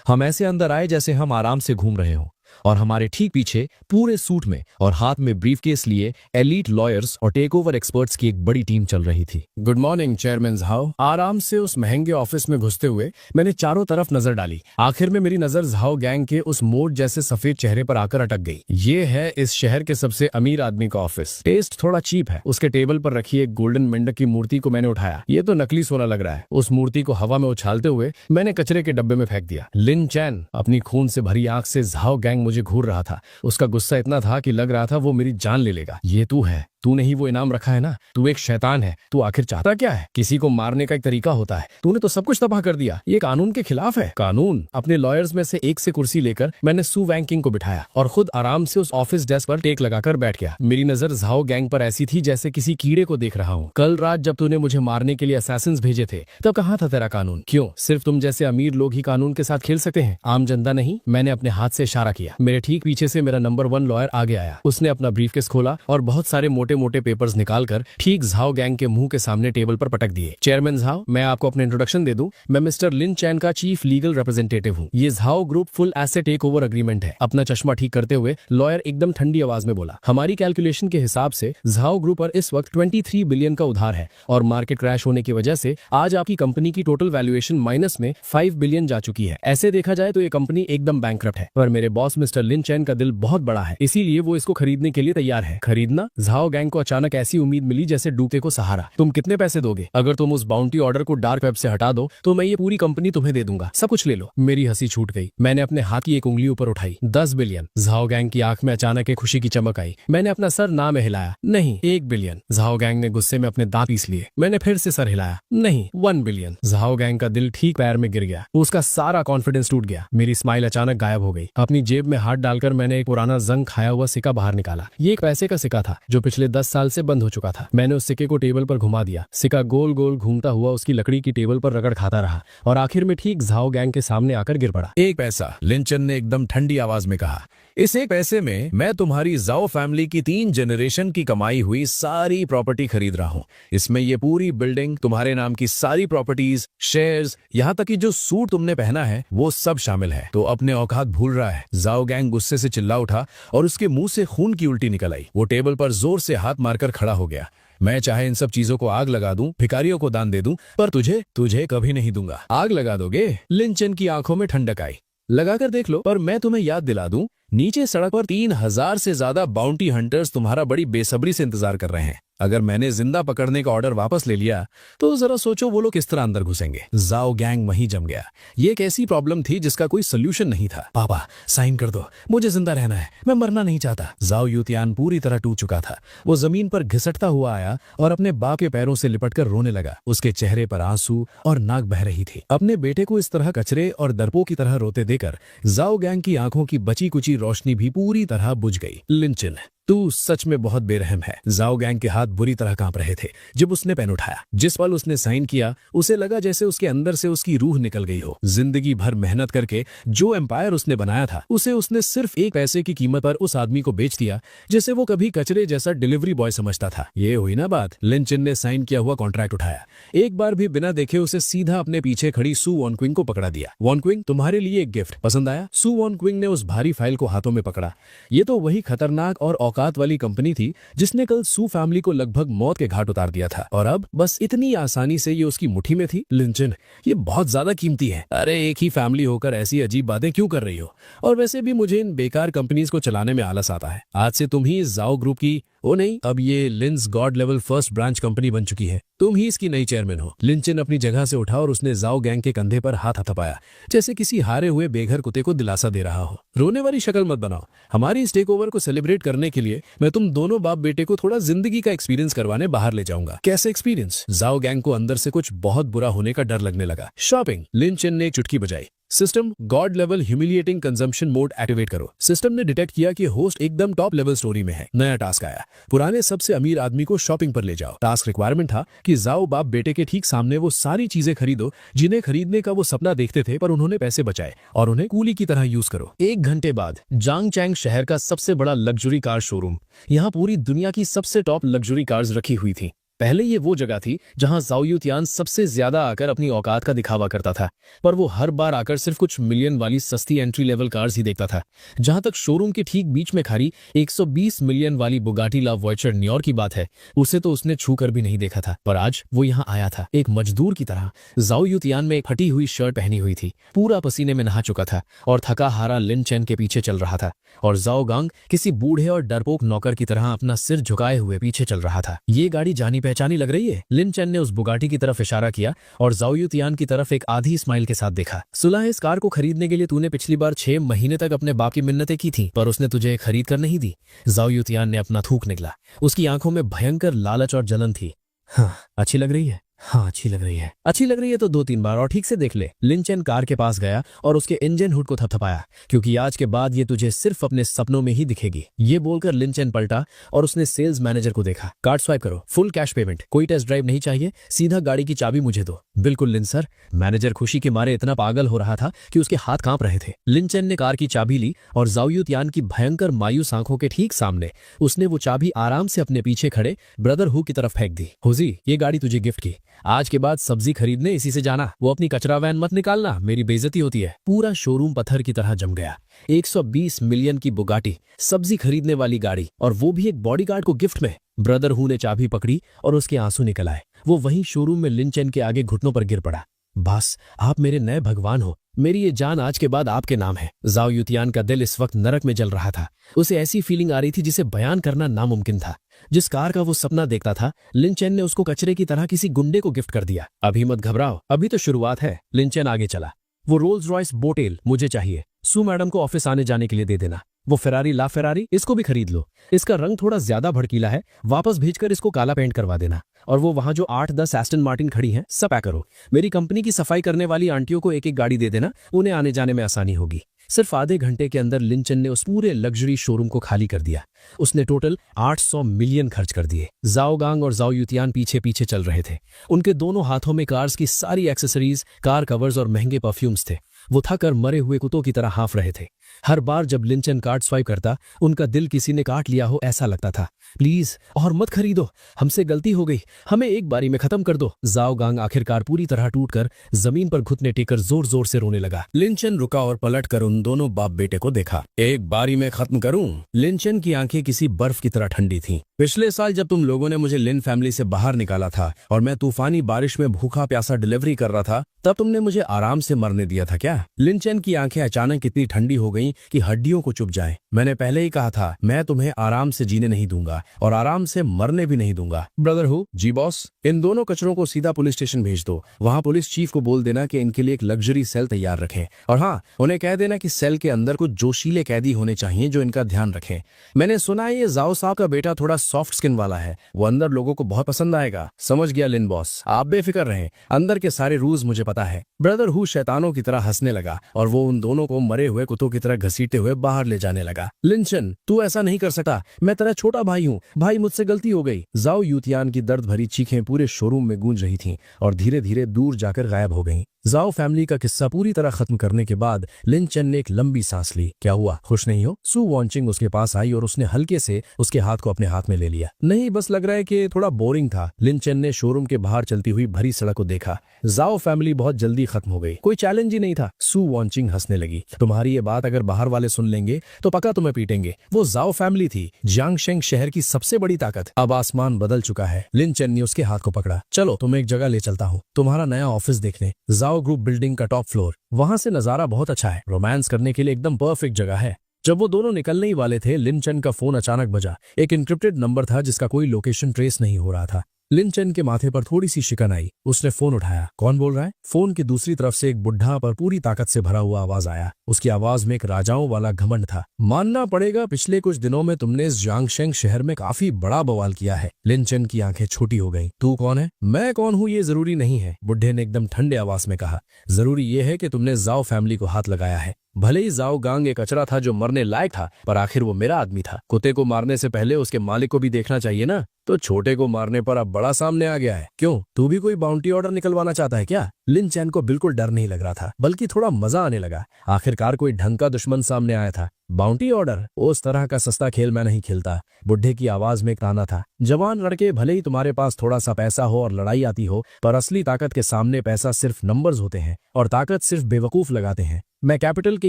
हम ऐसे अंदर आए जैसे हम आराम से घूम रहे हों और हमारे ठीक पीछे पूरे सूट में और हाथ में ब्रीफकेस लिए एलीट लॉयर्स और टेक ओवर एक्सपर्ट्स की एक बड़ी टीम चल रही थी। Good morning chairman Zhao. आराम से उस महंगे ऑफिस में घुसते हुए मैंने चारों तरफ नजर डाली। आखिर में मेरी नजर झाओ गैंग के उस मोट जैसे सफेद चेहरे पर आकर अटक गई। ये है इस शहर के सबसे अमीर आदमी का ऑफिस। टेस्ट थोड़ा चीप है। उसके टेबल पर रखी एक गोल्डन मेंढक की मूर्ति को मैंने उठाया। ये तो नकली सोना लग रहा है। उस मूर्ति को हवा में उछालते हुए मैंने कचरे के डब्बे में फेंक दिया। लिन चैन अपनी खून से भरी आंख से झाओ गैंग मुझे घूर रहा था। उसका गुस्सा इतना था कि लग रहा था वो मेरी जान ले लेगा। ये तू है, तूने ही वो इनाम रखा है ना। तू एक शैतान है। तू आखिर चाहता क्या है? किसी को मारने का एक तरीका होता है। तूने तो सब कुछ तबाह कर दिया। ये कानून के खिलाफ है। कानून? अपने लॉयर्स में से एक से कुर्सी लेकर मैंने सू वैंकिंग को बिठाया और खुद आराम से उस ऑफिस डेस्क पर टेक लगाकर बैठ गया। मेरी नजर झाओ गैंग पर ऐसी थी जैसे किसी कीड़े को देख रहा हूँ। कल रात जब तूने मुझे मारने के लिए असैसिन्स भेजे थे तब कहाँ था तेरा कानून? क्यों सिर्फ तुम जैसे अमीर लोग ही कानून के साथ खेल सकते हैं, आम जनता नहीं? मैंने अपने हाथ से इशारा किया। मेरे ठीक पीछे से मेरा नंबर 1 लॉयर आगे आया। उसने अपना ब्रीफकेस खोला और बहुत सारे मोटे मोटे पेपर्स निकालकर ठीक झाओ गैंग के मुंह के सामने टेबल पर पटक दिए। चेयरमैन झाओ, मैं आपको अपने इंट्रोडक्शन दे दूं। मैं मिस्टर लिन चैन का चीफ लीगल रिप्रेजेंटेटिव हूं। ये Zhao group full asset take over agreement है। अपना चश्मा ठीक करते हुए लॉयर एकदम ठंडी आवाज में बोला। हमारी कैलकुलेशन के हिसाब से झाओ ग्रुप पर इस वक्त 23 बिलियन का उधार है और मार्केट क्रैश होने की वजह से आज आपकी कंपनी की टोटल वैल्यूएशन माइनस में 5 बिलियन जा चुकी है। ऐसे देखा जाए तो ये कंपनी एकदम बैंकक्रप्ट है, पर मेरे बॉस मिस्टर लिन चैन का दिल बहुत बड़ा है, इसीलिए वो इसको खरीदने के लिए तैयार है। खरीदना? झाओ गैंग को अचानक ऐसी उम्मीद मिली जैसे डूबते को सहारा। तुम कितने पैसे दोगे? अगर तुम उस बाउंटी ऑर्डर को डार्क वेब से हटा दो तो मैं ये पूरी कंपनी तुम्हें दे दूंगा। सब कुछ ले लो। मेरी हंसी छूट गई। मैंने अपने हाथ की एक उंगली ऊपर उठाई। 10 बिलियन। झाओ गैंग की आंख में अचानक एक खुशी की चमक आई। मैंने अपना सर ना में हिलाया। नहीं, 1 बिलियन। झाओ गैंग ने गुस्से में अपने दांत पीस लिए। मैंने फिर से सर हिलाया। नहीं, 1 बिलियन। झाओ गैंग का दिल ठीक पैर में गिर गया। उसका सारा कॉन्फिडेंस टूट गया। मेरी स्माइल अचानक गायब हो गई। अपनी जेब में हाथ डालकर मैंने एक पुराना जंग खाया हुआ सिक्का बाहर निकाला। ये एक पैसे का सिक्का था जो पिछले 10 साल से बंद हो चुका था। मैंने उस सिक्के को टेबल पर घुमा दिया। सिक्का गोल गोल घूमता हुआ उसकी लकड़ी की टेबल पर रगड़ खाता रहा और आखिर में ठीक झाओ गैंग के सामने आकर गिर पड़ा। 1 पैसा, लिंचन ने एकदम ठंडी आवाज में कहा। इस 1 पैसे में मैं तुम्हारी जाओ फैमिली की 3 जनरेशन की कमाई हुई सारी प्रॉपर्टी खरीद रहा हूँ। इसमें ये पूरी बिल्डिंग, तुम्हारे नाम की सारी प्रॉपर्टीज, शेयर्स, यहाँ तक कि जो सूट तुमने पहना है वो सब शामिल है। तो अपने औकात भूल रहा है? जाओ गैंग गुस्से से चिल्ला उठा और उसके मुंह से खून की उल्टी निकल आई। वो टेबल पर जोर से हाथ मारकर खड़ा हो गया। मैं चाहे इन सब चीजों को आग लगा दूं, भिखारियों को दान दे दूं, पर तुझे कभी नहीं दूंगा। आग लगा दोगे? लिंचन की आंखों में ठंडक आई। लगाकर देख लो, पर मैं तुम्हें याद दिला दूं, नीचे सड़क पर 3000 से ज्यादा बाउंटी हंटर्स तुम्हारा बड़ी बेसब्री से इंतजार कर रहे हैं। अगर मैंने जिंदा पकड़ने का ऑर्डर वापस ले लिया तो जरा सोचो वो लोग किस तरह अंदर घुसेंगे। जाओ गैंग वहीं जम गया। ये एक ऐसी प्रॉब्लम थी जिसका कोई सोल्यूशन नहीं था। पापा साइन कर दो, मुझे जिंदा रहना है, मैं मरना नहीं चाहता। जाओ यूतियान पूरी तरह टूट चुका था। वो जमीन पर घिसटता हुआ आया और अपने बाप के पैरों से लिपटकर रोने लगा। उसके चेहरे पर आंसू और नाक बह रही थी। अपने बेटे को इस तरह कचरे और दर्पों की तरह रोते देकर जाओ गैंग की आंखों की बची कुची रोशनी भी पूरी तरह बुझ गई। लिंचन, तू सच में बहुत बेरहम है। जाओ गैंग के हाथ बुरी तरह कांप रहे थे जब उसने पेन उठाया। जिस पल उसने साइन किया उसे लगा जैसे उसके अंदर से उसकी रूह निकल गई हो। जिंदगी भर मेहनत करके जो एम्पायर उसने बनाया था उसे उसने सिर्फ 1 पैसे की कीमत पर उस आदमी को बेच दिया जिसे वो कभी कचरे जैसा डिलीवरी बॉय समझता था। ये हुई ना बात। लिंचन ने साइन किया हुआ कॉन्ट्रैक्ट उठाया। एक बार भी बिना देखे उसे सीधा अपने पीछे खड़ी सू वॉन क्विंग को पकड़ा दिया। वॉन क्विंग, तुम्हारे लिए एक गिफ्ट पसंद आया? सू वॉन क्विंग ने उस भारी फाइल को हाथों में पकड़ा। ये तो वही खतरनाक और औकात वाली कंपनी थी जिसने कल सू फैमिली को लगभग मौत के घाट उतार दिया था और अब बस इतनी आसानी से ये उसकी मुट्ठी में थी। लिंचन, ये बहुत ज्यादा कीमती है। अरे एक ही फैमिली होकर ऐसी अजीब बातें क्यों कर रही हो? और वैसे भी मुझे इन बेकार कंपनीज को चलाने में आलस आता है। आज से तुम ही इस जाओ ग्रुप की, ओ नहीं, अब ये Lin's god level first branch company बन चुकी है। तुम ही इसकी नई चेयरमैन हो। लिंचन अपनी जगह से उठा और उसने जाओ गैंग के कंधे पर हाथ हथपाया जैसे किसी हारे हुए बेघर कुत्ते को दिलासा दे रहा हो। रोने वाली शक्ल मत बनाओ। हमारी इस टेक ओवर को सेलिब्रेट करने के लिए मैं तुम दोनों बाप बेटे को थोड़ा जिंदगी का एक्सपीरियंस करवाने बाहर ले जाऊंगा। कैसे एक्सपीरियंस? जाओ गैंग को अंदर से कुछ बहुत बुरा होने का डर लगने लगा। शॉपिंग। लिंचन ने एक चुटकी बजाई। System God level humiliating consumption mode activate करो। सिस्टम ने डिटेक्ट किया कि होस्ट एकदम टॉप लेवल स्टोरी में है। नया टास्क आया, पुराने सबसे अमीर आदमी को शॉपिंग पर ले जाओ। टास्क रिक्वायरमेंट था कि जाओ बाप बेटे के ठीक सामने वो सारी चीजें खरीदो जिन्हें खरीदने का वो सपना देखते थे पर उन्होंने पैसे बचाए, और उन्हें कूली की तरह यूज करो। 1 घंटे बाद जांगचैंग शहर का सबसे बड़ा लग्जरी कार शोरूम। यहाँ पूरी दुनिया की सबसे टॉप लग्जरी कार्स रखी हुई थी। पहले ये वो जगह थी जहां जाओ युतियान सबसे ज्यादा आकर अपनी औकात का दिखावा करता था, पर वो हर बार आकर सिर्फ कुछ मिलियन वाली सस्ती एंट्री लेवल कार्स ही देखता था। जहां तक शोरूम के ठीक बीच में खड़ी 120 मिलियन वाली बुगाटी ला वॉयचर न्योर की बात है, उसे तो उसने छू कर भी नहीं देखा था। पर आज वो यहाँ आया था एक मजदूर की तरह। जाओ युतियान में एक फटी हुई शर्ट पहनी हुई थी, पूरा पसीने में नहा चुका था और थका हारा लिन चेन के पीछे चल रहा था, और जाओ गांग किसी बूढ़े और डरपोक नौकर की तरह अपना सिर झुकाए हुए पीछे चल रहा था। ये गाड़ी जानी पहचानी लग रही है। लिन चेन ने उस बुगाटी की तरफ इशारा किया और जाओ युतियान की तरफ एक आधी स्माइल के साथ देखा। सुलह, इस कार को खरीदने के लिए तूने पिछली बार 6 महीने तक अपने बाप की मिन्नतें की थी, पर उसने तुझे खरीद कर नहीं दी। जाओ युतियान ने अपना थूक निकला। उसकी आंखों में भयंकर लालच और जलन थी। हाँ, अच्छी लग रही है। हाँ, अच्छी लग रही है। अच्छी लग रही है तो 2-3 बार और ठीक से देख ले। लिन चेन कार के पास गया और उसके इंजन हुड को थपथपाया, क्योंकि आज के बाद ये तुझे सिर्फ अपने सपनों में ही दिखेगी। ये बोलकर लिन चेन पलटा और उसने सेल्स मैनेजर को देखा। कार्ड स्वाइप करो, फुल कैश पेमेंट, कोई टेस्ट ड्राइव नहीं चाहिए, सीधा गाड़ी की चाबी मुझे दो। बिल्कुल लिन सर। मैनेजर खुशी के मारे इतना पागल हो रहा था कि उसके हाथ कांप रहे थे। लिन चेन ने कार की चाबी ली और जाओ युतियान की भयंकर मायूस आंखों के ठीक सामने उसने वो चाबी आराम से अपने पीछे खड़े ब्रदर हु की तरफ फेंक दी। हुजी, ये गाड़ी तुझे गिफ्ट की, आज के बाद सब्जी खरीदने इसी से जाना। वो अपनी कचरा वैन मत निकालना, मेरी बेइज्जती होती है। पूरा शोरूम पत्थर की तरह जम गया। 120 मिलियन की बुगाटी, सब्जी खरीदने वाली गाड़ी, और वो भी एक बॉडीगार्ड को गिफ्ट में। ब्रदर हु ने चाबी पकड़ी और उसके आंसू निकल आए। वो वहीं शोरूम में लिन चेन के आगे घुटनों पर गिर पड़ा। बस, आप मेरे नए भगवान हो, मेरी ये जान आज के बाद आपके नाम है। जाओ युतियान का दिल इस वक्त नरक में जल रहा था। उसे ऐसी फीलिंग आ रही थी जिसे बयान करना नामुमकिन था। जिस कार का वो सपना देखता था, लिन चेन ने उसको कचरे की तरह किसी गुंडे को गिफ्ट कर दिया। अभी मत घबराओ, अभी तो शुरुआत है। लिन चेन आगे चला। वो रोल्स रॉयस बोटेल मुझे चाहिए। सू मैडम को ऑफिस आने जाने के लिए दे देना। वो फेरारी ला फेरारी, इसको भी खरीद लो। इसका रंग थोड़ा ज्यादा भड़कीला है, वापस भेजकर इसको काला पेंट करवा देना। और वो वहां जो 8-10 एस्टन मार्टिन खड़ी हैं, सब पैक करो। मेरी कंपनी की सफाई करने वाली आंटियों को एक एक गाड़ी दे देना, उन्हें आने जाने में आसानी होगी। सिर्फ आधे घंटे के अंदर लिन चेन ने उस पूरे लग्जरी शोरूम को खाली कर दिया। उसने टोटल 800 मिलियन खर्च कर दिए। जाओ गांग और जाओ युतियान पीछे पीछे चल रहे थे। उनके दोनों हाथों में कार्स की सारी एक्सेसरीज, कार कवर्स और महंगे परफ्यूम्स थे। वो थकर मरे हुए कुत्तों की तरह हाँफ रहे थे। हर बार जब लिन चेन कार्ड स्वाइप करता, उनका दिल किसी ने काट लिया हो ऐसा लगता था। प्लीज और मत खरीदो, हमसे गलती हो गई, हमें एक बारी में खत्म कर दो। जाओ गांग आखिरकार पूरी तरह टूटकर जमीन पर घुटने टेकर जोर जोर से रोने लगा। लिन चेन रुका और पलट कर उन दोनों बाप बेटे को देखा। एक बारी में खत्म करूं? लिन चेन की आंखें किसी बर्फ की तरह ठंडी थीं। पिछले साल जब तुम लोगों ने मुझे लिन फैमिली से बाहर निकाला था और मैं तूफानी बारिश में भूखा प्यासा डिलीवरी कर रहा था, तब तुमने मुझे आराम से मरने दिया था क्या? लिन चेन की आंखें अचानक इतनी ठंडी हो गईं कि हड्डियों को चुभ जाएं। मैंने पहले ही कहा था, मैं तुम्हें आराम से जीने नहीं दूंगा और आराम से मरने भी नहीं दूंगा। ब्रदर हु? जी बॉस। इन दोनों कचरों को सीधा पुलिस स्टेशन भेज दो। वहां पुलिस चीफ को बोल देना कि इनके लिए एक लग्जरी सेल तैयार रखें, और हाँ, उन्हें कह देना कि सेल के अंदर कुछ जोशीले कैदी होने चाहिए जो इनका ध्यान रखें। मैंने सुना है ये जाओ साहब का बेटा थोड़ा सॉफ्ट स्किन वाला है, वो अंदर लोगों को बहुत पसंद आएगा। समझ गया लिन बॉस, आप बेफिक्र रहें, अंदर के सारे रूल्स मुझे पता है। ब्रदर हु शैतानों की तरह हंसने लगा और वो उन दोनों को मरे हुए कुत्तों की तरह घसीटते हुए बाहर ले जाने लगा। लिन चेन, तू ऐसा नहीं कर सकता, मैं तेरा छोटा भाई हूँ, भाई मुझसे गलती हो गई। जाओ युतियान की दर्द भरी चीखें पूरे शोरूम में गूंज रही थीं और धीरे धीरे दूर जाकर गायब हो गईं। जाओ फैमिली का किस्सा पूरी तरह खत्म करने के बाद लिन चेन ने एक लंबी सांस ली। क्या हुआ, खुश नहीं हो? सू वॉन्चिंग उसके पास आई और उसने हल्के से उसके हाथ को अपने हाथ में ले लिया। नहीं, बस लग रहा है कि थोड़ा बोरिंग था। लिन चेन ने शोरूम के बाहर चलती हुई भरी सड़क को देखा। जाओ फैमिली बहुत जल्दी खत्म हो गई, कोई चैलेंज ही नहीं था। सू वॉन्चिंग हंसने लगी। तुम्हारी ये बात अगर बाहर वाले सुन लेंगे तो पक्का तुम्हें पीटेंगे। वो जाओ फैमिली थी, जियांगशेंग शहर की सबसे बड़ी ताकत। अब आसमान बदल चुका है। लिन चेन ने उसके हाथ को पकड़ा। चलो तुम्हें एक जगह ले चलता हूँ, तुम्हारा नया ऑफिस देखने। जाओ ग्रुप बिल्डिंग का टॉप फ्लोर, वहां से नजारा बहुत अच्छा है, रोमांस करने के लिए एकदम परफेक्ट जगह है। जब वो दोनों निकलने ही वाले थे, लिन चेन का फोन अचानक बजा। एक इनक्रिप्टेड नंबर था जिसका कोई लोकेशन ट्रेस नहीं हो रहा था। लिन चेन के माथे पर थोड़ी सी शिकन आई। उसने फोन उठाया। कौन बोल रहा है? फोन की दूसरी तरफ से एक बुढ़ा पर पूरी ताकत से भरा हुआ आवाज आया। उसकी आवाज में एक राजाओं वाला घमंड था। मानना पड़ेगा पिछले कुछ दिनों में तुमने इस जियांगशेंग शहर में काफी बड़ा बवाल किया है। लिन चेन की आंखें छोटी हो गईं। तू कौन है? मैं कौन हूँ ये जरूरी नहीं है, बुढ़े ने एकदम ठंडे आवाज में कहा। जरूरी ये है कि तुमने जाओ फैमिली को हाथ लगाया है। भले ही जाओ गांग एक कचरा था जो मरने लायक था, पर आखिर वो मेरा आदमी था। कुत्ते को मारने से पहले उसके मालिक को भी देखना चाहिए ना। तो छोटे को मारने पर अब बड़ा सामने आ गया है। क्यों, तू भी कोई बाउंटी ऑर्डर निकलवाना चाहता है क्या? लिन चैन को बिल्कुल डर नहीं लग रहा था, बल्कि थोड़ा मजा आने लगा। आखिरकार कोई ढंग का दुश्मन सामने आया था। Bounty order? उस तरह का सस्ता खेल मैं नहीं खेलता। बुढ़े की आवाज में ताना था। जवान लड़के, भले ही तुम्हारे पास थोड़ा सा पैसा हो और लड़ाई आती हो, पर असली ताकत के सामने पैसा सिर्फ नंबर्स होते हैं और ताकत सिर्फ बेवकूफ लगाते हैं। मैं कैपिटल के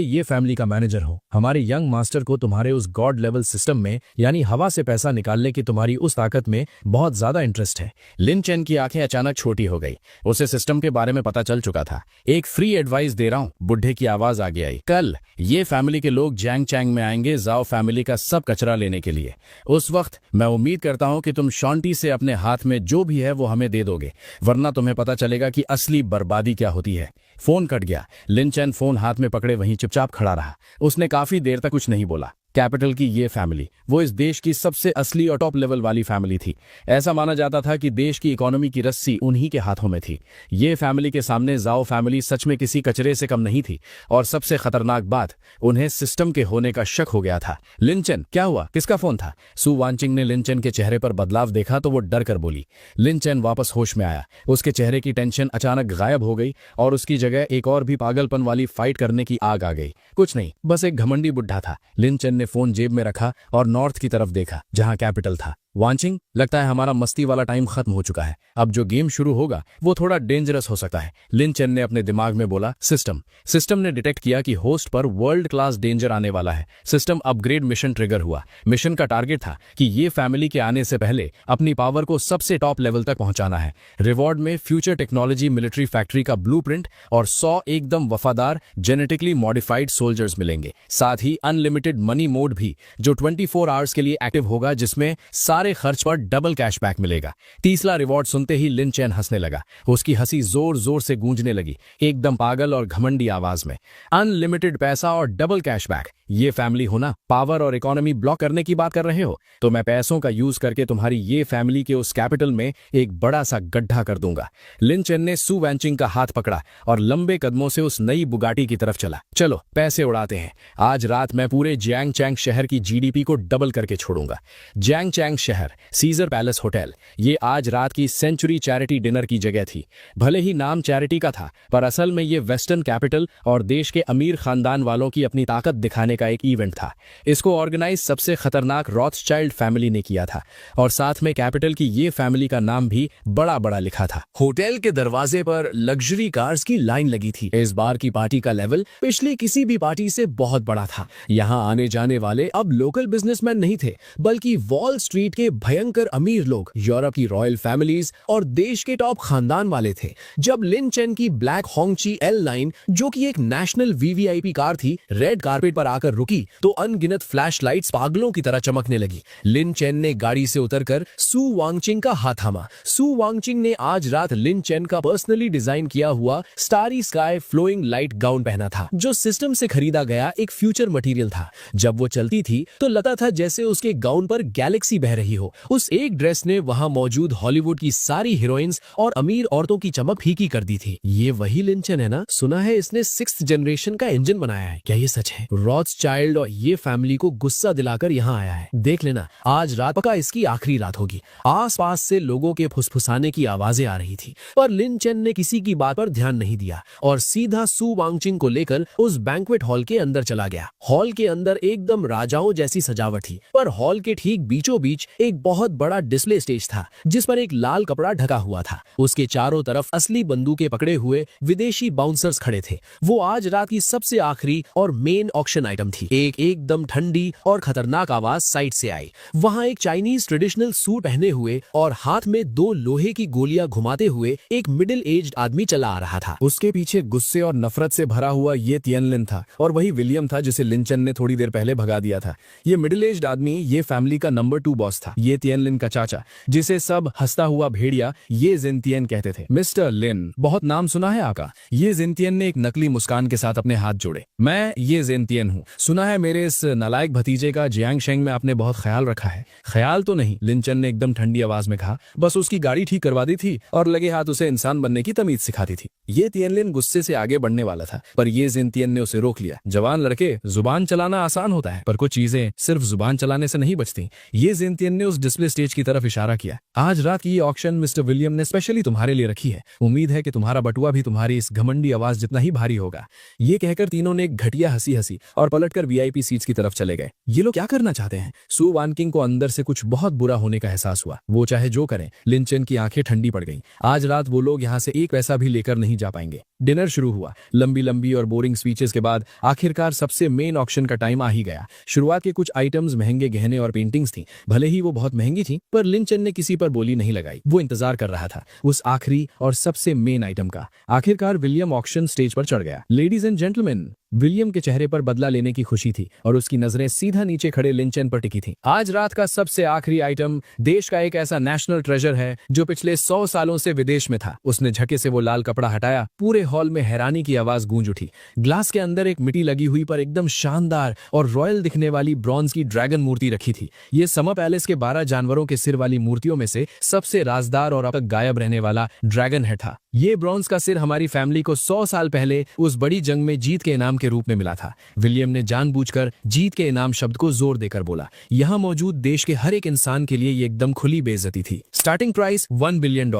ये फैमिली का मैनेजर हूँ। हमारे यंग मास्टर को तुम्हारे उस गॉड लेवल सिस्टम में, यानी हवा से पैसा निकालने की तुम्हारी उस ताकत में बहुत ज्यादा इंटरेस्ट है। लिन चेन की आंखें अचानक छोटी हो गई। उसे सिस्टम के बारे में पता चल चुका था। एक फ्री एडवाइस दे रहा हूँ, बुढ़े की आवाज आगे आई। कल ये फैमिली के लोग जैंग चैंग में आएंगे जाओ फैमिली का सब कचरा लेने के लिए। उस वक्त मैं उम्मीद करता हूँ कि तुम शॉन्टी से अपने हाथ में जो भी है वो हमें दे दोगे, वरना तुम्हें पता चलेगा कि असली बर्बादी क्या होती है। फोन कट गया। लिन चैन फोन हाथ में पकड़े वहीं चुपचाप खड़ा रहा। उसने काफी देर तक कुछ नहीं बोला। कैपिटल की ये फैमिली वो इस देश की सबसे असली और टॉप लेवल वाली फैमिली थी। ऐसा माना जाता था कि देश की इकोनॉमी की रस्सी उन्हीं के हाथों में थी। ये फैमिली के सामने जाओ फैमिली सच में किसी कचरे से कम नहीं थी। और सबसे खतरनाक बात, उन्हें सिस्टम के होने का शक हो गया था। लिन चेन, क्या हुआ? किसका फोन था? सु वांचिंग ने लिन चेन के चेहरे पर बदलाव देखा तो वो डर कर बोली। लिन चेन वापस होश में आया। उसके चेहरे की टेंशन अचानक गायब हो गई और उसकी जगह एक और भी पागलपन वाली फाइट करने की आग आ गई। कुछ नहीं, बस एक घमंडी बुढ़ा था। लिन चेन ने फोन जेब में रखा और नॉर्थ की तरफ देखा जहां कैपिटल था। वांचिंग, लगता है हमारा मस्ती वाला टाइम खत्म हो चुका है। अब जो गेम शुरू होगा वो थोड़ा डेंजरस हो सकता है। लिन चेन ने अपने दिमाग में बोला। सिस्टम ने डिटेक्ट किया कि होस्ट पर वर्ल्ड क्लास डेंजर आने वाला है। सिस्टम अपग्रेड मिशन ट्रिगर हुआ। मिशन का टारगेट था कि ये फैमिली के आने से पहले अपनी पावर को सबसे टॉप लेवल तक पहुंचाना है। रिवॉर्ड में फ्यूचर टेक्नोलॉजी मिलिट्री फैक्ट्री का ब्लूप्रिंट और 100 एकदम वफादार जेनेटिकली मॉडिफाइड सोल्जर्स मिलेंगे। साथ ही अनलिमिटेड मनी मोड भी, जो 24 आवर्स के लिए एक्टिव होगा, जिसमें सारे खर्च पर डबल कैशबैक मिलेगा। तीसरा रिवॉर्ड सुनते ही लिन चेन हंसने लगा। उसकी हंसी जोर जोर से गूंजने लगी, एकदम पागल और घमंडी आवाज में। अनलिमिटेड पैसा और डबल कैशबैक, ये फैमिली हो ना? पावर और इकोनॉमी ब्लॉक करने की बात कर रहे हो? तो मैं पैसों का यूज करके तुम्हारी ये फैमिली के उस कैपिटल में एक बड़ा सा गड्ढा कर दूंगा। लिन चेन ने सु वैंचिंग का हाथ पकड़ा और लंबे कदमों से उस नई बुगाटी की तरफ चला। चलो पैसे उड़ाते हैं। आज रात मैं पूरे जैंग चैंग शहर की जीडीपी को डबल करके छोड़ूंगा। जैंग चैंग शहर, सीजर पैलेस होटल, ये आज रात की सेंचुरी चैरिटी डिनर की जगह थी। भले ही नाम चैरिटी का था, पर असल में ये वेस्टर्न कैपिटल और देश के अमीर खानदान वालों की अपनी ताकत दिखाने का एक इवेंट था। इसको ऑर्गेनाइज सबसे खतरनाक रॉथस्चाइल्ड फैमिली ने किया था और साथ में कैपिटल की ये फैमिली का नाम भी बड़ा बड़ा लिखा था। होटल के दरवाजे पर लग्जरी कार्स की लाइन लगी थी। इस बार की पार्टी का लेवल पिछली किसी भी पार्टी से बहुत बड़ा था। यहाँ आने जाने वाले अब लोकल बिजनेसमैन नहीं थे, बल्कि वॉल स्ट्रीट के भयंकर अमीर लोग, यूरोप की रॉयल फैमिलीज और देश के टॉप खानदान वाले थे। जब लिन चेन की ब्लैक होंगची L9, जो कि एक नेशनल वीवीआईपी कार थी, रेड कारपेट पर आकर रुकी तो अनगिनत फ्लैशलाइट्स पागलों की तरह चमकने लगी। लिन चेन ने गाड़ी से उतरकर सु वांगचिंग का हाथ थामा। सु वांगचिंग ने आज रात लिन चेन का पर्सनली डिजाइन किया हुआ starry sky flowing light gown पहना था, जो सिस्टम से खरीदा गया एक फ्यूचर मटेरियल था। जब वो चलती थी तो लगता था जैसे उसके गाउन पर गैलेक्सी बह रही हो। उस एक ड्रेस ने वहां मौजूद हॉलीवुड की सारी हीरोइंस और अमीर औरतों की चमक फीकी कर दी थी। ये वही लिन चेन है ना? सुना है इसने 6th जनरेशन का इंजन बनाया है। क्या ये सच है? रॉथस्चाइल्ड और ये फैमिली को गुस्सा दिलाकर यहाँ आया है। देख लेना, आज रात पक्का इसकी आखिरी रात होगी। आसपास से लोगों के फुसफुसाने की आवाजें आ रही थी, पर लिन चेन ने किसी की बात पर ध्यान नहीं दिया और सीधा सु वांगचिंग को लेकर उस बैंक्वेट हॉल के अंदर चला गया। हॉल के अंदर एकदम राजाओं जैसी सजावट थी, पर हॉल के ठीक बीचों बीच एक बहुत बड़ा डिस्प्ले स्टेज था, जिस पर एक लाल कपड़ा ढका हुआ था। उसके चारों तरफ असली बंदूकें पकड़े हुए विदेशी बाउंसर्स खड़े थे। वो आज रात की सबसे आखिरी और मेन ऑक्शन आइटम थी। एक एकदम ठंडी और खतरनाक आवाज साइड से आई। वहां एक चाइनीज ट्रेडिशनल सूट पहने हुए और हाथ में 2 लोहे की गोलियां घुमाते हुए एक मिडिल एज्ड आदमी चला आ रहा था। उसके पीछे गुस्से और नफरत से भरा हुआ ये तियनलिन था और वही विलियम था जिसे लिन चेन ने थोड़ी देर पहले भगा दिया था। ये मिडिल एज्ड आदमी ये फैमिली का नंबर 2 बॉस था। ये तियनलिन का चाचा, जिसे सब हंसता हुआ भेड़िया ये जिनतियन कहते थे। मिस्टर लिन, बहुत नाम सुना है आका। ये जिनतियन ने एक नकली मुस्कान के साथ अपने हाथ जोड़े। मैं ये जिनतियन हूँ। सुना है मेरे इस नालायक भतीजे का जियांग शेंग में आपने बहुत ख्याल रखा है। ख्याल तो नहीं, लिन चेन ने एकदम ठंडी आवाज में कहा। बस उसकी गाड़ी ठीक करवा दी थी और लगे हाथ उसे इंसान बनने की तमीज सिखाती थी। ये तियनलिन गुस्से से आगे बढ़ने वाला था, पर ये जिनतियन ने उसे रोक लिया। जवान लड़के, जुबान चलाना आसान होता है, पर कुछ चीजें सिर्फ जुबान चलाने से नहीं बचती। ये जिनतियन ने उस डिस्प्ले स्टेज की तरफ इशारा किया। आज रात की ये ऑक्शन मिस्टर विलियम ने स्पेशली तुम्हारे लिए रखी है। उम्मीद है कि तुम्हारा बटुआ भी तुम्हारी इस घमंडी आवाज जितना ही भारी होगा। ये कहकर तीनों ने एक घटिया हंसी हंसी और पलटकर वीआईपी सीट्स की तरफ चले गए। ये लोग क्या करना चाहते हैं? सू वानकिंग को अंदर से कुछ बहुत बुरा होने का एहसास हुआ। वो चाहे जो करें, लिन चेन की आंखें ठंडी पड़ गईं। आज रात वो लोग यहाँ से एक पैसा भी लेकर नहीं जा पाएंगे। डिनर शुरू हुआ। लंबी लंबी और बोरिंग स्पीचेस के बाद आखिरकार सबसे मेन ऑक्शन का टाइम आ ही गया। शुरुआत के कुछ आइटम्स महंगे गहने और पेंटिंग्स थी। भले ही वो बहुत महंगी थी, पर लिन चेन ने किसी पर बोली नहीं लगाई। वो इंतजार कर रहा था उस आखिरी और सबसे मेन आइटम का। आखिरकार विलियम ऑक्शन स्टेज पर चढ़ गया। लेडीज एंड जेंटलमैन, विलियम के चेहरे पर बदला लेने की खुशी थी और उसकी नजरें सीधा नीचे खड़े लिन चेन पर टिकी थी। आज रात का सबसे आखिरी आइटम देश का एक ऐसा नेशनल ट्रेजर है जो पिछले 100 सालों से विदेश में था। उसने झके से वो लाल कपड़ा हटाया। पूरे हॉल में हैरानी की आवाज गूंज उठी। ग्लास के अंदर एक मिट्टी लगी हुई पर एकदम शानदार और रॉयल दिखने वाली ब्रॉन्ज की ड्रैगन मूर्ति रखी थी। ये समर पैलेस के 12 जानवरों के सिर वाली मूर्तियों में से सबसे राजदार और अब तक गायब रहने वाला ड्रैगन हेड था। ये ब्रॉन्ज का सिर हमारी फैमिली को 100 साल पहले उस बड़ी जंग में जीत के इनाम के रूप में मिला था। विलियम ने जानबूझकर जीत के इनाम शब्द को जोर देकर बोला। यहाँ मौजूद देश के हर एक इंसान के लिए ये एकदम खुली बेइज्जती थी। Starting price $1 billion.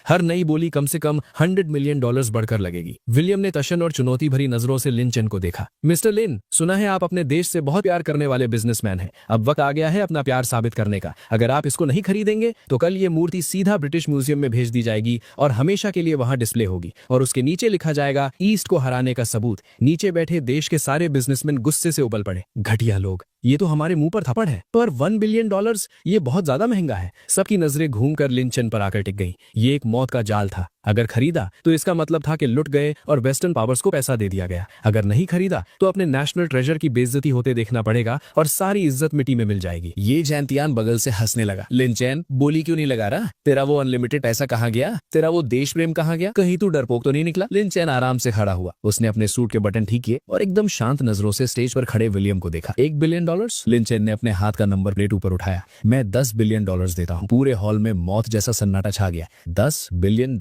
हर नई बोली कम से कम $100 मिलियन बढ़कर लगेगी। विलियम ने तशन और चुनौती भरी नजरों से लिन चेन को देखा। मिस्टर लिन, सुना है आप अपने देश से बहुत प्यार करने वाले बिजनेसमैन हैं। अब वक्त आ गया है अपना प्यार साबित करने का। अगर आप इसको नहीं खरीदेंगे तो कल ये मूर्ति सीधा ब्रिटिश म्यूजियम में भेज दी जाएगी और हमेशा के लिए वहां डिस्प्ले होगी और उसके नीचे लिखा जाएगा ईस्ट को हराने का सबूत। नीचे बैठे देश के सारे बिजनेसमैन गुस्से से उबल पड़े। घटिया लोग, ये तो हमारे मुंह पर थप्पड़ है। पर $1 बिलियन ये बहुत ज्यादा महंगा है। सबकी नजरें घूमकर लिन चेन पर आकर टिक गईं। ये एक मौत का जाल था। अगर खरीदा तो इसका मतलब था कि लुट गए और वेस्टर्न पावर्स को पैसा दे दिया गया। अगर नहीं खरीदा तो अपने नेशनल ट्रेजर की बेइज्जती होते देखना पड़ेगा और सारी इज्जत मिट्टी में मिल जाएगी। ये जैंतियान बगल से हंसने लगा। लिन चेन, बोली क्यों नहीं लगा रहा? तेरा वो अनलिमिटेड पैसा कहाँ गया? तेरा वो देश प्रेम कहाँ गया? कहीं तू डरपोक तो नहीं निकला? लिन चेन आराम से खड़ा हुआ। उसने अपने सूट के बटन ठीक किए और एकदम शांत नजरों से स्टेज पर खड़े विलियम को देखा। $1 बिलियन? लिन चेन ने अपने हाथ का नंबर प्लेट ऊपर उठाया। मैं $10 बिलियन देता हूँ। पूरे हॉल में मौत जैसा सन्नाटा छा गया। $10 बिलियन?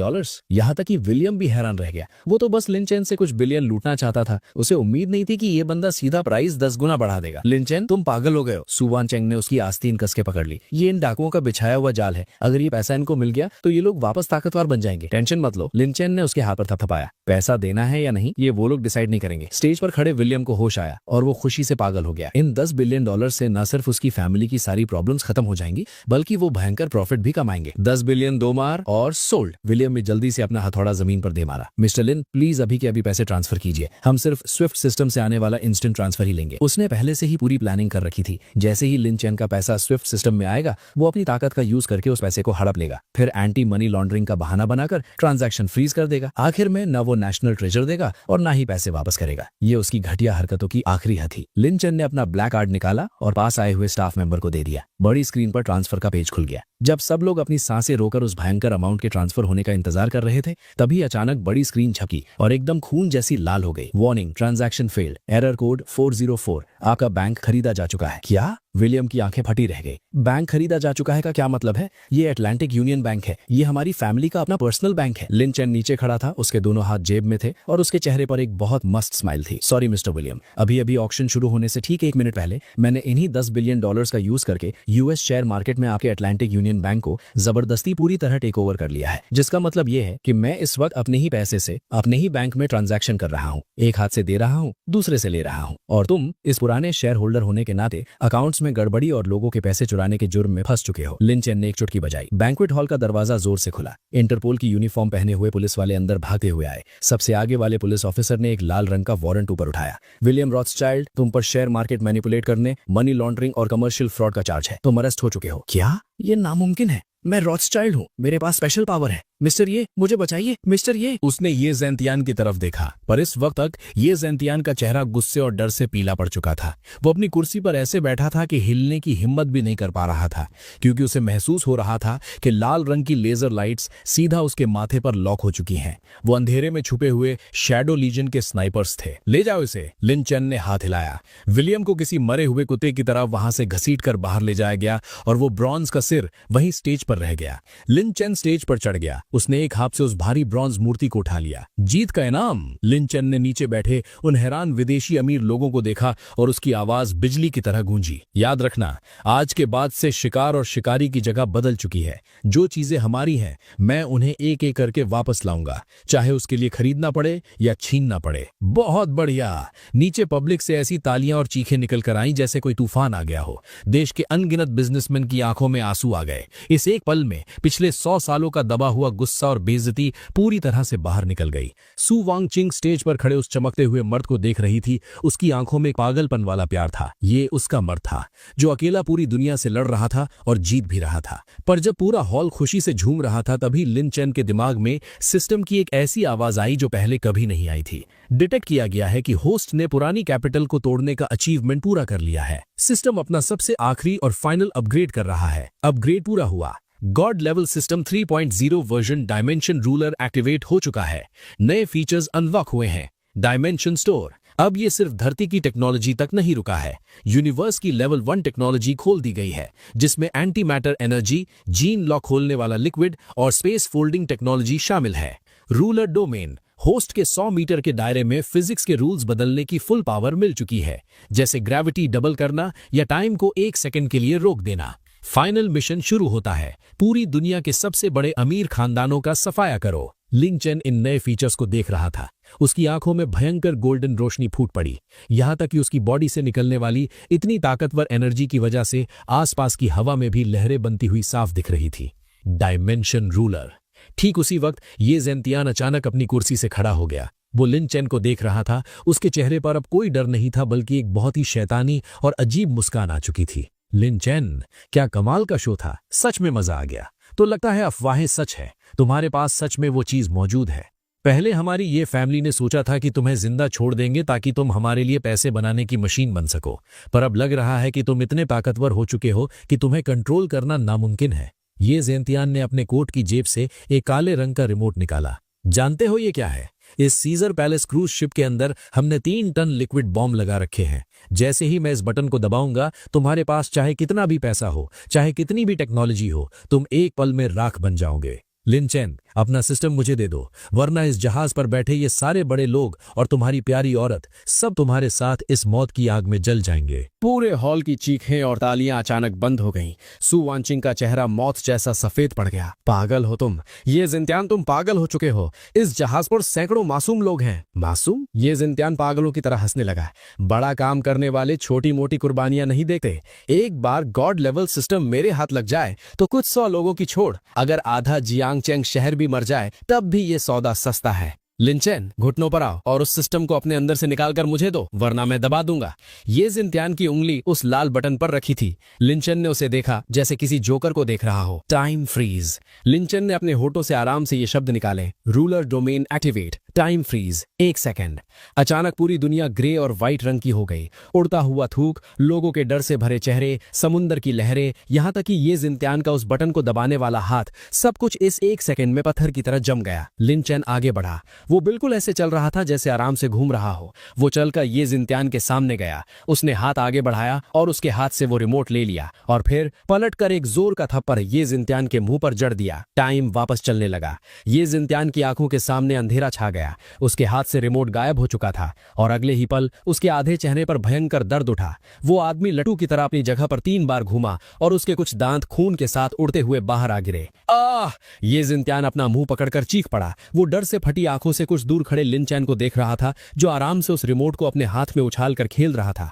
यहाँ तक कि विलियम भी हैरान रह गया। वो तो बस लिन चेन से कुछ बिलियन लूटना चाहता था। उसे उम्मीद नहीं थी कि ये बंदा सीधा प्राइस 10 गुना बढ़ा देगा। लिन चेन, तुम पागल हो गए हो। सू वानचेंग ने उसकी आस्तीन कस के पकड़ ली। ये इन डाकुओं का बिछाया हुआ जाल है। अगर ये पैसा इनको मिल गया तो ये लोग वापस ताकतवर बन जाएंगे। टेंशन मत लो। लिन चेन ने उसके हाथ पर थपथपाया। पैसा देना है या नहीं ये वो लोग डिसाइड नहीं करेंगे। स्टेज पर खड़े विलियम को होश आया और वो खुशी से पागल हो गया। इन $10 बिलियन से न सिर्फ उसकी फैमिली की सारी प्रॉब्लम्स खत्म हो जाएंगी बल्कि वो भयंकर प्रॉफिट भी कमाएंगे। 10 बिलियन दो मार और सोल्ड। विलियम ने जल्दी से अपना हथौड़ा जमीन पर दे मारा। मिस्टर लिन, प्लीज अभी के अभी पैसे ट्रांसफर कीजिए। हम सिर्फ स्विफ्ट सिस्टम से आने वाला इंस्टेंट ट्रांसफर ही लेंगे। उसने पहले से ही पूरी प्लानिंग कर रखी थी। जैसे ही लिन चेन का पैसा स्विफ्ट सिस्टम में आएगा वो अपनी ताकत का यूज करके उस पैसे को हड़प लेगा। फिर एंटी मनी लॉन्ड्रिंग का बहाना बनाकर ट्रांजैक्शन फ्रीज कर देगा। आखिर में न वो नेशनल ट्रेजर देगा और ना ही पैसे वापस करेगा। ये उसकी घटिया हरकतों की आखिरी हद थी। लिन चेन ने अपना ब्लैक कार्ड निकाला और पास आए हुए स्टाफ मेंबर को दे दिया। बड़ी स्क्रीन पर ट्रांसफर का पेज खुल गया। जब सब लोग अपनी सांसें रोकर उस भयंकर अमाउंट के ट्रांसफर होने का इंतजार कर रहे थे तभी अचानक बड़ी स्क्रीन झपकी और एकदम खून जैसी लाल हो गई। Warning, transaction failed, error code 404। आपका बैंक खरीदा जा चुका है। क्या? विलियम की आंखें फटी रह गई। बैंक खरीदा जा चुका है का क्या मतलब है? ये अटलांटिक यूनियन बैंक है। ये हमारी फैमिली का अपना पर्सनल बैंक है। लिन चेन नीचे खड़ा था। उसके दोनों हाथ जेब में थे और उसके चेहरे पर एक बहुत मस्त स्माइल थी। सॉरी मिस्टर विलियम, अभी अभी ऑक्शन शुरू होने से ठीक 1 मिनट पहले मैंने इन्हीं $10 बिलियन का यूज करके यूएस शेयर मार्केट में आपके अटलांटिक यूनियन बैंक को जबरदस्ती पूरी तरह टेक ओवर कर लिया है। जिसका मतलब ये है कि मैं इस वक्त अपने ही पैसे से अपने ही बैंक में ट्रांजैक्शन कर रहा हूँ। एक हाथ से दे रहा हूँ, दूसरे से ले रहा हूँ। और तुम इस पुराने शेयर होल्डर होने के नाते अकाउंट्स में गड़बड़ी और लोगों के पैसे चुराने के जुर्म में फंस चुके हो। लिन चेन ने एक चुटकी बजाई। बैंक्वेट हॉल का दरवाजा जोर से खुला। इंटरपोल की यूनिफॉर्म पहने हुए पुलिस वाले अंदर भागते हुए आए। सबसे आगे वाले पुलिस ऑफिसर ने एक लाल रंग का वारंट ऊपर उठाया। विलियम रॉथस्चाइल्ड, तुम पर शेयर मार्केट मैनिपुलेट करने, मनी लॉन्ड्रिंग और कमर्शियल फ्रॉड का चार्ज है। तुम अरेस्ट हो चुके हो। क्या? ये नामुमकिन है। मैं रॉथस्चाइल्ड हूँ। मेरे पास स्पेशल पावर है। मिस्टर ये, मुझे बचाइए। मिस्टर ये। उसने ये जैंतियान की तरफ देखा पर इस वक्त तक ये जैंतियान का चेहरा गुस्से और डर से पीला पड़ चुका था। वो अपनी कुर्सी पर ऐसे बैठा था कि हिलने की हिम्मत भी नहीं कर पा रहा था क्योंकि उसे महसूस हो रहा था कि लाल रंग की लेजर लाइट्स सीधा उसके माथे पर लॉक हो चुकी हैं। वो अंधेरे में छुपे हुए शैडो लीजन के स्नाइपर्स थे। ले जाओ इसे। लिन चेन ने हाथ हिलाया। विलियम को किसी मरे हुए कुत्ते की तरह वहां से घसीट कर बाहर ले जाया गया और वो ब्रॉन्ज का सिर वहीं स्टेज पर रह गया। लिन चेन स्टेज पर चढ़ गया। उसने एक हाथ से उस भारी ब्रॉन्ज मूर्ति को उठा लिया। जीत का इनाम। लिन चेन ने नीचे बैठे उन हैरान विदेशी अमीर लोगों को देखा और उसकी आवाज बिजली की तरह गूंजी। याद रखना, आज के बाद से शिकार और शिकारी की जगह बदल चुकी है। जो चीजें हमारी हैं, मैं उन्हें एक एक करके वापस लाऊंगा, चाहे उसके लिए खरीदना पड़े या छीनना पड़े। बहुत बढ़िया। नीचे पब्लिक से ऐसी तालियां और चीखें निकल कर आईं जैसे कोई तूफान आ गया हो। देश के अनगिनत बिजनेसमैन की आंखों में आंसू आ गए। इस एक पल में पिछले 100 सालों का दबा हुआ गुस्सा और बेइज्जती पूरी तरह से बाहर निकल गई। सु वांगचिंग स्टेज पर खड़े उस चमकते हुए मर्द को देख रही थी। उसकी आंखों में पागलपन वाला प्यार था। ये उसका मर्द था जो अकेला पूरी दुनिया से लड़ रहा था और जीत भी रहा था। पर जब पूरा हॉल खुशी से झूम रहा था, तभी लिन चेन के दिमाग में सिस्टम की एक ऐसी आवाज आई जो पहले कभी नहीं आई थी। डिटेक्ट किया गया है कि होस्ट ने पुरानी कैपिटल को तोड़ने का अचीवमेंट पूरा कर लिया है। सिस्टम अपना सबसे आखिरी और फाइनल अपग्रेड कर रहा है। अपग्रेड पूरा हुआ। God level system 3.0 version dimension ruler activate हो चुका है। नए फीचर्स अनलॉक हुए हैं। Dimension store. अब ये सिर्फ धरती की टेक्नोलॉजी तक नहीं रुका है। यूनिवर्स की लेवल 1 टेक्नोलॉजी खोल दी गई है, जिसमें anti matter energy, gene lock खोलने वाला लिक्विड और स्पेस फोल्डिंग टेक्नोलॉजी शामिल है। Ruler domain. होस्ट के 100 मीटर के दायरे में फिजिक्स के रूल्स बदलने की फुल पावर मिल चुकी है, जैसे ग्रेविटी डबल करना या टाइम को 1 सेकंड के लिए रोक देना। फाइनल मिशन शुरू होता है। पूरी दुनिया के सबसे बड़े अमीर खानदानों का सफाया करो। लिन चेन इन नए फीचर्स को देख रहा था। उसकी आंखों में भयंकर गोल्डन रोशनी फूट पड़ी, यहां तक कि उसकी बॉडी से निकलने वाली इतनी ताकतवर एनर्जी की वजह से आसपास की हवा में भी लहरें बनती हुई साफ दिख रही थी। Dimension ruler. ठीक उसी वक्त ये ज़ेंतियान अचानक अपनी कुर्सी से खड़ा हो गया। वो लिन चेन को देख रहा था। उसके चेहरे पर अब कोई डर नहीं था, बल्कि एक बहुत ही शैतानी और अजीब मुस्कान आ चुकी थी। लिन चेन, क्या कमाल का शो था। सच में मजा आ गया। तो लगता है अफवाहें सच है। तुम्हारे पास सच में वो चीज मौजूद है। पहले हमारी ये फैमिली ने सोचा था कि तुम्हें जिंदा छोड़ देंगे ताकि तुम हमारे लिए पैसे बनाने की मशीन बन सको, पर अब लग रहा है कि तुम इतने ताकतवर हो चुके हो कि तुम्हें कंट्रोल करना नामुमकिन है। ये ज़ेंतियान ने अपने कोट की जेब से एक काले रंग का रिमोट निकाला। जानते हो ये क्या है? इस सीजर पैलेस क्रूज शिप के अंदर हमने 3 टन लिक्विड बॉम्ब लगा रखे हैं। जैसे ही मैं इस बटन को दबाऊंगा, तुम्हारे पास चाहे कितना भी पैसा हो, चाहे कितनी भी टेक्नोलॉजी हो, तुम एक पल में राख बन जाओगे। लिन चेन, अपना सिस्टम मुझे दे दो, वरना इस जहाज पर बैठे ये सारे बड़े लोग और तुम्हारी प्यारी औरत सब तुम्हारे साथ इस मौत की आग में जल जाएंगे। पूरे हॉल की चीखें और तालियां अचानक बंद हो गईं। सु वांचिंग का चेहरा मौत जैसा सफेद पड़ गया। पागल हो तुम। ये ज़ेंतियान, तुम पागल हो चुके हो। इस जहाज पर सैकड़ों मासूम लोग हैं। मासूम? ये ज़ेंतियान पागलों की तरह हंसने लगा। बड़ा काम करने वाले छोटी मोटी कुर्बानियां नहीं देते। एक बार गॉड लेवल सिस्टम मेरे हाथ लग जाए तो कुछ 100 लोगों की छोड़, अगर आधा जियांगचेंग शहर भी मर जाए तब भी ये सौदा सस्ता है। लिन चेन, घुटनों पर आओ और उस सिस्टम को अपने अंदर से निकाल कर मुझे दो, वरना मैं दबा दूंगा। ये ज़ेंतियान की उंगली उस लाल बटन पर रखी थी। लिन चेन ने उसे देखा जैसे किसी जोकर को देख रहा हो। Time freeze. लिन चेन ने अपने होठों से आराम से ये शब्द निकाले। Ruler domain activate. Time freeze. 1 second. अचानक पूरी दुनिया ग्रे और व्हाइट रंग की हो गई। उड़ता हुआ थूक, लोगों के डर से भरे चेहरे, समुंदर की लहरें, यहां तक कि ये ज़ेंतियान का उस बटन को दबाने वाला हाथ, सब कुछ इस 1 सेकंड में पत्थर की तरह जम गया। लिन चेन आगे बढ़ा। वो बिल्कुल ऐसे चल रहा था जैसे आराम से घूम रहा हो। वो चलकर ये ज़ेंतियान के सामने गया। उसने हाथ आगे बढ़ाया और उसके हाथ से वो रिमोट ले लिया और फिर पलटकर एक जोर का थप्पड़ ये ज़ेंतियान के मुंह पर जड़ दिया। टाइम वापस चलने लगा। ये ज़ेंतियान की आंखों के सामने अंधेरा छा गया। उसके हाथ से रिमोट गायब हो चुका था और अगले ही पल उसके आधे चेहरे पर भयंकर दर्द उठा। वो आदमी लट्टू की तरह अपनी जगह पर 3 बार घूमा और उसके कुछ दांत खून के साथ उड़ते हुए बाहर आ गिरे। आह! ये ज़ेंतियान अपना मुंह पकड़कर चीख पड़ा। वो डर से फटी आंखों से कुछ दूर खड़े लिन चेन को देख रहा था, जो आराम से उस रिमोट को अपने हाथ में उछाल कर खेल रहा था।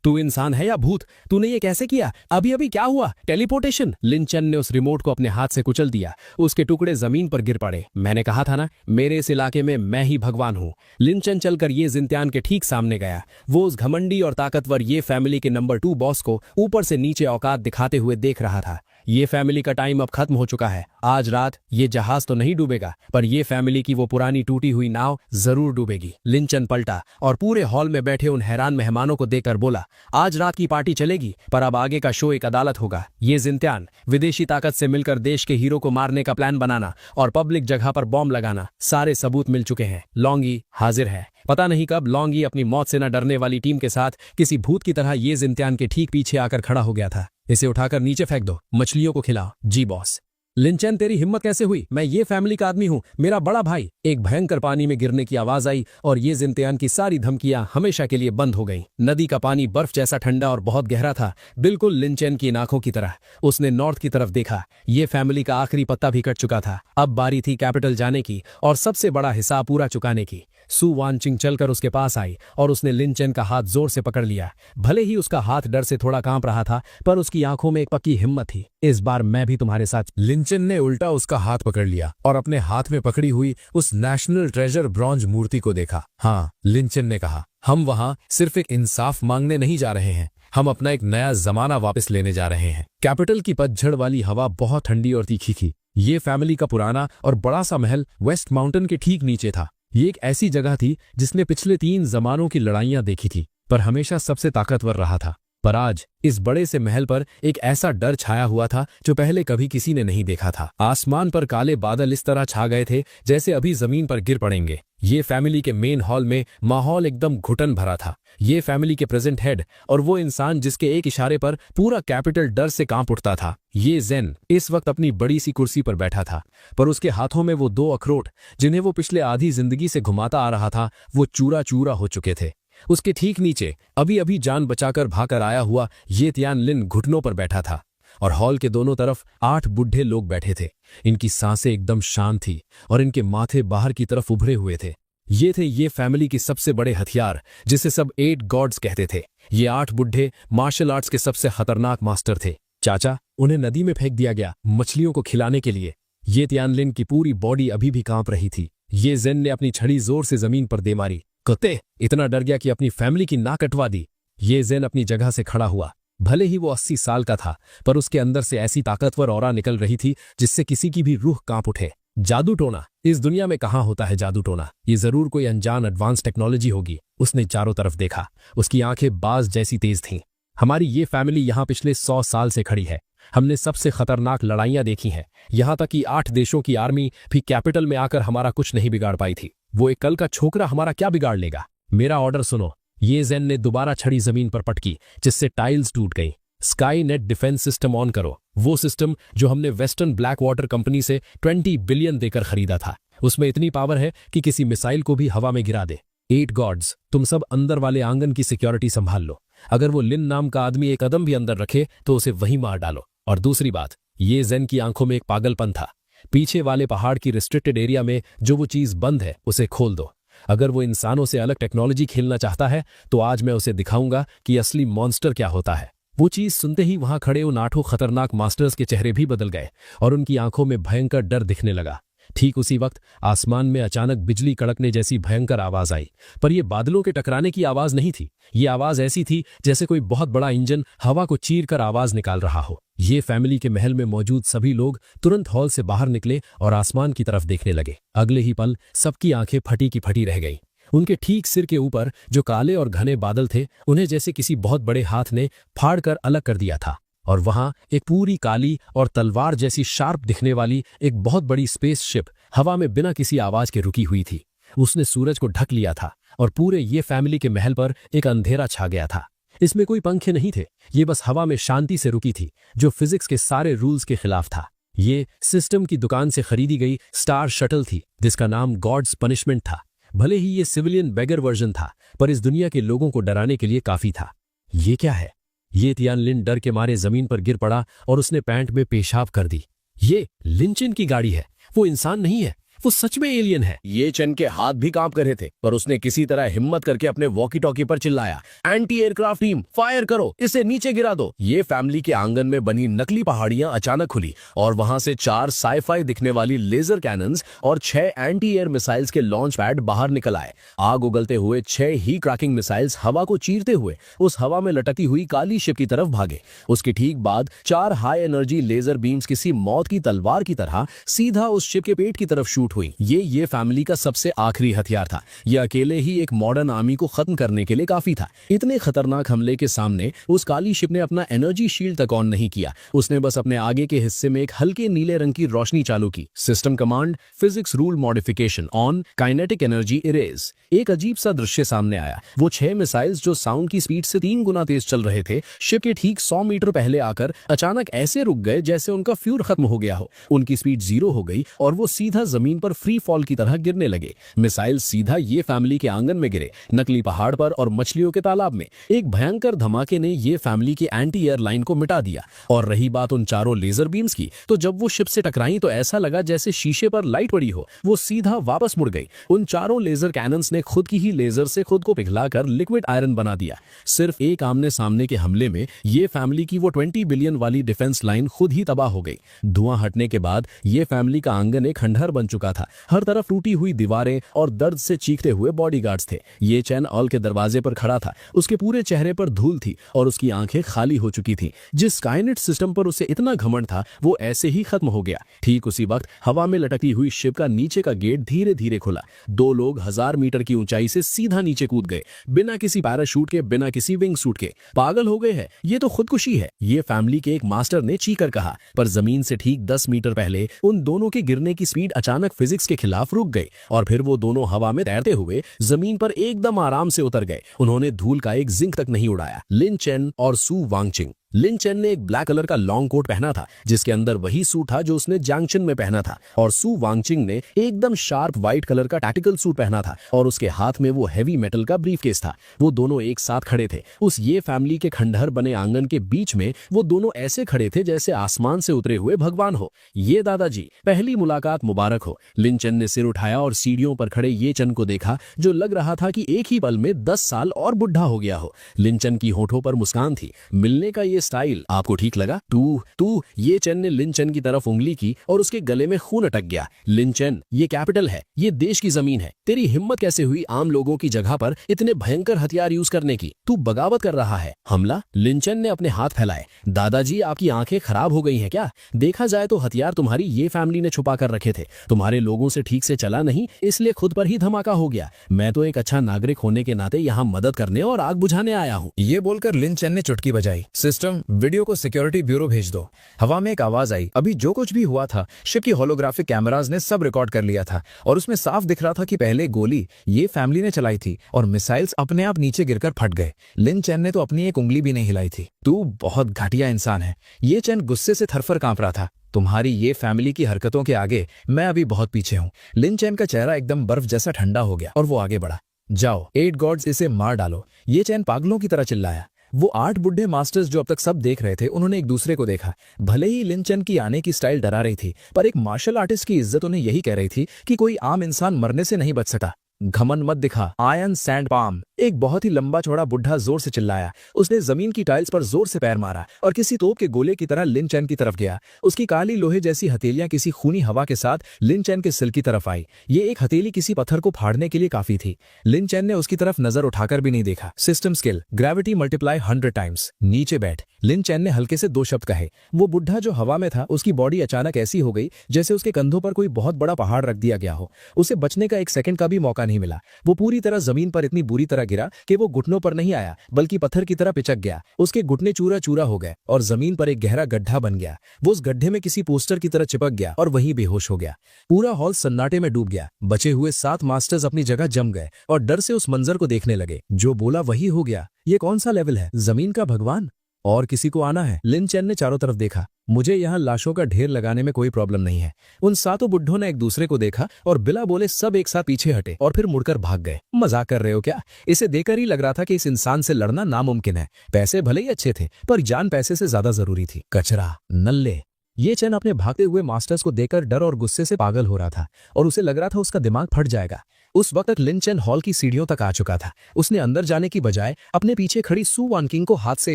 तू इंसान है या भूत? तूने ये कैसे किया? अभी अभी क्या हुआ? टेलीपोर्टेशन? लिन चेन ने उस रिमोट को अपने हाथ से कुचल दिया। उसके टुकड़े जमीन पर गिर पड़े। मैंने कहा था ना, मेरे इस इलाके में मैं ही भगवान हूं। लिन चेन चलकर ये ज़ेंतियान के ठीक सामने गया। वो उस घमंडी और ताकतवर ये फैमिली के नंबर 2 बॉस को ऊपर से नीचे औकात दिखाते हुए देख रहा था। ये फैमिली का टाइम अब खत्म हो चुका है। आज रात ये जहाज तो नहीं डूबेगा, पर ये फैमिली की वो पुरानी टूटी हुई नाव जरूर डूबेगी। लिन चेन पलटा और पूरे हॉल में बैठे उन हैरान मेहमानों को देखकर बोला, आज रात की पार्टी चलेगी, पर अब आगे का शो एक अदालत होगा। ये ज़ेंतियान विदेशी ताकत से मिलकर देश के हीरो को मारने का प्लान बनाना और पब्लिक जगह पर बॉम्ब लगाना, सारे सबूत मिल चुके हैं। लौंगी हाजिर है। पता नहीं कब लौंगी अपनी मौत से न डरने वाली टीम के साथ किसी भूत की तरह ये ज़ेंतियान के ठीक पीछे आकर खड़ा हो गया था। इसे उठाकर नीचे फेंक दो, मछलियों को खिलाओ। जी बॉस। लिंचन, तेरी हिम्मत कैसे हुई? मैं ये फैमिली का आदमी हूँ, मेरा बड़ा भाई। एक भयंकर पानी में गिरने की आवाज आई और ये जिंतियान की सारी धमकियां हमेशा के लिए बंद हो गईं। नदी का पानी बर्फ जैसा ठंडा और बहुत गहरा था, बिल्कुल लिंचन की आंखों की तरह। उसने नॉर्थ की तरफ देखा। ये फैमिली का आखिरी पत्ता भी कट चुका था। अब बारी थी कैपिटल जाने की और सबसे बड़ा हिसाब पूरा चुकाने की। सु वानचिंग चलकर उसके पास आई और उसने लिंचन का हाथ जोर से पकड़ लिया। भले ही उसका हाथ डर से थोड़ा कांप रहा था, पर उसकी आंखों में एक पक्की हिम्मत थी। इस बार मैं भी तुम्हारे साथ। लिंचन ने उल्टा उसका हाथ पकड़ लिया और अपने हाथ में पकड़ी हुई उस नेशनल ट्रेजर ब्रॉन्ज मूर्ति को देखा। हाँ, लिंचन ने कहा, हम वहां सिर्फ एक इंसाफ मांगने नहीं जा रहे हैं, हम अपना एक नया जमाना वापस लेने जा रहे हैं। कैपिटल की पतझड़ वाली हवा बहुत ठंडी और तीखी थी। ये फैमिली का पुराना और बड़ा सा महल वेस्ट माउंटेन के ठीक नीचे था। ये एक ऐसी जगह थी जिसने पिछले 3 जमानों की लड़ाइयां देखी थी, पर हमेशा सबसे ताकतवर रहा था। पर आज इस बड़े से महल पर एक ऐसा डर छाया हुआ था जो पहले कभी किसी ने नहीं देखा था। आसमान पर काले बादल इस तरह छा गए थे जैसे अभी जमीन पर गिर पड़ेंगे। ये फैमिली के मेन हॉल में माहौल एकदम घुटन भरा था। ये फैमिली के प्रेजेंट हेड और वो इंसान जिसके एक इशारे पर पूरा कैपिटल डर से कांप उठता था, ये जेन, इस वक्त अपनी बड़ी सी कुर्सी पर बैठा था। पर उसके हाथों में वो 2 अखरोट जिन्हें वो पिछले आधी जिंदगी से घुमाता आ रहा था, वो चूरा चूरा हो चुके थे। उसके ठीक नीचे अभी अभी जान बचाकर भागकर आया हुआ ये तियान लिन घुटनों पर बैठा था और हॉल के दोनों तरफ 8 बुढ़े लोग बैठे थे। इनकी सांसें एकदम शांत थी और इनके माथे बाहर की तरफ उभरे हुए थे। ये थे ये फैमिली के सबसे बड़े हथियार, जिसे सब 8 गॉड्स कहते थे। ये 8 बुढ़े मार्शल आर्ट्स के सबसे खतरनाक मास्टर थे। चाचा, उन्हें नदी में फेंक दिया गया मछलियों को खिलाने के लिए। ये तियानलिन की पूरी बॉडी अभी भी कांप रही थी। ये जेन ने अपनी छड़ी जोर से जमीन पर दे मारी। कुत्ते, इतना डर गया कि अपनी फैमिली की नाक कटवा दी। ये जेन अपनी जगह से खड़ा हुआ। भले ही वो 80 साल का था, पर उसके अंदर से ऐसी ताकतवर ऑरा निकल रही थी जिससे किसी की भी रूह कांप उठे। जादू टोना, इस दुनिया में कहाँ होता है जादू टोना? ये जरूर कोई अनजान एडवांस टेक्नोलॉजी होगी। उसने चारों तरफ देखा। उसकी आंखें बाज जैसी तेज थीं। हमारी ये फैमिली यहाँ पिछले 100 साल से खड़ी है। हमने सबसे खतरनाक लड़ाइयां देखी हैं, यहाँ तक कि 8 देशों की आर्मी भी कैपिटल में आकर हमारा कुछ नहीं बिगाड़ पाई थी। वो एक कल का छोकरा हमारा क्या बिगाड़ लेगा? मेरा ऑर्डर सुनो। ये जेन ने दोबारा छड़ी जमीन पर पटकी, जिससे टाइल्स टूट गई। Sky net defence system on करो। वो सिस्टम जो हमने वेस्टर्न ब्लैक वाटर कंपनी से 20 बिलियन देकर खरीदा था। उसमें इतनी पावर है कि किसी मिसाइल को भी हवा में गिरा दे। 8 गॉड्स, तुम सब अंदर वाले आंगन की सिक्योरिटी संभाल लो। अगर वो लिन नाम का आदमी एक कदम भी अंदर रखे तो उसे वहीं मार डालो। और दूसरी बात, ये जेन की आंखों में एक पागलपन था। पीछे वाले पहाड़ की रिस्ट्रिक्टेड एरिया में जो वो चीज बंद है उसे खोल दो। अगर वो इंसानों से अलग टेक्नोलॉजी खेलना चाहता है तो आज मैं उसे दिखाऊंगा कि असली मॉन्स्टर क्या होता है। वो चीज सुनते ही वहां खड़े उन 8 खतरनाक मास्टर्स के चेहरे भी बदल गए और उनकी आंखों में भयंकर डर दिखने लगा। ठीक उसी वक्त आसमान में अचानक बिजली कड़कने जैसी भयंकर आवाज आई। पर यह बादलों के टकराने की आवाज नहीं थी। ये आवाज ऐसी थी जैसे कोई बहुत बड़ा इंजन हवा को चीरकर आवाज निकाल रहा हो। ये फैमिली के महल में मौजूद सभी लोग तुरंत हॉल से बाहर निकले और आसमान की तरफ देखने लगे। अगले ही पल सबकी आंखें फटी की फटी रह गईं। उनके ठीक सिर के ऊपर जो काले और घने बादल थे, उन्हें जैसे किसी बहुत बड़े हाथ ने फाड़ कर अलग कर दिया था। और वहां एक पूरी काली और तलवार जैसी शार्प दिखने वाली एक बहुत बड़ी स्पेस शिप हवा में बिना किसी आवाज के रुकी हुई थी। उसने सूरज को ढक लिया था और पूरे ये फैमिली के महल पर एक अंधेरा छा गया था। इसमें कोई पंखे नहीं थे, ये बस हवा में शांति से रुकी थी, जो फिजिक्स के सारे रूल्स के खिलाफ था। ये सिस्टम की दुकान से खरीदी गई स्टार शटल थी, जिसका नाम गॉड्स पनिशमेंट था। भले ही ये सिविलियन बेगर वर्जन था, पर इस दुनिया के लोगों को डराने के लिए काफी था। ये क्या है? ये तियानलिन डर के मारे जमीन पर गिर पड़ा और उसने पैंट में पेशाब कर दी। ये लिंचन की गाड़ी है, वो इंसान नहीं है, वो सच में एलियन है। ये चेन के हाथ भी कांप कर रहे थे, पर उसने किसी तरह हिम्मत करके अपने वॉकी टॉकी पर चिल्लाया, एंटी एयरक्राफ्ट टीम फायर करो, इसे नीचे गिरा दो। ये फैमिली के आंगन में बनी नकली पहाड़ियां अचानक खुली और वहां से 4 साईफाई दिखने वाली लेजर कैनन्स और 6 एंटी एयर मिसाइल्स के लॉन्च पैड बाहर निकल आए। आग उगलते हुए 6 ही क्रैकिंग मिसाइल्स हवा को चीरते हुए उस हवा में लटकी हुई काली शिप की तरफ भागे। उसके ठीक बाद 4 हाई एनर्जी लेजर बीम्स किसी मौत की तलवार की तरह सीधा उस शिप के पेट की तरफ शूट शूट हुई। ये फैमिली का सबसे आखिरी हथियार था। ये अकेले ही एक मॉडर्न आर्मी को खत्म करने के लिए काफी था। इतने खतरनाक हमले के सामने उस काली शिप ने अपना एनर्जी शील्ड तक ऑन नहीं किया। उसने बस अपने आगे के हिस्से में एक हल्के नीले रंग की रोशनी चालू की। System command, physics rule modification on, kinetic energy erase. एक अजीब सा दृश्य सामने आया। वो 6 मिसाइल्स जो साउंड की स्पीड से 3 गुना तेज चल रहे थे, शिप के ठीक 100 मीटर पहले आकर अचानक ऐसे रुक गए जैसे उनका फ्यूल खत्म हो गया हो। उनकी स्पीड 0 हो गई और वो सीधा जमीन पर फ्री फॉल की तरह गिरने लगे। मिसाइल सीधा ये फैमिली के आंगन में गिरे, नकली पहाड़ पर और मछलियों के तालाब में। एक भयंकर धमाके ने ये फैमिली के एंटी एयर लाइन को मिटा दिया। और रही बात उन चारों लेजर बीम्स की, तो जब वो शिप से टकराई तो ऐसा लगा जैसे शीशे पर लाइट पड़ी हो। वो सीधा वापस मुड़ गई। उन चारों लेजर कैनन्स ने खुद की ही लेजर से खुद को पिघलाकर लिक्विड आयरन बना दिया। सिर्फ एक आमने सामने के हमले में ये फैमिली की वो 20 बिलियन वाली डिफेंस लाइन खुद ही तबाह हो गई। धुआं हटने के बाद ये फैमिली का आंगन एक खंडहर बन चुका था। हर तरफ टूटी हुई दीवारें और दर्द से चीखते हुए बॉडीगार्ड्स थे। ये चैन ऑल के दरवाजे पर खड़ा था। उसके पूरे चेहरे पर धूल थी और उसकी आंखें खाली हो चुकी थी। जिस स्काईनेट सिस्टम पर उसे इतना घमंड था वो ऐसे ही खत्म हो गया। ठीक उसी वक्त हवा में लटकती हुई शिप का नीचे का गेट धीरे धीरे खुला। 2 लोग 1000 मीटर की ऊंचाई से सीधा नीचे कूद गए, बिना किसी पैराशूट के, बिना किसी विंग सूट के। पागल हो गए हैं, ये तो खुदकुशी है, ये फैमिली के एक मास्टर ने चीखकर कहा। पर जमीन से ठीक 10 मीटर पहले उन दोनों के गिरने की स्पीड अचानक फिजिक्स के खिलाफ रुक गई और फिर वो दोनों हवा में तैरते हुए जमीन पर एकदम आराम से उतर गए। उन्होंने धूल का एक जिंक तक नहीं उड़ाया। लिन चेन और सू वांगचिंग। लिन चेन ने एक ब्लैक कलर का लॉन्ग कोट पहना था जिसके अंदर वही सूट था जो उसने जैंगचन में पहना था, और सू वांगचिंग ने एकदम शार्प व्हाइट कलर का टैक्टिकल सूट पहना था और उसके हाथ में वो हैवी मेटल का ब्रीफकेस था। वो दोनों एक साथ खड़े थे। उस ये फैमिली के खंडहर बने आंगन के बीच में वो दोनों ऐसे खड़े थे जैसे आसमान से उतरे हुए भगवान हो। ये दादाजी, पहली मुलाकात मुबारक हो। लिन चेन ने सिर उठाया और सीढ़ियों पर खड़े ये चन को देखा जो लग रहा था कि एक ही पल में 10 साल और बुढ़ा हो गया हो। लिन चेन की होठों पर मुस्कान थी। मिलने का ये स्टाइल आपको ठीक लगा? तू ये चेन ने लिन चेन की तरफ उंगली की और उसके गले में खून अटक गया। लिन चेन, ये कैपिटल है, ये देश की जमीन है। तेरी हिम्मत कैसे हुई आम लोगों की जगह पर इतने भयंकर हथियार यूज करने की? तू बगावत कर रहा है। हमला? लिन चेन ने अपने हाथ फैलाए। दादाजी, आपकी आंखें खराब हो गई हैं क्या? देखा जाए तो हथियार तुम्हारी ये फैमिली ने छुपा कर रखे थे। तुम्हारे लोगों से ठीक से चला नहीं, इसलिए खुद पर ही धमाका हो गया। मैं तो एक अच्छा नागरिक होने के नाते यहाँ मदद करने और आग बुझाने आया हूँ। ये बोलकर लिन चेन ने चुटकी बजाई। सिस्टम, वीडियो को सिक्योरिटी ब्यूरो भेज दो। हवा में एक आवाज आई। अभी जो कुछ भी हुआ था शिप की होलोग्राफिक कैमराज ने सब रिकॉर्ड कर लिया था और उसमें साफ दिख रहा था कि पहले गोली ये फैमिली ने चलाई थी और मिसाइल्स अपने आप नीचे गिरकर फट गए। लिन चेन ने तो अपनी एक उंगली भी नहीं हिलाई थी। तू बहुत घटिया इंसान है। ये चेन गुस्से से थरथर कांप रहा था। तुम्हारी ये फैमिली की हरकतों के आगे मैं अभी बहुत पीछे हूँ। लिन चेन का चेहरा एकदम बर्फ जैसा ठंडा हो गया और वो आगे बढ़ा। जाओ, 8 गॉड्स, इसे मार डालो। ये चेन पागलों की तरह चिल्लाया। वो 8 बुढ़े मास्टर्स जो अब तक सब देख रहे थे, उन्होंने एक दूसरे को देखा। भले ही लिन चेन की आने की स्टाइल डरा रही थी, पर एक मार्शल आर्टिस्ट की इज्जत उन्हें यही कह रही थी कि कोई आम इंसान मरने से नहीं बच सका। घमंड मत दिखा, आयरन सैंड पाम। एक बहुत ही लंबा चौड़ा बुढ़ा जोर से चिल्लाया। उसने जमीन की टाइल्स पर जोर से पैर मारा और किसी तोप के गोले की तरह लिन चेन की तरफ गया। उसकी काली लोहे जैसी हथेलियां किसी खूनी हवा के साथ लिन चेन के सिल की तरफ आई। ये एक हथेली किसी पत्थर को फाड़ने के लिए काफी थी। लिन चेन ने उसकी तरफ नजर उठाकर भी नहीं देखा। System skill, gravity multiply 100 times. नीचे बैठ। लिन चेन ने हल्के से 2 शब्द कहे। वो बुढ़ा जो हवा में था, उसकी बॉडी अचानक ऐसी हो गई जैसे उसके कंधों पर कोई बहुत बड़ा पहाड़ रख दिया गया हो। उसे बचने का 1 सेकंड का भी मौका नहीं मिला। वो पूरी तरह जमीन पर इतनी बुरी तरह गिरा कि वो घुटनों पर नहीं आया बल्कि पत्थर की तरह पिचक गया। उसके घुटने चूरा चूरा हो गए और जमीन पर एक गहरा गड्ढा बन गया। वो उस गड्ढे में किसी पोस्टर की तरह चिपक गया और वहीं बेहोश हो गया। पूरा हॉल सन्नाटे में डूब गया। बचे हुए 7 मास्टर्स अपनी जगह जम गए और डर से उस मंजर को देखने लगे। जो बोला वही हो गया। ये कौन सा लेवल है? जमीन का भगवान? और किसी को आना है? लिन चेन ने चारों तरफ देखा। मुझे यहाँ लाशों का ढेर लगाने में कोई प्रॉब्लम नहीं है। उन 7 बुड्ढों ने एक दूसरे को देखा और बिला बोले सब एक साथ पीछे हटे और फिर मुड़कर भाग गए। मजाक कर रहे हो क्या? इसे देखकर ही लग रहा था कि इस इंसान से लड़ना नामुमकिन है। पैसे भले ही अच्छे थे, पर जान पैसे से ज्यादा जरूरी थी। कचरा, नल्ले। ये चेन अपने भागते हुए मास्टर्स को देखकर डर और गुस्से से पागल हो रहा था और उसे लग रहा था उसका दिमाग फट जाएगा। उस वक्त तक लिन चेन हॉल की सीढ़ियों तक आ चुका था। उसने अंदर जाने की बजाय अपने पीछे खड़ी सू वानकिंग को हाथ से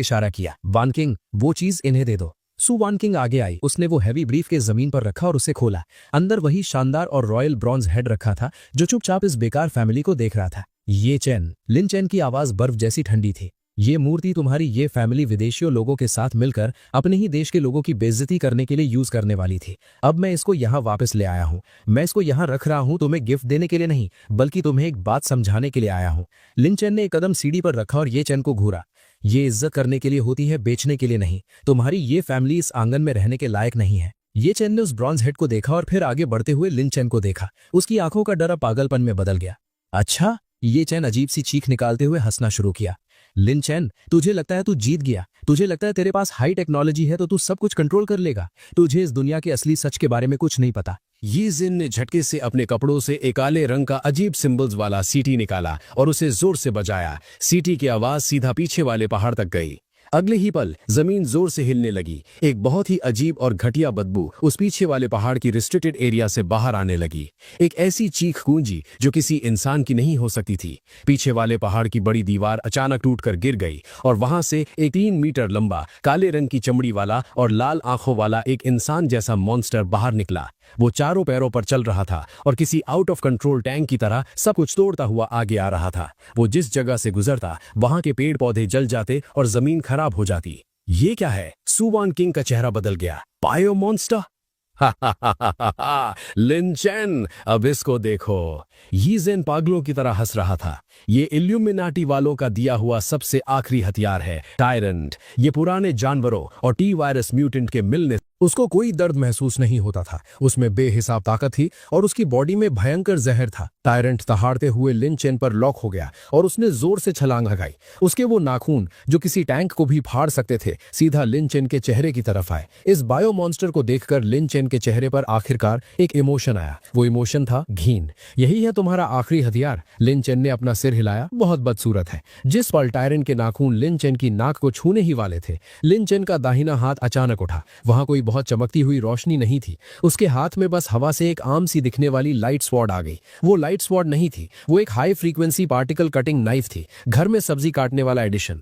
इशारा किया। वानकिंग, वो चीज इन्हें दे दो। सू वानकिंग आगे आई। उसने वो हैवी ब्रीफ के जमीन पर रखा और उसे खोला। अंदर वही शानदार और रॉयल ब्रॉन्ज हेड रखा था जो चुपचाप इस बेकार फैमिली को देख रहा था। ये चेन। लिन चेन की आवाज बर्फ जैसी ठंडी थी। ये मूर्ति तुम्हारी ये फैमिली विदेशियों लोगों के साथ मिलकर अपने ही देश के लोगों की बेइज्जती करने के लिए यूज करने वाली थी। अब मैं इसको यहाँ वापस ले आया हूँ। मैं इसको यहाँ रख रहा हूँ तुम्हें गिफ्ट देने के लिए नहीं, बल्कि तुम्हें एक बात समझाने के लिए आया हूँ। लिन चेन ने एक कदम सीढ़ी पर रखा और ये चेन को घूरा। ये इज्जत करने के लिए होती है, बेचने के लिए नहीं। तुम्हारी ये फैमिली इस आंगन में रहने के लायक नहीं है। ये चेन ने उस ब्रॉन्ज हेड को देखा और फिर आगे बढ़ते हुए लिन चेन को देखा। उसकी आंखों का डर अब पागलपन में बदल गया। अच्छा, ये चेन अजीब सी चीख निकालते हुए हंसना शुरू किया। लिन चेन, तुझे लगता है तू जीत गया? तुझे लगता है तेरे पास हाई टेक्नोलॉजी है तो तू सब कुछ कंट्रोल कर लेगा? तुझे इस दुनिया के असली सच के बारे में कुछ नहीं पता। ये जिन ने झटके से अपने कपड़ों से एक काले रंग का अजीब सिंबल्स वाला सीटी निकाला और उसे जोर से बजाया। सीटी की आवाज सीधा पीछे वाले पहाड़ तक गई। अगले ही पल जमीन जोर से हिलने लगी। एक बहुत ही अजीब और घटिया बदबू उस पीछे वाले पहाड़ की रिस्ट्रिक्टेड एरिया से बाहर आने लगी। एक ऐसी चीख गूंजी जो किसी इंसान की नहीं हो सकती थी। पीछे वाले पहाड़ की बड़ी दीवार अचानक टूटकर गिर गई और वहां से एक 3 मीटर लंबा काले रंग की चमड़ी वाला और लाल आंखों वाला एक इंसान जैसा मॉन्स्टर बाहर निकला। वो चारों पैरों पर चल रहा था और किसी आउट ऑफ कंट्रोल टैंक की तरह सब कुछ तोड़ता हुआ आगे आ रहा था। वो जिस जगह से गुजरता वहां के पेड़ पौधे जल जाते और जमीन खराब हो जाती। ये क्या है? सु वान किंग का चेहरा बदल गया। Bio monster. लिन चेन, अब इसको देखो। यी जेन पागलों की तरह हंस रहा था। ये इल्यूमिनाटी वालों का दिया हुआ सबसे आखिरी हथियार है, टायरेंट। ये पुराने जानवरों और टी वायरस म्यूटेंट के मिलने उसको कोई दर्द महसूस नहीं होता था। उसमें बेहिसाब ताकत थी और उसकी बॉडी में भयंकर जहर था। टायरेंट दहाड़ते हुए लिन चेन पर लॉक हो गया और उसने जोर से छलांग लगाई। उसके वो नाखून जो किसी टैंक को भी फाड़ सकते थे सीधा लिन चेन के चेहरे की तरफ आए। इस बायो मॉन्स्टर को देखकर लिन चेन के चेहरे पर आखिरकार एक इमोशन आया। वो इमोशन था घिन। यही है तुम्हारा आखिरी हथियार? लिन चेन ने अपना सिर हिलाया। बहुत बदसूरत है। जिस पल टायरेंट के नाखून लिन चेन की नाक को छूने ही वाले थे, लिन चेन का दाहिना हाथ अचानक उठा। वहां कोई बहुत चमकती हुई रोशनी नहीं थी। उसके हाथ में बस हवा से एक आम सी दिखने वाली लाइट स्वॉर्ड आ गई। वो लाइट स्वॉर्ड नहीं थी, वो एक high frequency particle cutting knife थी। घर में सब्जी काटने वाला एडिशन।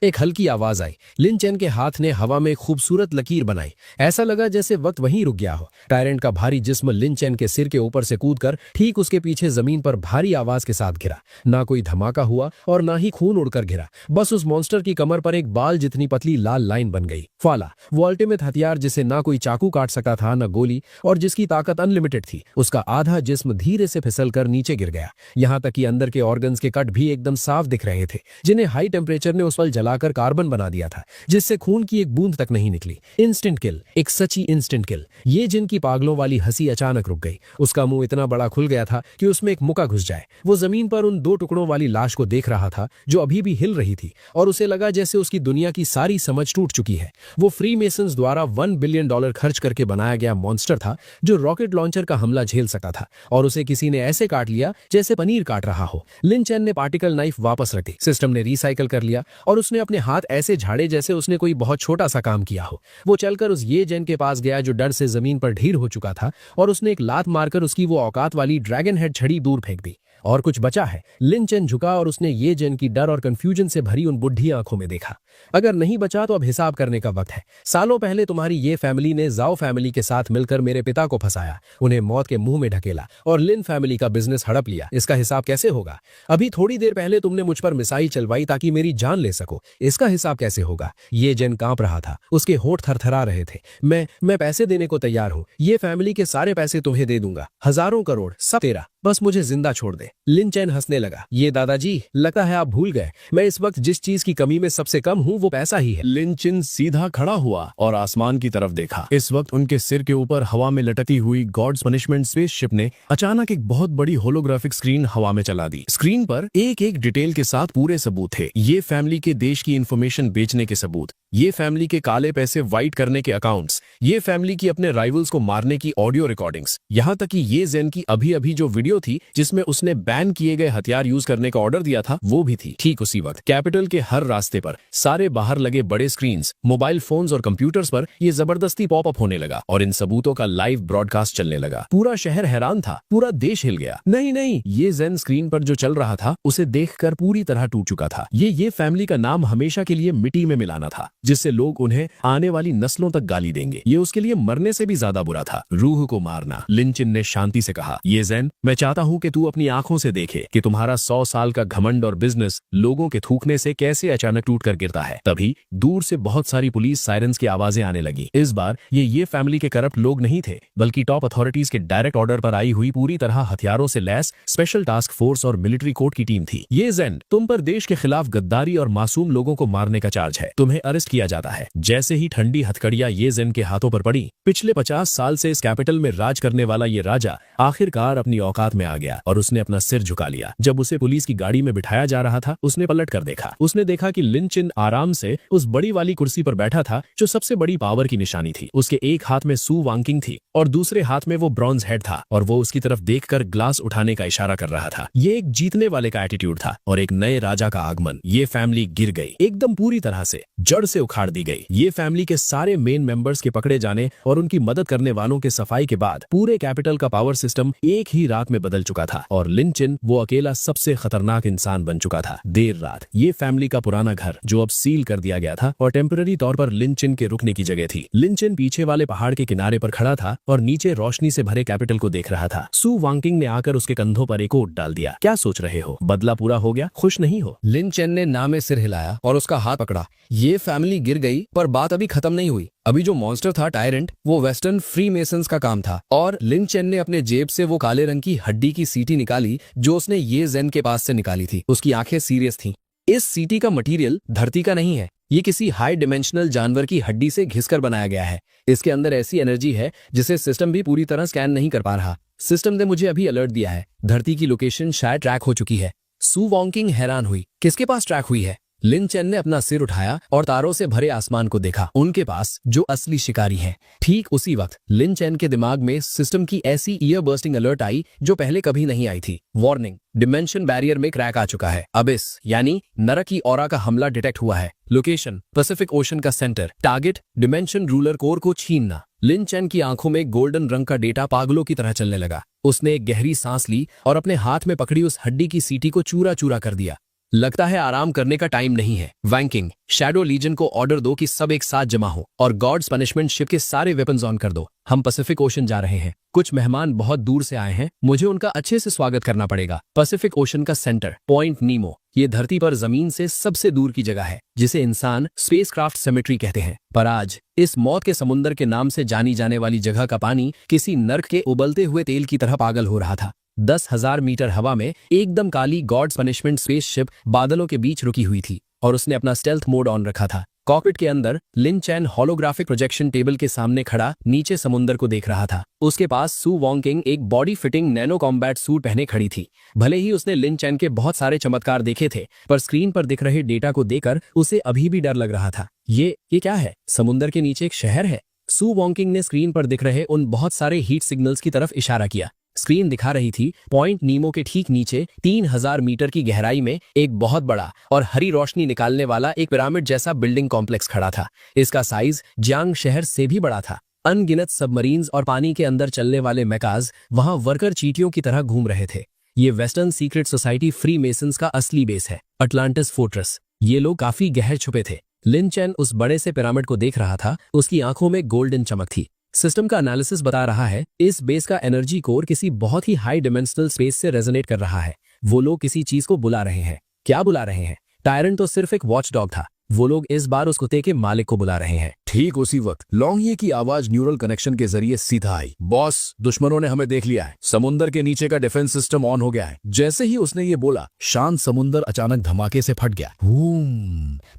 एक हल्की आवाज आई। लिन चेन के हाथ ने हवा में खूबसूरत लकीर बनाई। ऐसा लगा जैसे वक्त वहीं रुक गया हो। टायरेंट का भारी जिस्म लिन चेन के सिर के ऊपर से कूदकर ठीक उसके पीछे जमीन पर भारी आवाज के साथ गिरा। ना कोई धमाका हुआ और ना ही खून उड़कर गिरा। बस उस मॉन्स्टर की कमर पर एक बाल जितनी पतली लाल लाइन बन गई। फाला, वो अल्टीमेट हथियार जिसे ना कोई चाकू काट सकता था न गोली, और जिसकी ताकत अनलिमिटेड थी। उसका आधा जिस्म धीरे से फिसलकर नीचे गिर गया। यहां तक कि अंदर के ऑर्गन्स के कट भी एकदम साफ दिख रहे थे, जिन्हें हाई टेम्परेचर ने उस पल जलाकर कार्बन बना दिया था, जिससे खून की एक बूंद तक नहीं निकली। इंस्टेंट किल, एक सच्ची इंस्टेंट किल। ये जिनकी पागलों वाली हंसी अचानक रुक गई। उसका मुंह इतना बड़ा खुल गया था कि उसमें एक मुक्का घुस जाए। वो जमीन पर उन 2 टुकड़ों वाली लाश को देख रहा था जो अभी भी हिल रही थी, और उसे लगा जैसे उसकी दुनिया की सारी समझ टूट चुकी है। वो फ्री मेसन्स द्वारा $1 बिलियन खर्च करके बनाया गया मॉन्स्टर था जो रॉकेट लॉन्चर का हमला झेल सकता था, और उसे किसी ने ऐसे काट लिया जैसे पनीर काट रहा हो। लिन चेन ने पार्टिकल नाइफ वापस रख दी। सिस्टम ने रिसाइकल कर लिया और उसने अपने हाथ ऐसे झाड़े जैसे उसने कोई बहुत छोटा सा काम किया हो। वो चलकर उस ये जेन के पास गया जो डर से जमीन पर ढीर हो चुका था, और उसने एक लात मारकर उसकी वो औकात वाली ड्रैगन हेड छड़ी दूर फेंक दी। और कुछ बचा है? लिन चेन झुका और उसने ये जेन की डर और कंफ्यूजन से भरी उन बुढ़ी आंखों में देखा। अगर नहीं बचा तो अब हिसाब करने का वक्त है। सालों पहले तुम्हारी ये फैमिली ने जाओ फैमिली के साथ मिलकर मेरे पिता को फंसाया, उन्हें मौत के मुंह में ढकेला और लिन फैमिली का बिजनेस हड़प लिया। इसका हिसाब कैसे होगा? अभी थोड़ी देर पहले तुमने मुझ पर मिसाइल चलवाई ताकि मेरी जान ले सको। इसका हिसाब कैसे होगा? ये जेन कांप रहा था, उसके होंठ थरथरा रहे थे। मैं पैसे देने को तैयार हूँ। ये फैमिली के सारे पैसे तुम्हें दे दूंगा, हजारों करोड़, सब तेरा। बस मुझे जिंदा छोड़ दे। लिन चेन हंसने लगा। ये दादाजी, लगता है आप भूल गए, मैं इस वक्त जिस चीज की कमी में सबसे कम हूँ वो पैसा ही है। लिन चेन सीधा खड़ा हुआ और आसमान की तरफ देखा। इस वक्त उनके सिर के ऊपर हवा में लटकती हुई गॉड्स पनिशमेंट स्पेसशिप ने अचानक एक बहुत बड़ी होलोग्राफिक स्क्रीन हवा में चला दी। स्क्रीन पर एक एक डिटेल के साथ पूरे सबूत थे। ये फैमिली के देश की इंफॉर्मेशन बेचने के सबूत, ये फैमिली के काले पैसे वाइट करने के अकाउंट्स, ये फैमिली की अपने राइवल्स को मारने की ऑडियो रिकॉर्डिंग्स, यहाँ तक कि ये जेन की अभी अभी जो वीडियो थी जिसमें उसने बैन किए गए हथियार यूज करने का ऑर्डर दिया था वो भी थी। ठीक उसी वक्त कैपिटल के हर रास्ते पर, सारे बाहर लगे बड़े स्क्रीन्स, मोबाइल फोन्स और कंप्यूटर्स पर ये जबरदस्ती पॉपअप होने लगा और इन सबूतों का लाइव ब्रॉडकास्ट चलने लगा। पूरा शहर हैरान था, पूरा देश हिल गया। नहीं, ये जेन स्क्रीन पर जो चल रहा था उसे देखकर पूरी तरह टूट चुका था। ये फैमिली का नाम हमेशा के लिए मिट्टी में मिलाना था। जिससे लोग उन्हें आने वाली नस्लों तक गाली देंगे। ये उसके लिए मरने से भी ज्यादा बुरा था, रूह को मारना। लिन चिन ने शांति से कहा, ये ज़ेन, मैं चाहता हूं कि तू अपनी आंखों से देखे कि तुम्हारा 100 साल का घमंड और बिजनेस लोगों के थूकने से कैसे अचानक टूट कर गिरता है। तभी दूर से बहुत सारी पुलिस सायरन्स की आवाजें आने लगी। इस बार ये फैमिली के करप्ट लोग नहीं थे, बल्कि टॉप अथॉरिटीज के डायरेक्ट ऑर्डर पर आई हुई पूरी तरह हथियारों से लैस स्पेशल टास्क फोर्स और मिलिट्री कोर्ट की टीम थी। ये ज़ेन, तुम पर देश के खिलाफ गद्दारी और मासूम लोगों को मारने का चार्ज है। तुम्हें अरेस्ट किया जाता है। जैसे ही ठंडी हथकड़ियां ये ज़ेन के हाथों पर पड़ी, पिछले 50 साल से इस कैपिटल में राज करने वाला ये राजा आखिरकार अपनी औकात में आ गया और उसने अपना सिर झुका लिया। जब उसे पुलिस की गाड़ी में बिठाया जा रहा था, उसने पलट कर देखा। उसने देखा कि लिन चिन आराम से उस बड़ी वाली कुर्सी पर बैठा था जो सबसे बड़ी पावर की निशानी थी। उसके एक हाथ में सू वांकिंग थी और दूसरे हाथ में वो ब्रॉन्ज हेड था और वो उसकी तरफ देखकर ग्लास उठाने का इशारा कर रहा था। ये एक जीतने वाले का एटीट्यूड था और एक नए राजा का आगमन। ये फैमिली गिर गई, एकदम पूरी तरह से जड़ से उखाड़ दी गई। ये फैमिली के सारे मेन मेंबर्स के पकड़े जाने और उनकी मदद करने वालों के सफाई के बाद पूरे कैपिटल का पावर सिस्टम एक ही रात में बदल चुका था और लिन चिन वो अकेला सबसे खतरनाक इंसान बन चुका था। देर रात ये फैमिली का पुराना घर जो अब सील कर दिया गया था और टेम्पररी तौर पर लिन चिन के रुकने की जगह थी। लिन चिन पीछे वाले पहाड़ के किनारे पर खड़ा था और नीचे रोशनी से भरे कैपिटल को देख रहा था। सू वांकिंग ने आकर उसके कंधों पर एक ओट डाल दिया। क्या सोच रहे हो, बदला पूरा हो गया, खुश नहीं हो? लिन चेन ने ना में सिर हिलाया और उसका हाथ पकड़ा। ये फैमिली गिर गई पर बात अभी खत्म नहीं हुई। अभी जो मॉन्स्टर था टायरेंट, वो वेस्टर्न फ्री मेसन्स का काम था और लिन चेन ने अपने जेब से वो काले रंग की हड्डी की सीटी निकाली जो उसने ये ज़ेन के पास से निकाली थी। उसकी आंखें सीरियस थीं। इस सीटी का मटेरियल धरती का नहीं है, ये किसी हाई डिमेंशनल जानवर की हड्डी से घिसकर बनाया गया है। इसके अंदर ऐसी एनर्जी है जिसे सिस्टम भी पूरी तरह स्कैन नहीं कर पा रहा। सिस्टम ने मुझे अभी अलर्ट दिया है, धरती की लोकेशन शायद ट्रैक हो चुकी है। सू वांकिंग हैरान हुई, किसके पास ट्रैक हुई है? लिन चेन ने अपना सिर उठाया और तारों से भरे आसमान को देखा, उनके पास जो असली शिकारी हैं। ठीक उसी वक्त लिन चेन के दिमाग में सिस्टम की ऐसी ईयर बर्स्टिंग अलर्ट आई जो पहले कभी नहीं आई थी। वार्निंग, डिमेंशन बैरियर में क्रैक आ चुका है। अबिस यानी नरक की ऑरा का हमला डिटेक्ट हुआ है। लोकेशन पैसिफिक ओशन का centre. Target dimension ruler core को छीनना। लिन चेन की आंखों में गोल्डन रंग का डेटा पागलों की तरह चलने लगा। उसने एक गहरी सांस ली और अपने हाथ में पकड़ी उस हड्डी की सीटी को चूरा चूरा कर दिया। लगता है आराम करने का टाइम नहीं है। वैंकिंग, शैडो लीजन को ऑर्डर दो कि सब एक साथ जमा हो और गॉड्स पनिशमेंट शिप के सारे वेपन्स ऑन कर दो। हम पैसिफिक ओशन जा रहे हैं। कुछ मेहमान बहुत दूर से आए हैं, मुझे उनका अच्छे से स्वागत करना पड़ेगा। पैसिफिक ओशन का सेंटर पॉइंट नीमो, ये धरती पर जमीन से सबसे दूर की जगह है जिसे इंसान स्पेसक्राफ्ट सेमेट्री कहते हैं। पर आज इस मौत के समुंदर के नाम से जानी जाने वाली जगह का पानी किसी नर्क के उबलते हुए तेल की तरह पागल हो रहा था। 10,000 मीटर हवा में एकदम काली गॉड्स पनिशमेंट स्पेसशिप बादलों के बीच रुकी हुई थी और उसने अपना स्टेल्थ मोड ऑन रखा था। कॉकपिट के अंदर लिन चैन होलोग्राफिक प्रोजेक्शन टेबल के सामने खड़ा नीचे समुंदर को देख रहा था। उसके पास सू वांकिंग एक body fitting nano combat suit पहने खड़ी थी। भले ही उसने लिन चैन के बहुत सारे चमत्कार देखे थे, पर स्क्रीन पर दिख रहे डेटा को देखकर उसे अभी भी डर लग रहा था। ये क्या है? समुंदर के नीचे एक शहर है। सू वांकिंग ने स्क्रीन पर दिख रहे उन बहुत सारे हीट सिग्नल्स की तरफ इशारा किया। स्क्रीन दिखा रही थी पॉइंट नीमो के ठीक नीचे 3000 मीटर की गहराई में एक बहुत बड़ा और हरी रोशनी निकालने वाला एक पिरामिड जैसा बिल्डिंग कॉम्प्लेक्स खड़ा था। इसका साइज जियांग शहर से भी बड़ा था। अनगिनत सबमरीन्स और पानी के अंदर चलने वाले मैकाज वहां वर्कर चींटियों की तरह घूम रहे थे। ये western secret society free masons का असली बेस है, अटलांटिस फोर्ट्रेस। ये लोग काफी गहर छुपे थे। लिन चैन उस बड़े से पिरामिड को देख रहा था। उसकी आंखों में गोल्डन चमक थी। सिस्टम का एनालिसिस बता रहा है इस बेस का एनर्जी कोर किसी बहुत ही हाई डिमेंशनल स्पेस से रेजोनेट कर रहा है। वो लोग किसी चीज को बुला रहे हैं। क्या बुला रहे हैं? टायरन तो सिर्फ एक वॉच डॉग था, वो लोग इस बार उस कुत्ते के मालिक को बुला रहे हैं। ठीक उसी वक्त लॉन्गिए की आवाज न्यूरल कनेक्शन के जरिए सीधा आई। बॉस, दुश्मनों ने हमें देख लिया है। समुंदर के नीचे का डिफेंस सिस्टम ऑन हो गया है। जैसे ही उसने ये बोला, शांत समुंदर अचानक धमाके से फट गया।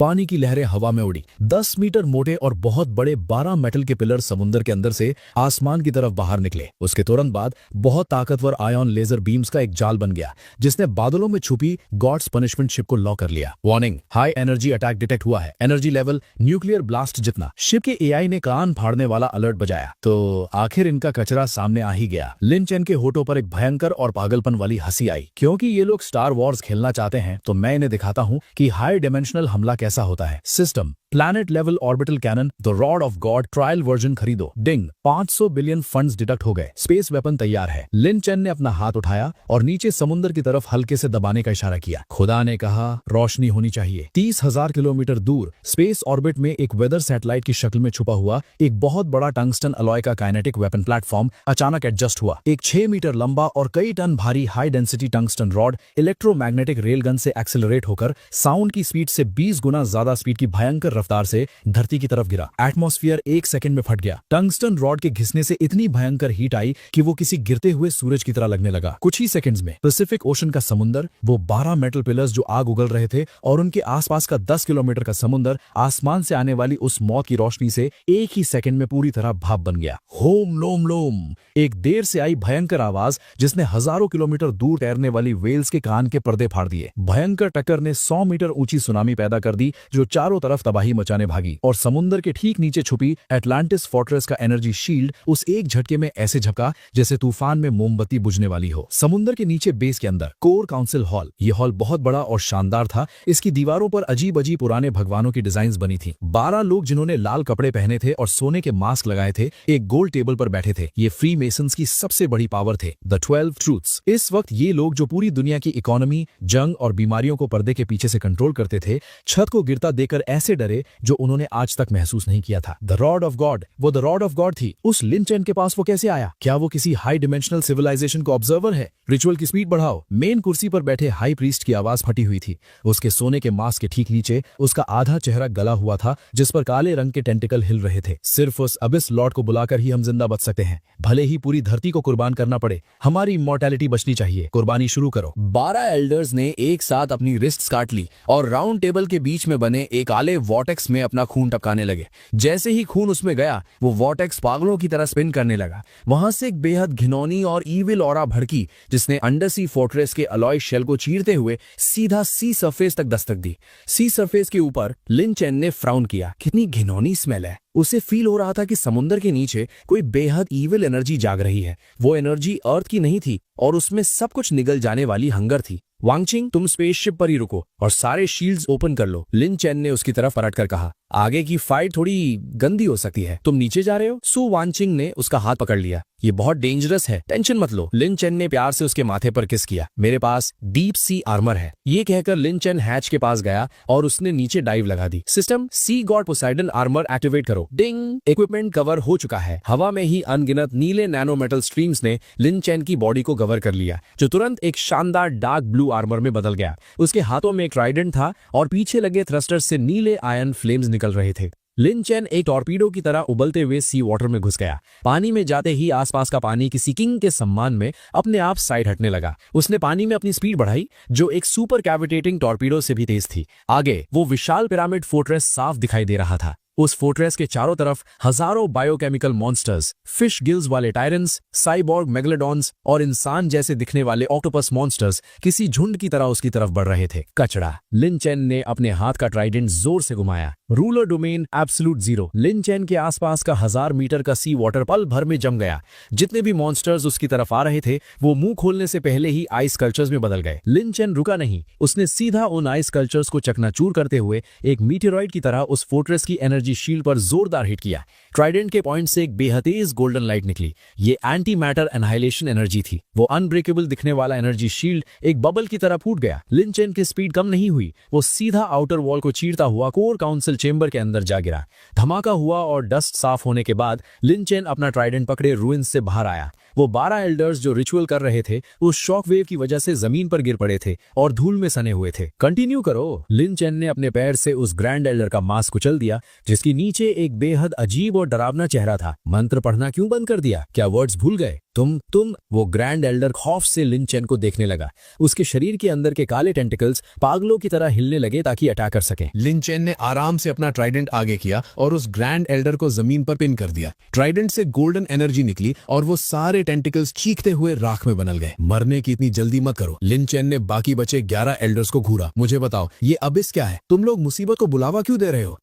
पानी की लहरें हवा में उड़ी। 10 मीटर मोटे और बहुत बड़े 12 मेटल के पिलर समुंदर के अंदर से आसमान की तरफ बाहर निकले। उसके तुरंत बाद बहुत ताकतवर आयन लेजर बीम्स का एक जाल बन गया जिसने बादलों में छुपी गॉड्स पनिशमेंट शिप को लॉक कर लिया। Warning, high energy attack detect हुआ है। एनर्जी लेवल न्यूक्लियर ब्लास्ट जितना। शिप के एआई ने कान फाड़ने वाला अलर्ट बजाया। तो आखिर इनका कचरा सामने आ ही गया। लिन चैन के होठों पर एक भयंकर और पागलपन वाली हंसी आई। क्योंकि ये लोग स्टार वॉर्स खेलना चाहते हैं तो मैं इन्हें दिखाता हूँ कि हाई डिमेंशनल हमला कैसा होता है। System planet level orbital cannon the rod of god trial version खरीदो। डिंग 500 बिलियन फंड्स डिडक्ट हो गए। स्पेस वेपन तैयार है। लिन चेन ने अपना हाथ उठाया और नीचे समुद्र की तरफ हल्के से दबाने का इशारा किया। खुदा ने कहा रोशनी होनी चाहिए। 30,000 किलोमीटर दूर स्पेस ऑर्बिट में एक वेदर सैटेलाइट की शक्ल में छुपा हुआ एक बहुत बड़ा टंगस्टन अलॉय का काइनेटिक वेपन प्लेटफॉर्म अचानक एडजस्ट हुआ। एक 6 मीटर लंबा और कई टन भारी high density tungsten rod electromagnetic railgun से एक्सेलरेट होकर साउंड की स्पीड से 20 गुना ज्यादा स्पीड की भयंकर रफ्तार से धरती की तरफ गिरा। एटमॉस्फेयर 1 सेकंड में फट गया। टंगस्टन रॉड के घिसने से इतनी भयंकर हीट आई कि वो किसी गिरते हुए सूरज की तरह लगने लगा। कुछ ही सेकंड्स में पैसिफिक ओशन का समुद्र, वो 12 मेटल पिलर्स जो आग उगल रहे थे और उनके आसपास का 10 किलोमीटर का समुद्र आसमान से आने वाली उस मौत की रोशनी से एक ही सेकंड में पूरी तरह भाप बन गया। होम लोम लोम, एक देर से आई भयंकर आवाज जिसने हजारों किलोमीटर दूर तैरने वाली वेल्स के कान के पर्दे फाड़ दिए। भयंकर टक्कर ने 100 मीटर ऊंची सुनामी पैदा कर दी जो चारों तरफ तबाही मचाने भागी और समुद्र के ठीक नीचे छुपी एटलांटिस फोर्ट्रेस का एनर्जी शील्ड उस एक झटके में ऐसे झपका जैसे तूफान में मोमबत्ती बुझने वाली हो। समुद्र के नीचे बेस के अंदर कोर काउंसिल हॉल, ये हॉल बहुत बड़ा और शानदार था। इसकी दीवारों पर अजीब अजीब पुराने भगवानों की डिजाइन्स बनी थी। 12 लोग जिन्होंने लाल कपड़े पहने थे और सोने के मास्क लगाए थे एक गोल टेबल पर बैठे थे। ये फ्री मेसन्स की सबसे बड़ी पावर थे, द 12 ट्रूथ्स। इस वक्त ये लोग जो पूरी दुनिया की इकोनॉमी, जंग और बीमारियों को पर्दे के पीछे से कंट्रोल करते थे, छत को गिरता देखकर ऐसे डरे जो उन्होंने आज तक महसूस नहीं किया था। द रॉड ऑफ गॉड, वो द रॉड ऑफ गॉड थी। उस लिन चेन के पास वो कैसे आया? क्या वो किसी हाई डिमेंशनल सिविलाइजेशन को ऑब्जर्वर है? रिचुअल की स्पीड बढ़ाओ। मेन कुर्सी पर बैठे हाई प्रीस्ट की आवाज फटी हुई थी। उसके सोने के मास्क के ठीक नीचे उसका आधा चेहरा गला हुआ था जिस पर काले रंग के टेंटिकल हिल रहे थे। सिर्फ उस अबिस लॉर्ड को बुलाकर ही हम जिंदा बच सकते हैं, भले ही पूरी धरती को कुर्बान करना पड़े। हमारी इमॉर्टैलिटी बचनी चाहिए। कुर्बानी शुरू करो। 12 एल्डर्स ने एक साथ अपनी रिस्ट्स काट ली और राउंड टेबल के बीच में बने एक काले वॉटेक्स में अपना खून टपकाने लगे। जैसे ही खून उसमें गया वो वॉटेक्स पागलों की तरह स्पिन करने लगा। वहां से एक बेहद घिनौनी और ईविल ऑरा भड़की जिसने अंडरसी फोर्ट्रेस के अलॉय शेल को चीरते हुए सीधा सी सरफेस तक दस्तक दी। सी सरफेस के ऊपर लिन चेन ने फ्राउन किया। कितनी घिनौनी स्मेल है। उसे फील हो रहा था कि समुद्र के नीचे कोई बेहद ईविल एनर्जी जाग रही है। वो एनर्जी अर्थ की नहीं थी और उसमें सब कुछ निगल जाने वाली हंगर थी। वांगचिंग, तुम स्पेसशिप पर ही रुको और सारे शील्ड्स ओपन कर लो। लिन चेन ने उसकी तरफ पलटकर कहा, आगे की फाइट थोड़ी गंदी हो सकती है। तुम नीचे जा रहे हो? सु वांगचिंग ने उसका हाथ पकड़ लिया। ये बहुत डेंजरस है, टेंशन मत लो। लिन चेन ने प्यार से उसके माथे पर किस किया। मेरे पास डीप सी आर्मर है। ये कहकर लिन चेन हैच के पास गया और उसने नीचे डाइव लगा दी। सिस्टम सी गॉड पोसाइडन आर्मर एक्टिवेट करो। डिंग, इक्विपमेंट कवर हो चुका है। हवा में ही अनगिनत नीले नैनो मेटल स्ट्रीम्स ने लिन चेन की बॉडी को कवर कर लिया जो तुरंत एक शानदार डार्क ब्लू आर्मर में बदल गया। उसके हाथों में एक ट्राइडेंट था और पीछे लगे थ्रस्टर्स से नीले आयरन फ्लेम्स निकल रहे थे। लिन चेन एक टॉर्पीडो की तरह उबलते हुए सी वाटर में घुस गया। पानी में जाते ही आसपास का पानी किसी किंग के सम्मान में अपने आप साइड हटने लगा। उसने पानी में अपनी स्पीड बढ़ाई जो एक सुपर कैविटेटिंग टॉर्पीडो से भी तेज थी। आगे वो विशाल पिरामिड फोर्ट्रेस साफ दिखाई दे रहा था। उस फोर्ट्रेस के चारों तरफ हजारों बायोकेमिकल मॉन्स्टर्स, फिश गिल्स वाले टायरन्स, साइबॉर्ग मेगलोडॉन्स और इंसान जैसे दिखने वाले ऑक्टोपस मॉन्स्टर्स किसी झुंड की तरह उसकी तरफ बढ़ रहे थे। कचड़ा। लिन चेन ने अपने हाथ का ट्राइडेंट जोर से घुमाया। Ruler domain absolute zero. Lin Chen के आसपास का 1000 मीटर का सी वाटर पल भर में जम गया। जितने भी मॉन्स्टर्स उसकी तरफ आ रहे थे वो मुंह खोलने से पहले ही आइस कल्चर्स में बदल गए। लिन चेन रुका नहीं। उसने सीधा उन आइस कल्चर्स को चकनाचूर करते हुए एक मीटेरॉइड की तरह उस फोर्ट्रेस की एनर्जी शील्ड पर जोरदार हिट किया। ट्राइडेंट के पॉइंट से एक बेहतेज गोल्डन लाइट निकली। ये एंटी मैटर एनहाइलेशन एनर्जी थी। वो अनब्रेकेबल दिखने वाला एनर्जी शील्ड एक बबल की तरह फूट गया। लिन चेन की स्पीड कम नहीं हुई। वो सीधा आउटर वॉल को चीरता हुआ कोर काउंसिल चेंबर के अंदर जा गिरा। धमाका हुआ और डस्ट साफ होने के बाद लिन चेन अपना ट्राइडेंट पकड़े रूइंस से बाहर आया। वो 12 एल्डर्स जो रिचुअल कर रहे थे उस शॉक वेव की वजह से जमीन पर गिर पड़े थे और धूल में सने हुए थे। कंटिन्यू करो। लिन चेन ने अपने पैर से उस ग्रैंड एल्डर का मास्क कुचल दिया जिसकी नीचे एक बेहद अजीब और डरावना चेहरा था। मंत्र पढ़ना क्यों बंद कर दिया? क्या वर्ड्स भूल गए? तुम वो ग्रैंड एल्डर खौफ से लिन चेन को देखने लगा। उसके शरीर के अंदर के काले टेंटिकल्स पागलों की तरह हिलने लगे ताकि अटैक कर सके। लिन चेन ने आराम से अपना ट्राइडेंट आगे किया और उस ग्रैंड एल्डर को जमीन पर पिन कर दिया। ट्राइडेंट से गोल्डन एनर्जी निकली और वो सारे टेंटिकल्स चीखते हुए राख में बदल गए। मरने की इतनी जल्दी मत करो। लिन चेन ने बाकी बचे 11 एल्डर्स को घूरा। मुझे बताओ ये अबिस क्या है? तुम लोग मुसीबत को बुलावा क्यों दे रहे हो?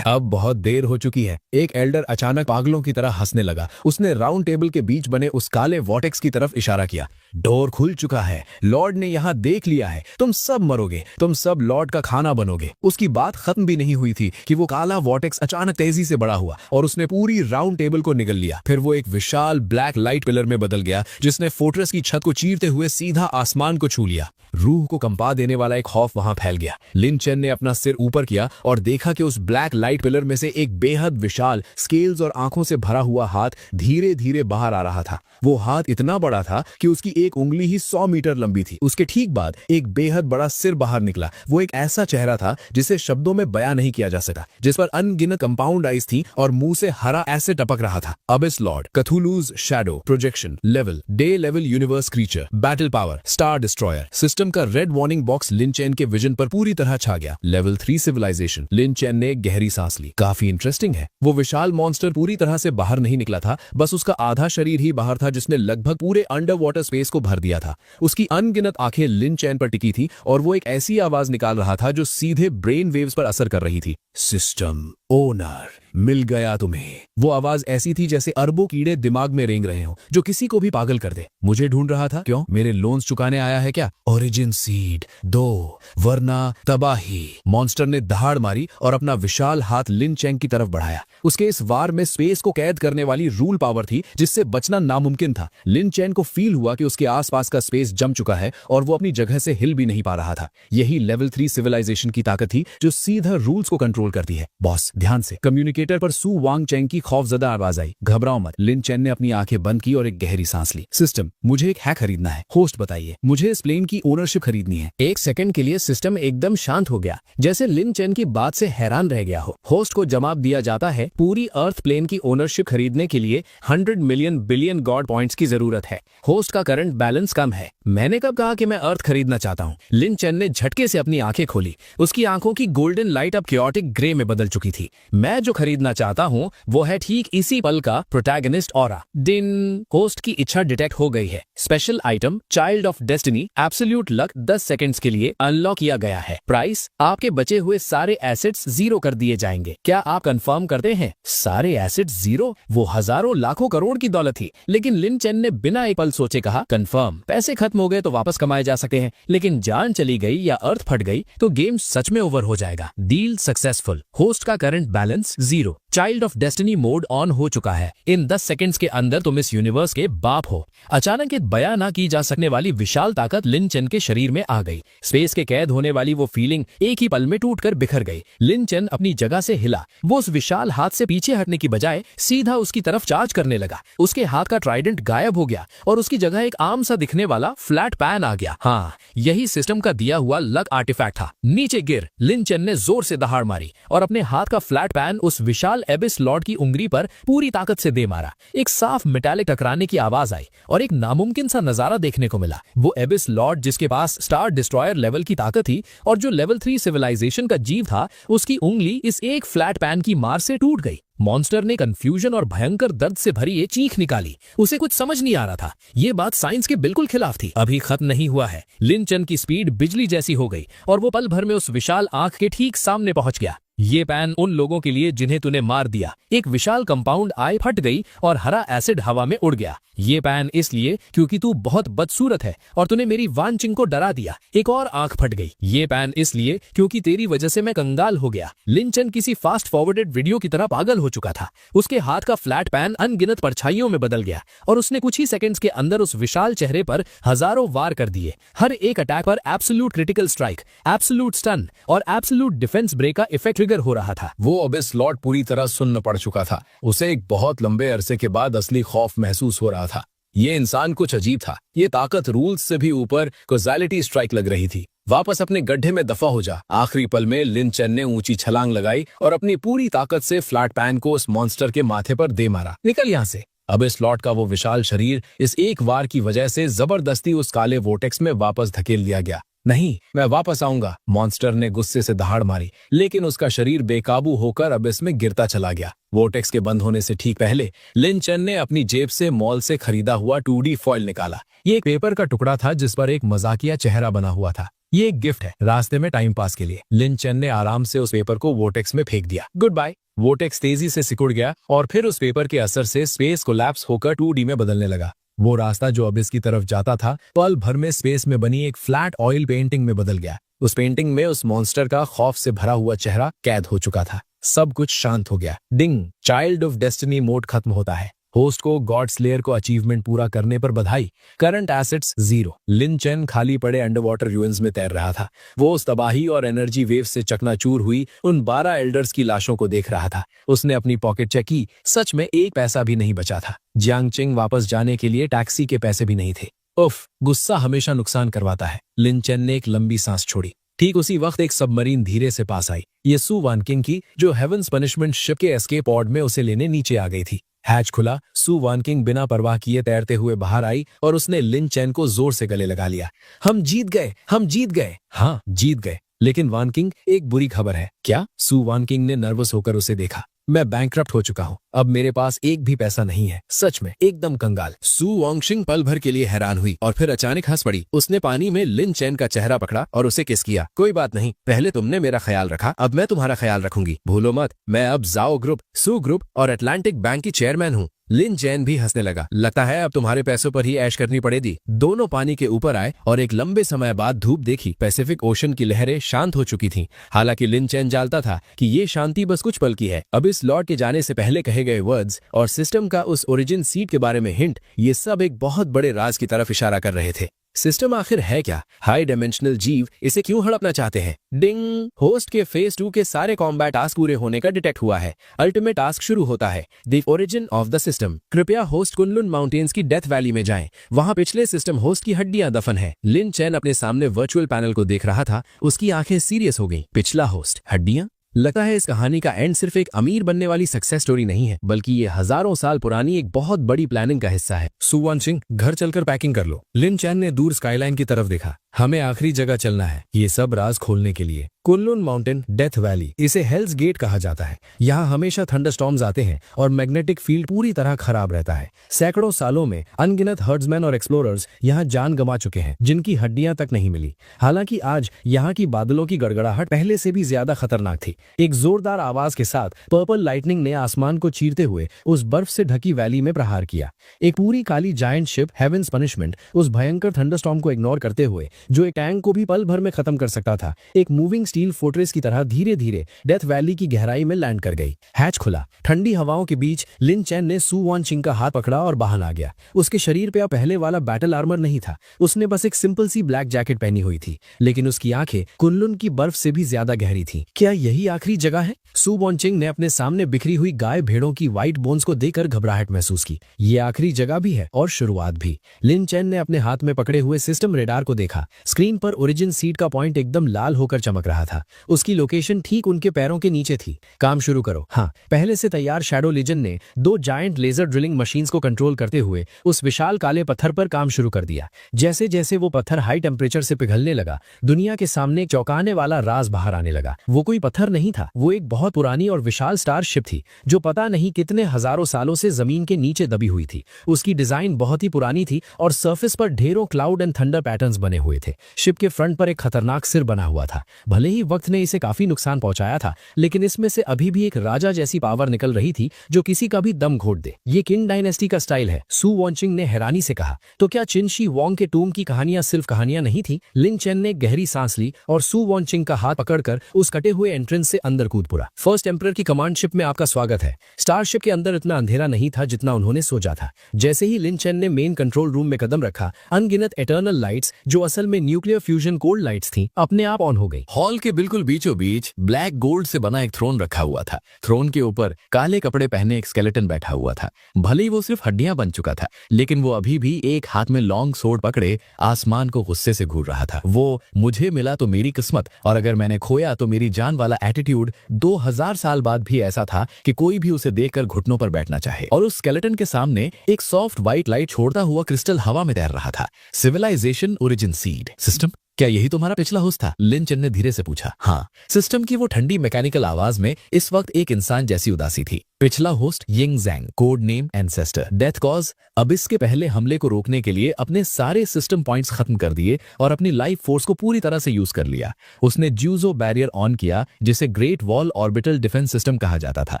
अब बहुत देर हो चुकी है। एक एल्डर अचानक पागलों की तरह हंसने लगा। उसने राउंड टेबल के बीच बने उस काले वॉटेक्स की तरफ इशारा किया। डोर खुल चुका है। लॉर्ड ने यहाँ देख लिया है। तुम सब मरोगे। तुम सब लॉर्ड का खाना बनोगे। उसकी बात खत्म भी नहीं हुई थी कि वो काला वॉटेक्स अचानक तेजी से बड़ा हुआ और उसने पूरी राउंड टेबल को निगल लिया। फिर वो एक विशाल ब्लैक लाइट पिलर में बदल गया जिसने फोर्ट्रेस की छत को चीरते हुए सीधा आसमान को छू लिया। रूह को कंपा देने वाला एक खौफ वहां फैल गया। लिन चेन ने अपना सिर ऊपर किया और देखा कि उस ब्लैक लाइट पिलर में से एक बेहद विशाल स्केल्स और आंखों से भरा हुआ हाथ धीरे धीरे बाहर आ रहा था। वो हाथ इतना बड़ा था कि उसकी एक उंगली ही 100 मीटर लंबी थी। उसके ठीक बाद एक बेहद बड़ा सिर बाहर निकला। वो एक ऐसा चेहरा था जिसे शब्दों में बयां नहीं किया जा सका, जिस पर अनगिनत कंपाउंड आइज थी और मुंह से हरा एसिड टपक रहा था। Abyss lord, Cthulhu's shadow, projection level, day level universe creature, battle power, star destroyer. System का red warning box Lin Chen के विजन पर पूरी तरह छा गया। Level 3 civilisation. लिन चेन ने एक गहरी सांस ली। काफी इंटरेस्टिंग है। वो विशाल मॉन्स्टर पूरी तरह से बाहर नहीं निकला था, बस उसका आधा शरीर ही बाहर था जिसने लगभग पूरे अंडर वाटर स्पेस को भर दिया था। उसकी अनगिनत आंखें लिन चेन पर टिकी थी और वो एक ऐसी आवाज निकाल रहा था जो सीधे ब्रेन वेव्स पर असर कर रही थी। सिस्टम ओनर, मिल गया तुम्हें। वो आवाज ऐसी थी जैसे अरबों कीड़े दिमाग में रेंग रहे हो जो किसी को भी पागल कर दे। मुझे ढूंढ रहा था? क्यों? मेरे लोन्स चुकाने आया है क्या? ओरिजिन सीड दो, वरना तबाही। मॉन्स्टर ने दहाड़ मारी और अपना विशाल हाथ लिन चेंग की तरफ बढ़ाया। उसके इस वार में स्पेस को कैद करने वाली रूल पावर थी जिससे बचना नामुमकिन था। लिन चेन को फील हुआ कि उसके आसपास का स्पेस जम चुका है और वो अपनी जगह से हिल भी नहीं पा रहा था। यही लेवल 3 सिविलाइजेशन की ताकत थी जो सीधा रूल्स को कंट्रोल करती है। बॉस, ध्यान से। कम्युनिकेटर पर सू वांग चेंग की खौफजदा आवाज आई। घबराओ मत। लिन चेन ने अपनी आंखें बंद की और एक गहरी सांस ली। सिस्टम, मुझे एक हैक खरीदना है। होस्ट बताइए, मुझे इस प्लेन की ओनरशिप खरीदनी है। एक सेकंड के लिए सिस्टम एकदम शांत हो गया, जैसे लिन चेन की बात से हैरान रह गया हो। होस्ट को जवाब दिया जाता है, पूरी अर्थ प्लेन की ओनरशिप खरीदने के लिए 100 मिलियन बिलियन गॉड पॉइंट्स की जरूरत है। होस्ट का करंट बैलेंस कम है। मैंने कब कहा कि मैं अर्थ खरीदना चाहता हूँ? लिन चेन ने झटके से अपनी आंखें खोली। उसकी आंखों की गोल्डन लाइट अब क्योटिक ग्रे में बदल चुकी थी। मैं जो खरीदना चाहता हूँ वो है ठीक इसी पल का प्रोटैगनिस्ट ऑरा। दिन। होस्ट की इच्छा डिटेक्ट हो गई है। Special item child of destiny absolute luck 10 seconds के लिए अनलॉक किया गया है। प्राइस, आपके बचे हुए सारे एसेट्स 0 कर दिए जाएंगे। क्या आप कंफर्म करते हैं? सारे एसेट्स 0? वो हजारों लाखों करोड़ की दौलत थी। लेकिन लिन चेन ने बिना एक पल सोचे कहा, कंफर्म। पैसे खत्म हो गए तो वापस कमाए जा सकते हैं, लेकिन जान चली गई या अर्थ फट गई तो गेम सच में ओवर हो जाएगा। Deal successful. होस्ट का current balance 0। Child of destiny mode on हो चुका है। इन 10 सेकंड्स के अंदर तुम इस यूनिवर्स के बाप हो। अचानक एक बयां ना की जा सकने वाली विशाल ताकत लिन चेन के शरीर में आ गई। स्पेस के कैद होने वाली वो फीलिंग एक ही पल में टूटकर बिखर गई। लिन चेन अपनी जगह से हिला। वो उस विशाल हाथ से पीछे हटने की बजाय सीधा उसकी तरफ चार्ज करने लगा। उसके हाथ का ट्राइडेंट गायब हो गया और उसकी जगह एक आम सा दिखने वाला फ्लैट पैन आ गया। हाँ, यही सिस्टम का दिया हुआ लक आर्टिफैक्ट था। नीचे गिर। लिन चेन ने जोर से दहाड़ मारी और अपने हाथ का फ्लैट पैन उस विशाल एबिस लॉर्ड की उंगली पर पूरी ताकत से दे मारा। एक साफ मेटालिक टकराने की आवाज आई और एक नामुमकिन सा नजारा देखने को मिला। वो एबिस लॉर्ड जिसके पास स्टार डिस्ट्रॉयर लेवल की ताकत थी और जो लेवल 3 सिविलाइजेशन का जीव था, उसकी उंगली इस एक फ्लैट पैन की मार से टूट गई। मॉन्स्टर ने कंफ्यूजन और भयंकर दर्द से भरी ये चीख निकाली। उसे कुछ समझ नहीं आ रहा था। ये बात साइंस के बिल्कुल खिलाफ थी। अभी खत्म नहीं हुआ है। लिन चेन की स्पीड बिजली जैसी हो गई और वो पल भर में उस विशाल आंख के ठीक सामने पहुंच गया। ये पैन उन लोगों के लिए जिन्हें तूने मार दिया। एक विशाल कंपाउंड आई फट गई और हरा एसिड हवा में उड़ गया। ये पैन इसलिए क्योंकि तू बहुत बदसूरत है और तूने मेरी वान चिंग को डरा दिया। एक और आंख फट गई। ये पैन इसलिए क्योंकि तेरी वजह से मैं कंगाल हो गया। लिन चेन किसी फास्ट फॉरवर्डेड वीडियो की तरह पागल हो चुका था। उसके हाथ का फ्लैट पैन अनगिनत परछाइयों में बदल गया और उसने कुछ ही सेकंड्स के अंदर उस विशाल चेहरे पर हजारों वार कर दिए। हर एक अटैक पर absolute critical strike, absolute stun और एब्सोल्यूट डिफेंस ब्रेक का इफेक्ट ट्रिगर हो रहा था। वो अबिस लॉर्ड पूरी तरह सुन्न पड़ चुका था। उसे एक बहुत लंबे अरसे के बाद असली खौफ महसूस हो रहा था। ये इंसान कुछ अजीब था। ये ताकत रूल्स से भी ऊपर कॉज़ैलिटी स्ट्राइक लग रही थी। वापस अपने गड्ढे में दफा हो जा। आखिरी पल में लिन चेन ने ऊंची छलांग लगाई और अपनी पूरी ताकत से फ्लैट पैन को उस मॉन्स्टर के माथे पर दे मारा। निकल यहाँ से। अबिस लॉर्ड का वो विशाल शरीर इस एक वार की वजह से जबरदस्ती उस काले वोटेक्स में वापस धकेल दिया गया। नहीं, मैं वापस आऊंगा। मॉन्स्टर ने गुस्से से दहाड़ मारी, लेकिन उसका शरीर बेकाबू होकर अबिस में गिरता चला गया। वोटेक्स के बंद होने से ठीक पहले लिन चेन ने अपनी जेब से मॉल से खरीदा हुआ 2D फॉइल निकाला। ये एक पेपर का टुकड़ा था जिस पर एक मजाकिया चेहरा बना हुआ था। ये एक गिफ्ट है रास्ते में टाइम पास के लिए। लिन चेन ने आराम से उस पेपर को वोटेक्स में फेंक दिया। Good bye. वोटेक्स तेजी से सिकुड़ गया और फिर उस पेपर के असर से स्पेस कोलैप्स होकर 2D में बदलने लगा। वो रास्ता जो अब इसकी तरफ जाता था पल भर में स्पेस में बनी एक फ्लैट ऑयल पेंटिंग में बदल गया। उस पेंटिंग में उस मॉन्स्टर का खौफ से भरा हुआ चेहरा कैद हो चुका था। सब कुछ शांत हो गया। डिंग, चाइल्ड ऑफ डेस्टिनी मोड खत्म होता है। होस्ट को गॉड स्लेयर को अचीवमेंट पूरा करने पर बधाई। Current assets 0। लिन चेन खाली पड़े अंडर वाटर रूइंस में तैर रहा था। वो उस तबाही और एनर्जी वेव से चकनाचूर हुई उन 12 एल्डर्स की लाशों को देख रहा था। उसने अपनी पॉकेट चेक की, सच में एक पैसा भी नहीं बचा था। जियांग चिंग वापस जाने के लिए टैक्सी के पैसे भी नहीं थे। उफ, गुस्सा हमेशा नुकसान करवाता है। लिन चेन ने एक लंबी सांस छोड़ी। ठीक उसी वक्त एक सबमरीन धीरे से पास आई। ये सू वानकिंग की, जो हेवंस पनिशमेंट शिप के एस्केप पॉड में उसे लेने नीचे आ गई थी। हैच खुला, सू वानकिंग बिना परवाह किए तैरते हुए बाहर आई और उसने लिन चेन को जोर से गले लगा लिया। हम जीत गए, हम जीत गए। हाँ, जीत गए, लेकिन वानकिंग एक बुरी खबर है। क्या? सू वानकिंग ने नर्वस होकर उसे देखा। मैं बैंकक्रप्ट हो चुका हूँ। अब मेरे पास एक भी पैसा नहीं है। सच में एकदम कंगाल। सू वांगशिंग पल भर के लिए हैरान हुई और फिर अचानक हंस पड़ी। उसने पानी में लिन चेन का चेहरा पकड़ा और उसे किस किया। कोई बात नहीं, पहले तुमने मेरा ख्याल रखा, अब मैं तुम्हारा ख्याल रखूंगी। भूलो मत, मैं अब जाओ ग्रुप, सू ग्रुप और अटलांटिक बैंक की चेयरमैन हूँ। लिन चेन भी हंसने लगा। लगता है अब तुम्हारे पैसों पर ही ऐश करनी पड़ेगी। दोनों पानी के ऊपर आए और एक लंबे समय बाद धूप देखी। पैसिफिक ओशन की लहरें शांत हो चुकी थीं। हालांकि लिन चेन जानता था कि ये शांति बस कुछ पल की है। अब इस लॉर्ड के जाने से पहले कहे गए वर्ड्स और सिस्टम का उस ओरिजिन सीट के बारे में हिंट, ये सब एक बहुत बड़े राज की तरफ इशारा कर रहे थे। सिस्टम आखिर है क्या? हाई डायमेंशनल जीव इसे क्यों हड़पना चाहते हैं? डिंग! होस्ट के फेज 2 के सारे कॉम्बैट टास्क पूरे होने का डिटेक्ट हुआ है। अल्टीमेट टास्क शुरू होता है, the origin of the system. कृपया होस्ट कुनलुन माउंटेन्स की डेथ वैली में जाएं। वहां पिछले सिस्टम होस्ट की हड्डियां दफन है। लिन चेन अपने सामने वर्चुअल पैनल को देख रहा था। उसकी आंखें सीरियस हो गईं। पिछला होस्ट, हड्डियां? लगता है इस कहानी का एंड सिर्फ एक अमीर बनने वाली सक्सेस स्टोरी नहीं है, बल्कि ये हजारों साल पुरानी एक बहुत बड़ी प्लानिंग का हिस्सा है। सू वानशिंग, घर चलकर पैकिंग कर लो। लिन चैन ने दूर स्काईलाइन की तरफ देखा। हमें आखिरी जगह चलना है ये सब राज खोलने के लिए। कुनलुन माउंटेन, डेथ वैली, इसे हेल्स गेट कहा जाता है। यहाँ हमेशा थंडरस्टॉर्म्स आते हैं और मैग्नेटिक फील्ड पूरी तरह खराब रहता है। सैकड़ों सालों में अनगिनत हर्ड्समैन और एक्सप्लोरर्स यहाँ जान गंवा चुके हैं, जिनकी हड्डियां तक नहीं मिली। हालांकि आज यहाँ की बादलों की गड़गड़ाहट पहले से भी ज्यादा खतरनाक थी। एक जोरदार आवाज के साथ पर्पल लाइटनिंग ने आसमान को चीरते हुए उस बर्फ से ढकी वैली में प्रहार किया। एक पूरी काली जायंट शिप हेवेंस पनिशमेंट उस भयंकर थंडरस्टॉर्म को इग्नोर करते हुए, जो एक टैंक को भी पल भर में खत्म कर सकता था, एक मूविंग स्टील फोर्ट्रेस की तरह धीरे धीरे डेथ वैली की गहराई में लैंड कर गई। हैच खुला। ठंडी हवाओं के बीच लिन चेन ने सू वानशिंग का हाथ पकड़ा और बाहर आ गया। उसके शरीर पे अब पहले वाला बैटल आर्मर नहीं था। उसने बस एक सिंपल सी ब्लैक जैकेट पहनी हुई थी, लेकिन उसकी आंखें कुनलुन की बर्फ से भी ज्यादा गहरी थी। क्या यही आखिरी जगह है? सू वानशिंग ने अपने सामने बिखरी हुई गाय भेड़ों की व्हाइट बोन्स को देखकर घबराहट महसूस की। ये आखिरी जगह भी है और शुरुआत भी। लिन चेन ने अपने हाथ में पकड़े हुए सिस्टम रेडार को देखा। स्क्रीन पर ओरिजिन सीट का पॉइंट एकदम लाल होकर चमक रहा था। उसकी लोकेशन ठीक उनके पैरों के नीचे थी। काम शुरू करो। हाँ, पहले से तैयार शैडो लीजन ने 2 जायंट लेजर ड्रिलिंग मशीन्स को कंट्रोल करते हुए उस विशाल काले पत्थर पर काम शुरू कर दिया। जैसे जैसे वो पत्थर हाई टेम्परेचर से पिघलने लगा, दुनिया के सामने एक चौंकाने वाला राज बाहर आने लगा। वो कोई पत्थर नहीं था, वो एक बहुत पुरानी और विशाल स्टारशिप थी, जो पता नहीं कितने हजारों सालों से जमीन के नीचे दबी हुई थी। उसकी डिजाइन बहुत ही पुरानी थी और सरफेस पर ढेरों क्लाउड एंड थंडर पैटर्न्स बने हुए थे। शिप के फ्रंट पर एक खतरनाक सिर बना हुआ था। भले ही वक्त ने इसे काफी नुकसान पहुंचाया था, लेकिन इसमें से अभी भी एक राजा जैसी पावर निकल रही थी जो किसी का भी दम घोट दे। ये किन डायनेस्टी का स्टाइल है, सू वानशिंग ने हैरानी से कहा। तो क्या चिनशी वोंग के टूम की कहानियां सिर्फ कहानियां नहीं थी? लिन चेन ने गहरी सांस ली और सू वानशिंग का हाथ पकड़कर उस कटे हुए एंट्रेंस से अंदर कूद पड़ा। फर्स्ट एम्परर की कमांड शिप में आपका स्वागत है। स्टारशिप के अंदर इतना अंधेरा नहीं था जितना उन्होंने सोचा था। जैसे ही लिन चेन ने मेन कंट्रोल रूम में कदम रखा, अनगिनत एटर्नल लाइट्स, जो असल में न्यूक्लियर फ्यूजन कोल्ड लाइट्स थी, अपने आप ऑन हो गई। हॉल के बिल्कुल बीचों बीच ब्लैक गोल्ड से बना एक थ्रोन रखा हुआ था। थ्रोन के ऊपर काले कपड़े पहने एक स्केलेटन बैठा हुआ था। भले ही वो सिर्फ हड्डियां बन चुका था, लेकिन वो अभी भी एक हाथ में लॉन्ग सोर्ड पकड़े आसमान को गुस्से से घूर रहा था। वो मुझे मिला तो मेरी किस्मत, और अगर मैंने खोया तो मेरी जान वाला एटीट्यूड 2000 साल बाद भी ऐसा था कि कोई भी उसे देखकर घुटनों पर बैठना चाहे। और उस स्केलेटन के सामने एक सॉफ्ट व्हाइट लाइट छोड़ता हुआ क्रिस्टल हवा में तैर रहा था। Civilisation origin seed system. क्या यही तुम्हारा पिछला होस्ट था? लिन चेन ने धीरे से पूछा। हाँ। सिस्टम की वो ठंडी मैकेनिकल आवाज में इस वक्त एक इंसान जैसी उदासी थी। पिछला host Ying Zhang, code name ancestor. Death cause, Abish के पहले हमले को रोकने के लिए अपने सारे सिस्टम पॉइंट्स खत्म कर दिए और अपनी लाइफ फोर्स को पूरी तरह से यूज कर लिया। उसने ज्यूजो बैरियर ऑन किया, जिसे great wall orbital defence system कहा जाता था।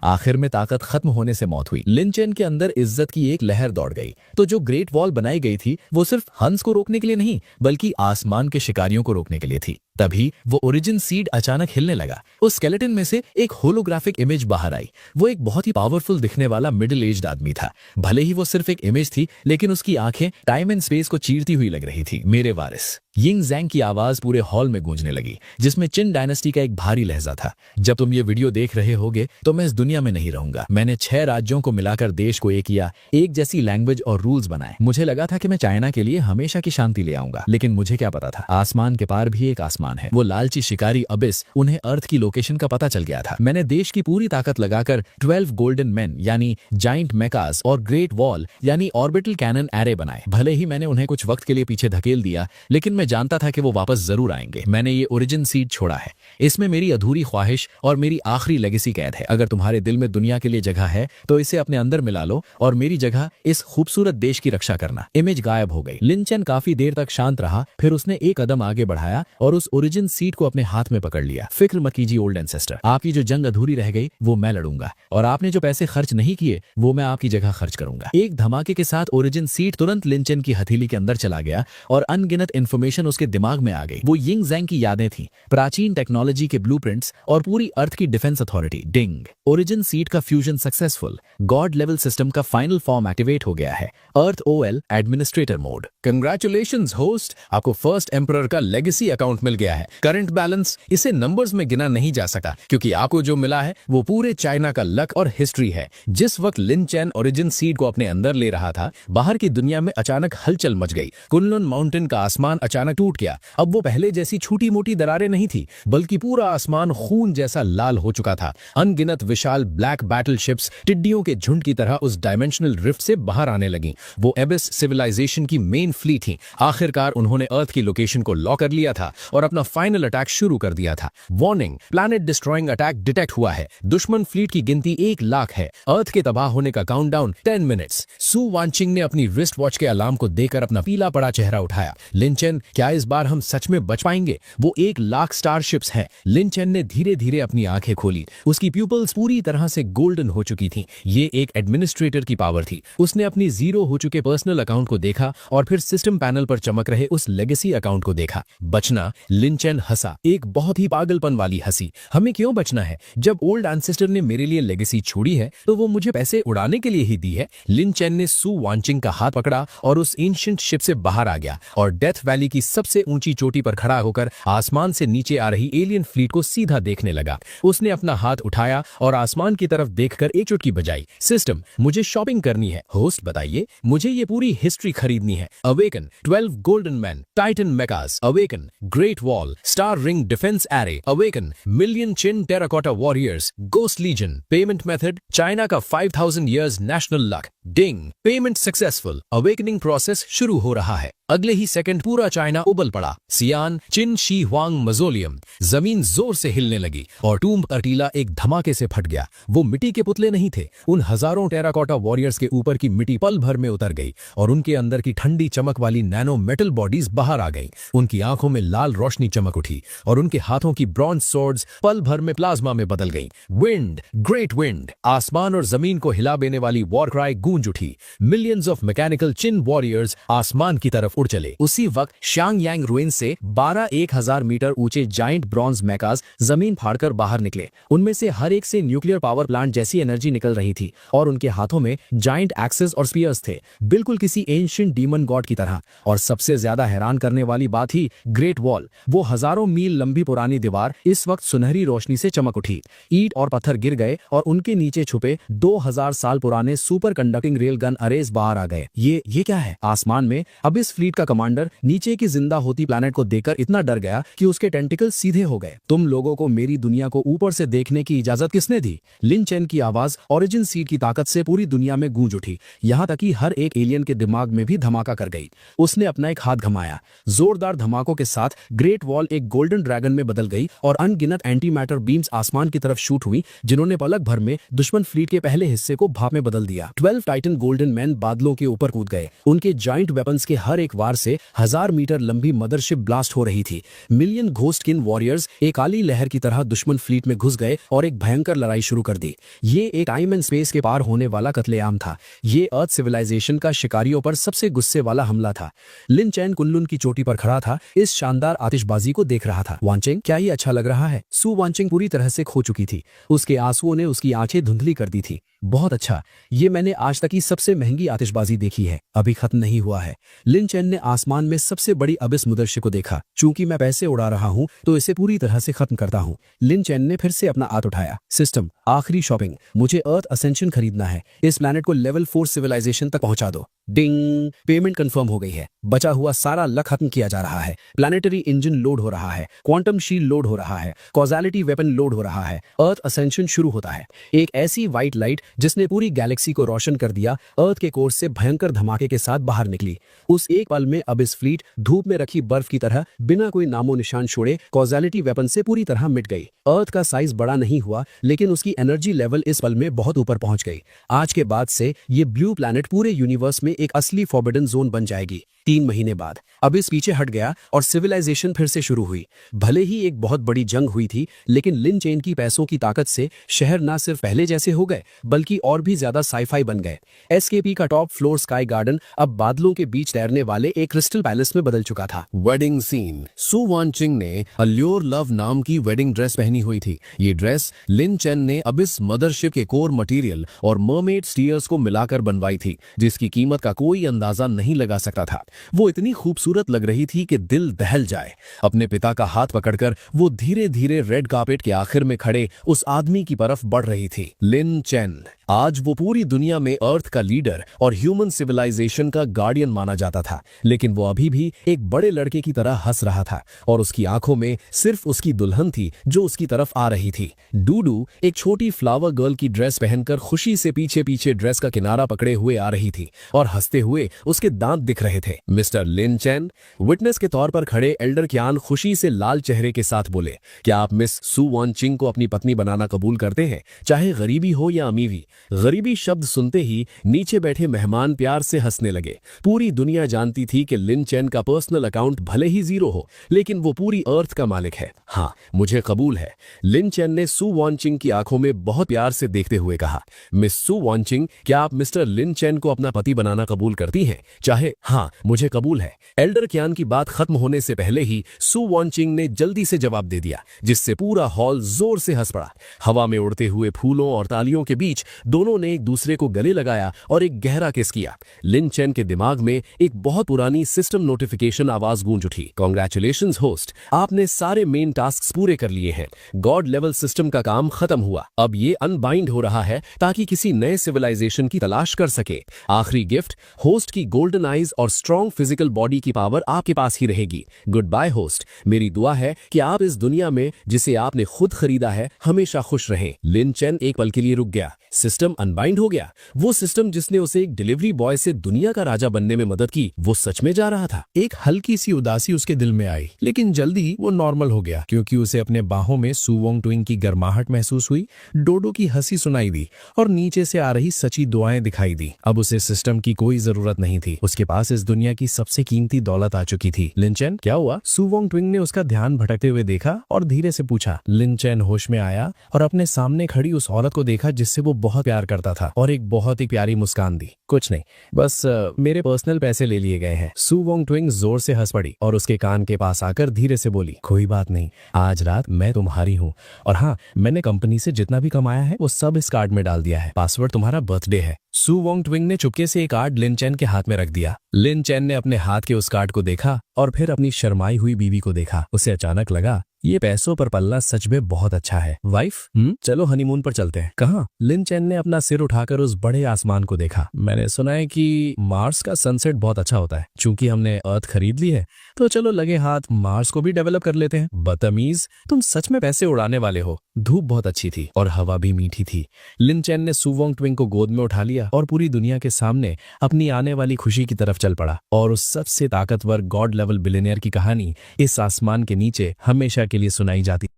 आखिर में ताकत खत्म होने से मौत हुई। लिन चेन के अंदर इज्जत की एक लहर दौड़ गई। तो जो ग्रेट वॉल बनाई गई थी वो सिर्फ हंस को रोकने के लिए नहीं, बल्कि आसमान के शिकारियों को रोकने के लिए थी। तभी वो ओरिजिन सीड अचानक हिलने लगा। उस स्केलेटन में से एक होलोग्राफिक इमेज बाहर आई। वो एक बहुत ही पावरफुल दिखने वाला मिडिल एज्ड आदमी था। भले ही वो सिर्फ एक इमेज थी, लेकिन उसकी आंखें टाइम एंड स्पेस को चीरती हुई लग रही थी। मेरे वारिस। यिंग ज़ैंग की आवाज पूरे हॉल में गूंजने लगी, जिसमें चिन डायनेस्टी का एक भारी लहजा था। जब तुम ये वीडियो देख रहे होगे तो मैं इस दुनिया में नहीं रहूंगा। मैंने 6 राज्यों को मिलाकर देश को एक किया, एक जैसी लैंग्वेज और रूल्स बनाए। मुझे लगा था कि मैं चाइना के लिए हमेशा की शांति ले आऊंगा, लेकिन मुझे क्या पता था, आसमान के पार भी एक आसमान है। वो लालची शिकारी अबिस, उन्हें अर्थ की लोकेशन का पता चल गया था। मैंने देश की पूरी ताकत लगाकर 12 गोल्डन मैन यानी जाइंट मेकास और ग्रेट वॉल यानी ऑर्बिटल कैनन एरे बनाए। भले ही मैंने उन्हें कुछ वक्त के लिए पीछे धकेल दिया, लेकिन मैं जानता था कि वो वापस जरूर आएंगे। मैंने ये ओरिजिन सीड छोड़ा है। इसमें मेरी अधूरी ख्वाहिश और मेरी आखिरी लेगेसी कैद है। अगर तुम्हारे दिल में दुनिया के लिए जगह है तो इसे अपने अंदर मिला लो और मेरी जगह इस खूबसूरत देश की रक्षा करना। इमेज गायब हो गई। लिन चेन काफी देर तक शांत रहा, फिर उसने एक कदम आगे बढ़ाया और उस ओरिजिन सीड को अपने हाथ में पकड़ लिया। फिक्र मत कीजिए ओल्ड एंसेस्टर, आपकी जो जंग अधूरी रह गई वो मैं लड़ूंगा, और आपने जो पैसे खर्च नहीं किए वो मैं आपकी जगह खर्च करूंगा। एक धमाके के साथ ओरिजिन सीड तुरंत लिन चेन की हथेली के अंदर चला गया और अनगिनत इंफॉर्मेशन उसके दिमाग में आ गई। वो यिंग ज़ैंग की यादें थी, प्राचीन टेक्नोलॉजी के ब्लूप्रिंट्स और पूरी अर्थ की defence authority. Ding. Origin seed का fusion successful. God level system का फाइनल फॉर्म एक्टिवेट हो गया है। Earth OL administrator mode. Congratulations host, आपको फर्स्ट एम्परर का लेगेसी अकाउंट मिल गया है। करंट बैलेंस, इसे नंबर्स में गिना नहीं जा सका, क्योंकि आपको जो मिला है वो पूरे चाइना का लक और हिस्ट्री है। जिस वक्त लिन चेन ओरिजिन सीड को अपने अंदर ले रहा था, बाहर की दुनिया में अचानक हलचल मच गई। कुनलुन माउंटेन का आसमान अचानक टूट गया। अब वो पहले जैसी छोटी मोटी दरारें नहीं थी, बल्कि पूरा आसमान खून जैसा लाल हो चुका था। अनगिनत विशाल ब्लैक बैटल शिप्स टिड्डियों के झुंड की तरह उस डायमेंशनल रिफ्ट से बाहर आने लगी। वो एबिस सिविलाइजेशन की मेन फ्लीट थी। आखिरकार उन्होंने अर्थ की लोकेशन को लॉक कर लिया था और अपना फाइनल अटैक शुरू कर दिया था। Warning, planet destroying attack detect हुआ है। दुश्मन फ्लीट की गिनती 1 लाख है। अर्थ के तबाह होने का काउंटडाउन 10 मिनट्स। सु वानचिंग ने अपनी रिस्ट वॉच के अलार्म को देखकर अपना पीला पड़ा चेहरा उठाया। लिन चेन, क्या इस बार हम सच में बच पाएंगे? वो 1 लाख स्टारशिप्स हैं। लिन चेन ने धीरे धीरे अपनी आंखें खोली। उसकी प्यूपल्स पूरी तरह से गोल्डन हो चुकी थी। ये एक एडमिनिस्ट्रेटर की पावर थी। उसने अपनी जीरो हो चुके पर्सनल अकाउंट को देखा और फिर सिस्टम पैनल पर चमक रहे उस लेगेसी अकाउंट को देखा। बचना? लिन चेन हंसा, एक बहुत ही पागलपन वाली हंसी। हमें क्यों बचना है? जब ओल्ड एंसेस्टर ने मेरे लिए लेगेसी छोड़ी है तो वो मुझे पैसे उड़ाने के लिए ही दी है। लिन चेन ने सु वानचिंग का हाथ पकड़ा और उस एंशिएंट शिप से बाहर आ गया और डेथ वैली की सबसे ऊंची चोटी पर खड़ा होकर आसमान से नीचे आ रही एलियन फ्लीट को सीधा देखने लगा। उसने अपना हाथ उठाया और आसमान की तरफ देखकर एक चुटकी बजाई। सिस्टम, मुझे शॉपिंग करनी है। होस्ट, बताइए, मुझे ये पूरी हिस्ट्री खरीदनी है। Awaken 12 golden man, titan mechas. Awaken great wall, star ring defence array. Awaken million Qin terracotta warriors, ghost legion. Payment method, China का 5000 years national luck. Ding, payment successful. Awakening process शुरू हो रहा है। अगले ही second पूरा China उबल पड़ा। सियान चिन शी हुआंग मज़ोलियम। जमीन जोर से हिलने लगी और टूम्ब अर्टीला एक धमाके से फट गया। वो मिट्टी के पुतले नहीं थे। उन हजारों टेराकोटा वॉरियर्स के ऊपर की मिट्टी पल भर में उतर गई और उनके अंदर की ठंडी चमक वाली नैनो मेटल बॉडीज बाहर आ गईं। उनकी आंखों में लाल रोशनी चमक उठी और उनके हाथों की ब्रॉन्ज स्वॉर्ड्स पल भर में प्लाज्मा में बदल गईं। Wind, great wind. आसमान और जमीन को हिला देने वाली वॉर क्राई गूंज उठी। Millions of mechanical chin warriors आसमान की तरफ उड़ चले। उसी वक्त शांग यांग रुइंस से 12 1000 मीटर ऊंचे जाइंट ब्रॉन्ज मेकास जमीन फाड़कर बाहर निकले। उनमें से हर एक से न्यूक्लियर पावर प्लांट जैसी एनर्जी निकल रही थी और उनके हाथों में जाइंट एक्सेस और स्पीयर्स थे, बिल्कुल किसी एंशिएंट डीमन गॉड की तरह। और सबसे ज्यादा हैरान करने वाली बात ही ग्रेट वॉल, वो हजारों मील लंबी पुरानी दीवार इस वक्त सुनहरी रोशनी से चमक उठी। ईंट और पत्थर गिर गए और उनके नीचे छुपे 2000 साल पुराने super conductor fucking rail gun arrays बाहर आ गए। ये क्या है? आसमान में अब इस फ्लीट का कमांडर नीचे की जिंदा होती प्लैनेट को देखकर इतना डर गया कि उसके टेंटिकल सीधे हो गए। तुम लोगों को मेरी दुनिया को ऊपर से देखने की इजाजत किसने दी? लिन चेन की आवाज ओरिजिन सीड की ताकत से पूरी दुनिया में गूंज उठी, यहाँ तक कि हर एक एलियन के दिमाग में भी धमाका कर गई। उसने अपना एक हाथ घमाया, जोरदार धमाकों के साथ ग्रेट वॉल एक गोल्डन ड्रैगन में बदल गई और अनगिनत एंटी मैटर बीम्स आसमान की तरफ शूट हुई, जिन्होंने पलक भर में दुश्मन फ्लीट के पहले हिस्से को भाप में बदल दिया। 12 टाइटन गोल्डन मैन बादलों के ऊपर कूद गए। उनके जाइंट वेपन्स के हर एक वार से 1000 मीटर लंबी मदरशिप ब्लास्ट हो रही थी। मिलियन घोस्ट किन वॉरियर्स एक काली लहर की तरह दुश्मन फ्लीट में घुस गए और एक भयंकर लड़ाई शुरू कर दी। ये एक टाइम एंड स्पेस के पार होने वाला कत्लेआम था। ये अर्थ सिविलाइजेशन का शिकारियों पर सबसे गुस्से वाला हमला था। लिन चैन कुनलुन की चोटी पर खड़ा था, इस शानदार आतिशबाजी को देख रहा था। वांचिंग, क्या ये अच्छा लग रहा है? सु वांचिंग पूरी तरह से खो चुकी थी। उसके आंसुओं ने उसकी आंखें धुंधली कर दी थी। बहुत अच्छा, ये मैंने आज तक की सबसे महंगी आतिशबाजी देखी है, अभी खत्म नहीं हुआ है। लिन चैन ने आसमान में सबसे बड़ी अबिस मुदर्शिप को देखा। चूंकि मैं पैसे उड़ा रहा हूं तो इसे पूरी तरह से खत्म करता हूं। लिन चैन ने फिर से अपना हाथ उठाया। सिस्टम, आखिरी शॉपिंग, मुझे अर्थ असेंशन खरीदना है। इस प्लैनेट को लेवल 4 सिविलाइजेशन तक पहुंचा दो। डिंग, पेमेंट कंफर्म हो गई है। बचा हुआ सारा लक खत्म किया जा रहा है। प्लैनेटरी इंजन लोड हो रहा है, क्वांटम शील्ड लोड हो रहा है, कॉजालिटी वेपन लोड हो रहा है। अर्थ असेंशन शुरू होता है। एक ऐसी व्हाइट लाइट जिसने पूरी गैलेक्सी को रोशन कर दिया, अर्थ के कोर से भयंकर धमाके के साथ बाहर निकली। उस एक पल में अब इस फ्लीट धूप में रखी बर्फ की तरह बिना कोई नामो निशान छोड़े कॉजालिटी वेपन से पूरी तरह मिट गई। अर्थ का साइज बड़ा नहीं हुआ, लेकिन उसकी एनर्जी लेवल इस पल में बहुत ऊपर पहुंच गई। आज के बाद से ये ब्लू प्लैनेट पूरे यूनिवर्स में एक असली फॉरबिडन जोन बन जाएगी। 3 महीने बाद अब इस पीछे हट गया और सिविलाइजेशन फिर से शुरू हुई। भले ही एक बहुत बड़ी जंग हुई थी, लेकिन लिन चेन की पैसों की ताकत से शहर ना सिर्फ पहले जैसे हो गए, बल्कि और भी ज्यादा साईफाई बन गए। एसकेपी का टॉप फ्लोर स्काई गार्डन अब बादलों के बीच तैरने वाले एक क्रिस्टल पैलेस में बदल चुका था। Wedding scene. सु वांचिंग ने अल्योर लव नाम की वेडिंग ड्रेस पहनी हुई थी। ये ड्रेस लिन चेन ने अबिस मदरशिप के कोर मटेरियल और मरमेड स्टीयर्स को मिलाकर बनवाई थी, जिसकी कीमत का कोई अंदाजा नहीं लगा सकता था। वो इतनी खूबसूरत लग रही थी कि दिल दहल जाए। अपने पिता का हाथ पकड़कर वो धीरे धीरे रेड कार्पेट के आखिर में खड़े उस आदमी की तरफ बढ़ रही थी। लिन चेन। आज वो पूरी दुनिया में अर्थ का लीडर और ह्यूमन सिविलाइजेशन का गार्डियन माना जाता था, लेकिन वो अभी भी एक बड़े लड़के की तरह हंस रहा था और उसकी आंखों में सिर्फ उसकी दुल्हन थी जो उसकी तरफ आ रही थी। डूडू एक छोटी फ्लावर गर्ल की ड्रेस पहनकर खुशी से पीछे पीछे ड्रेस का किनारा पकड़े हुए आ रही थी और हंसते हुए उसके दांत दिख रहे थे। मिस्टर लिन चेन। विटनेस के तौर पर खड़े एल्डर क्यान खुशी से लाल चेहरे के साथ बोले, क्या आप मिस सु वांचिंग को अपनी पत्नी बनाना कबूल करते हैं, चाहे गरीबी हो या अमीरी? गरीबी शब्द सुनते ही नीचे बैठे मेहमान प्यार से हंसने लगे। पूरी दुनिया जानती थी कि लिन चेन का पर्सनल अकाउंट भले ही 0 हो, लेकिन वो पूरी अर्थ का मालिक है। हाँ, मुझे कबूल है। लिन चेन ने सु वांचिंग की आंखों में बहुत प्यार से देखते हुए कहा, मिस सु वांचिंग, क्या आप मिस्टर लिन चेन को अपना पति बनाना कबूल करती हैं? चाहे हाँ, मुझे कबूल है। एल्डर क्यान की बात खत्म होने से पहले ही सु वांचिंग ने जल्दी से जवाब दे दिया, जिससे पूरा हॉल जोर से हंस पड़ा। हवा में उड़ते हुए फूलों और तालियों के बीच दोनों ने एक दूसरे को गले लगाया और एक गहरा किस किया। लिन चेन के दिमाग में एक बहुत पुरानी सिस्टम नोटिफिकेशन आवाज गूंज उठी, कांग्रेचुलेशंस होस्ट, आपने सारे मेन टास्क पूरे कर लिए हैं। गॉड लेवल सिस्टम का काम खत्म हुआ। अब ये अनबाइंड हो रहा है ताकि किसी नए सिविलाइजेशन की तलाश कर सके। आखिरी गिफ्ट, होस्ट की गोल्डन आईज और स्ट्रॉन्ग फिजिकल बॉडी की पावर आपके पास ही रहेगी। गुड बाय होस्ट, मेरी दुआ है कि आप इस दुनिया में जिसे आपने खुद खरीदा है हमेशा खुश रहें। लिन चेन एक पल के लिए रुक गया। सिस्टम अनबाइंड हो गया। वो सिस्टम जिसने उसे एक डिलीवरी बॉय से दुनिया का राजा बनने में मदद की, वो सच में जा रहा था। एक हल्की सी उदासी उसके दिल में आई, लेकिन जल्दी वो नॉर्मल हो गया, क्योंकि उसे अपने बाहों में सु वांचिंग की गर्माहट महसूस हुई, डोडो की हंसी सुनाई दी और नीचे से आ रही सच्ची दुआएं दिखाई दी। अब उसे सिस्टम की कोई जरूरत नहीं थी। उसके पास इस दुनिया की सबसे कीमती दौलत आ चुकी थी। लिन चेन, क्या हुआ? सु वांचिंग ने उसका ध्यान भटकते हुए देखा और धीरे से पूछा। लिन चेन होश में आया और अपने सामने खड़ी उस औरत को देखा जिससे वो बहुत प्यार करता था, और एक बहुत ही प्यारी मुस्कान दी। कुछ नहीं, बस मेरे पर्सनल पैसे ले लिए गए हैं। सु वांचिंग जोर से हंस पड़ी और उसके कान के पास आकर धीरे से बोली, कोई बात नहीं, आज रात मैं तुम्हारी हूँ, और हाँ, मैंने कंपनी से जितना भी कमाया है वो सब इस कार्ड में डाल दिया है। पासवर्ड तुम्हारा बर्थडे है। सु वांचिंग ने चुपके से एक कार्ड लिन चेन के हाथ में रख दिया। लिन चेन ने अपने हाथ के उस कार्ड को देखा और फिर अपनी शर्माई हुई बीवी को देखा। उसे अचानक लगा ये पैसों पर पलना सच में बहुत अच्छा है। वाइफ, चलो हनीमून पर चलते हैं। कहाँ? लिन चैन ने अपना सिर उठाकर उस बड़े आसमान को देखा। मैंने सुना है कि मार्स का सनसेट बहुत अच्छा होता है। चूंकि हमने अर्थ खरीद ली है तो चलो लगे हाथ मार्स को भी डेवलप कर लेते हैं। बदतमीज, तुम सच में पैसे उड़ाने वाले हो। धूप बहुत अच्छी थी और हवा भी मीठी थी। लिन चैन ने सू वोंग ट्विंग को गोद में उठा लिया और पूरी दुनिया के सामने अपनी आने वाली खुशी की तरफ चल पड़ा। और उस सबसे ताकतवर गॉड लेवल बिलियनियर की कहानी इस आसमान के नीचे हमेशा के लिए सुनाई जाती।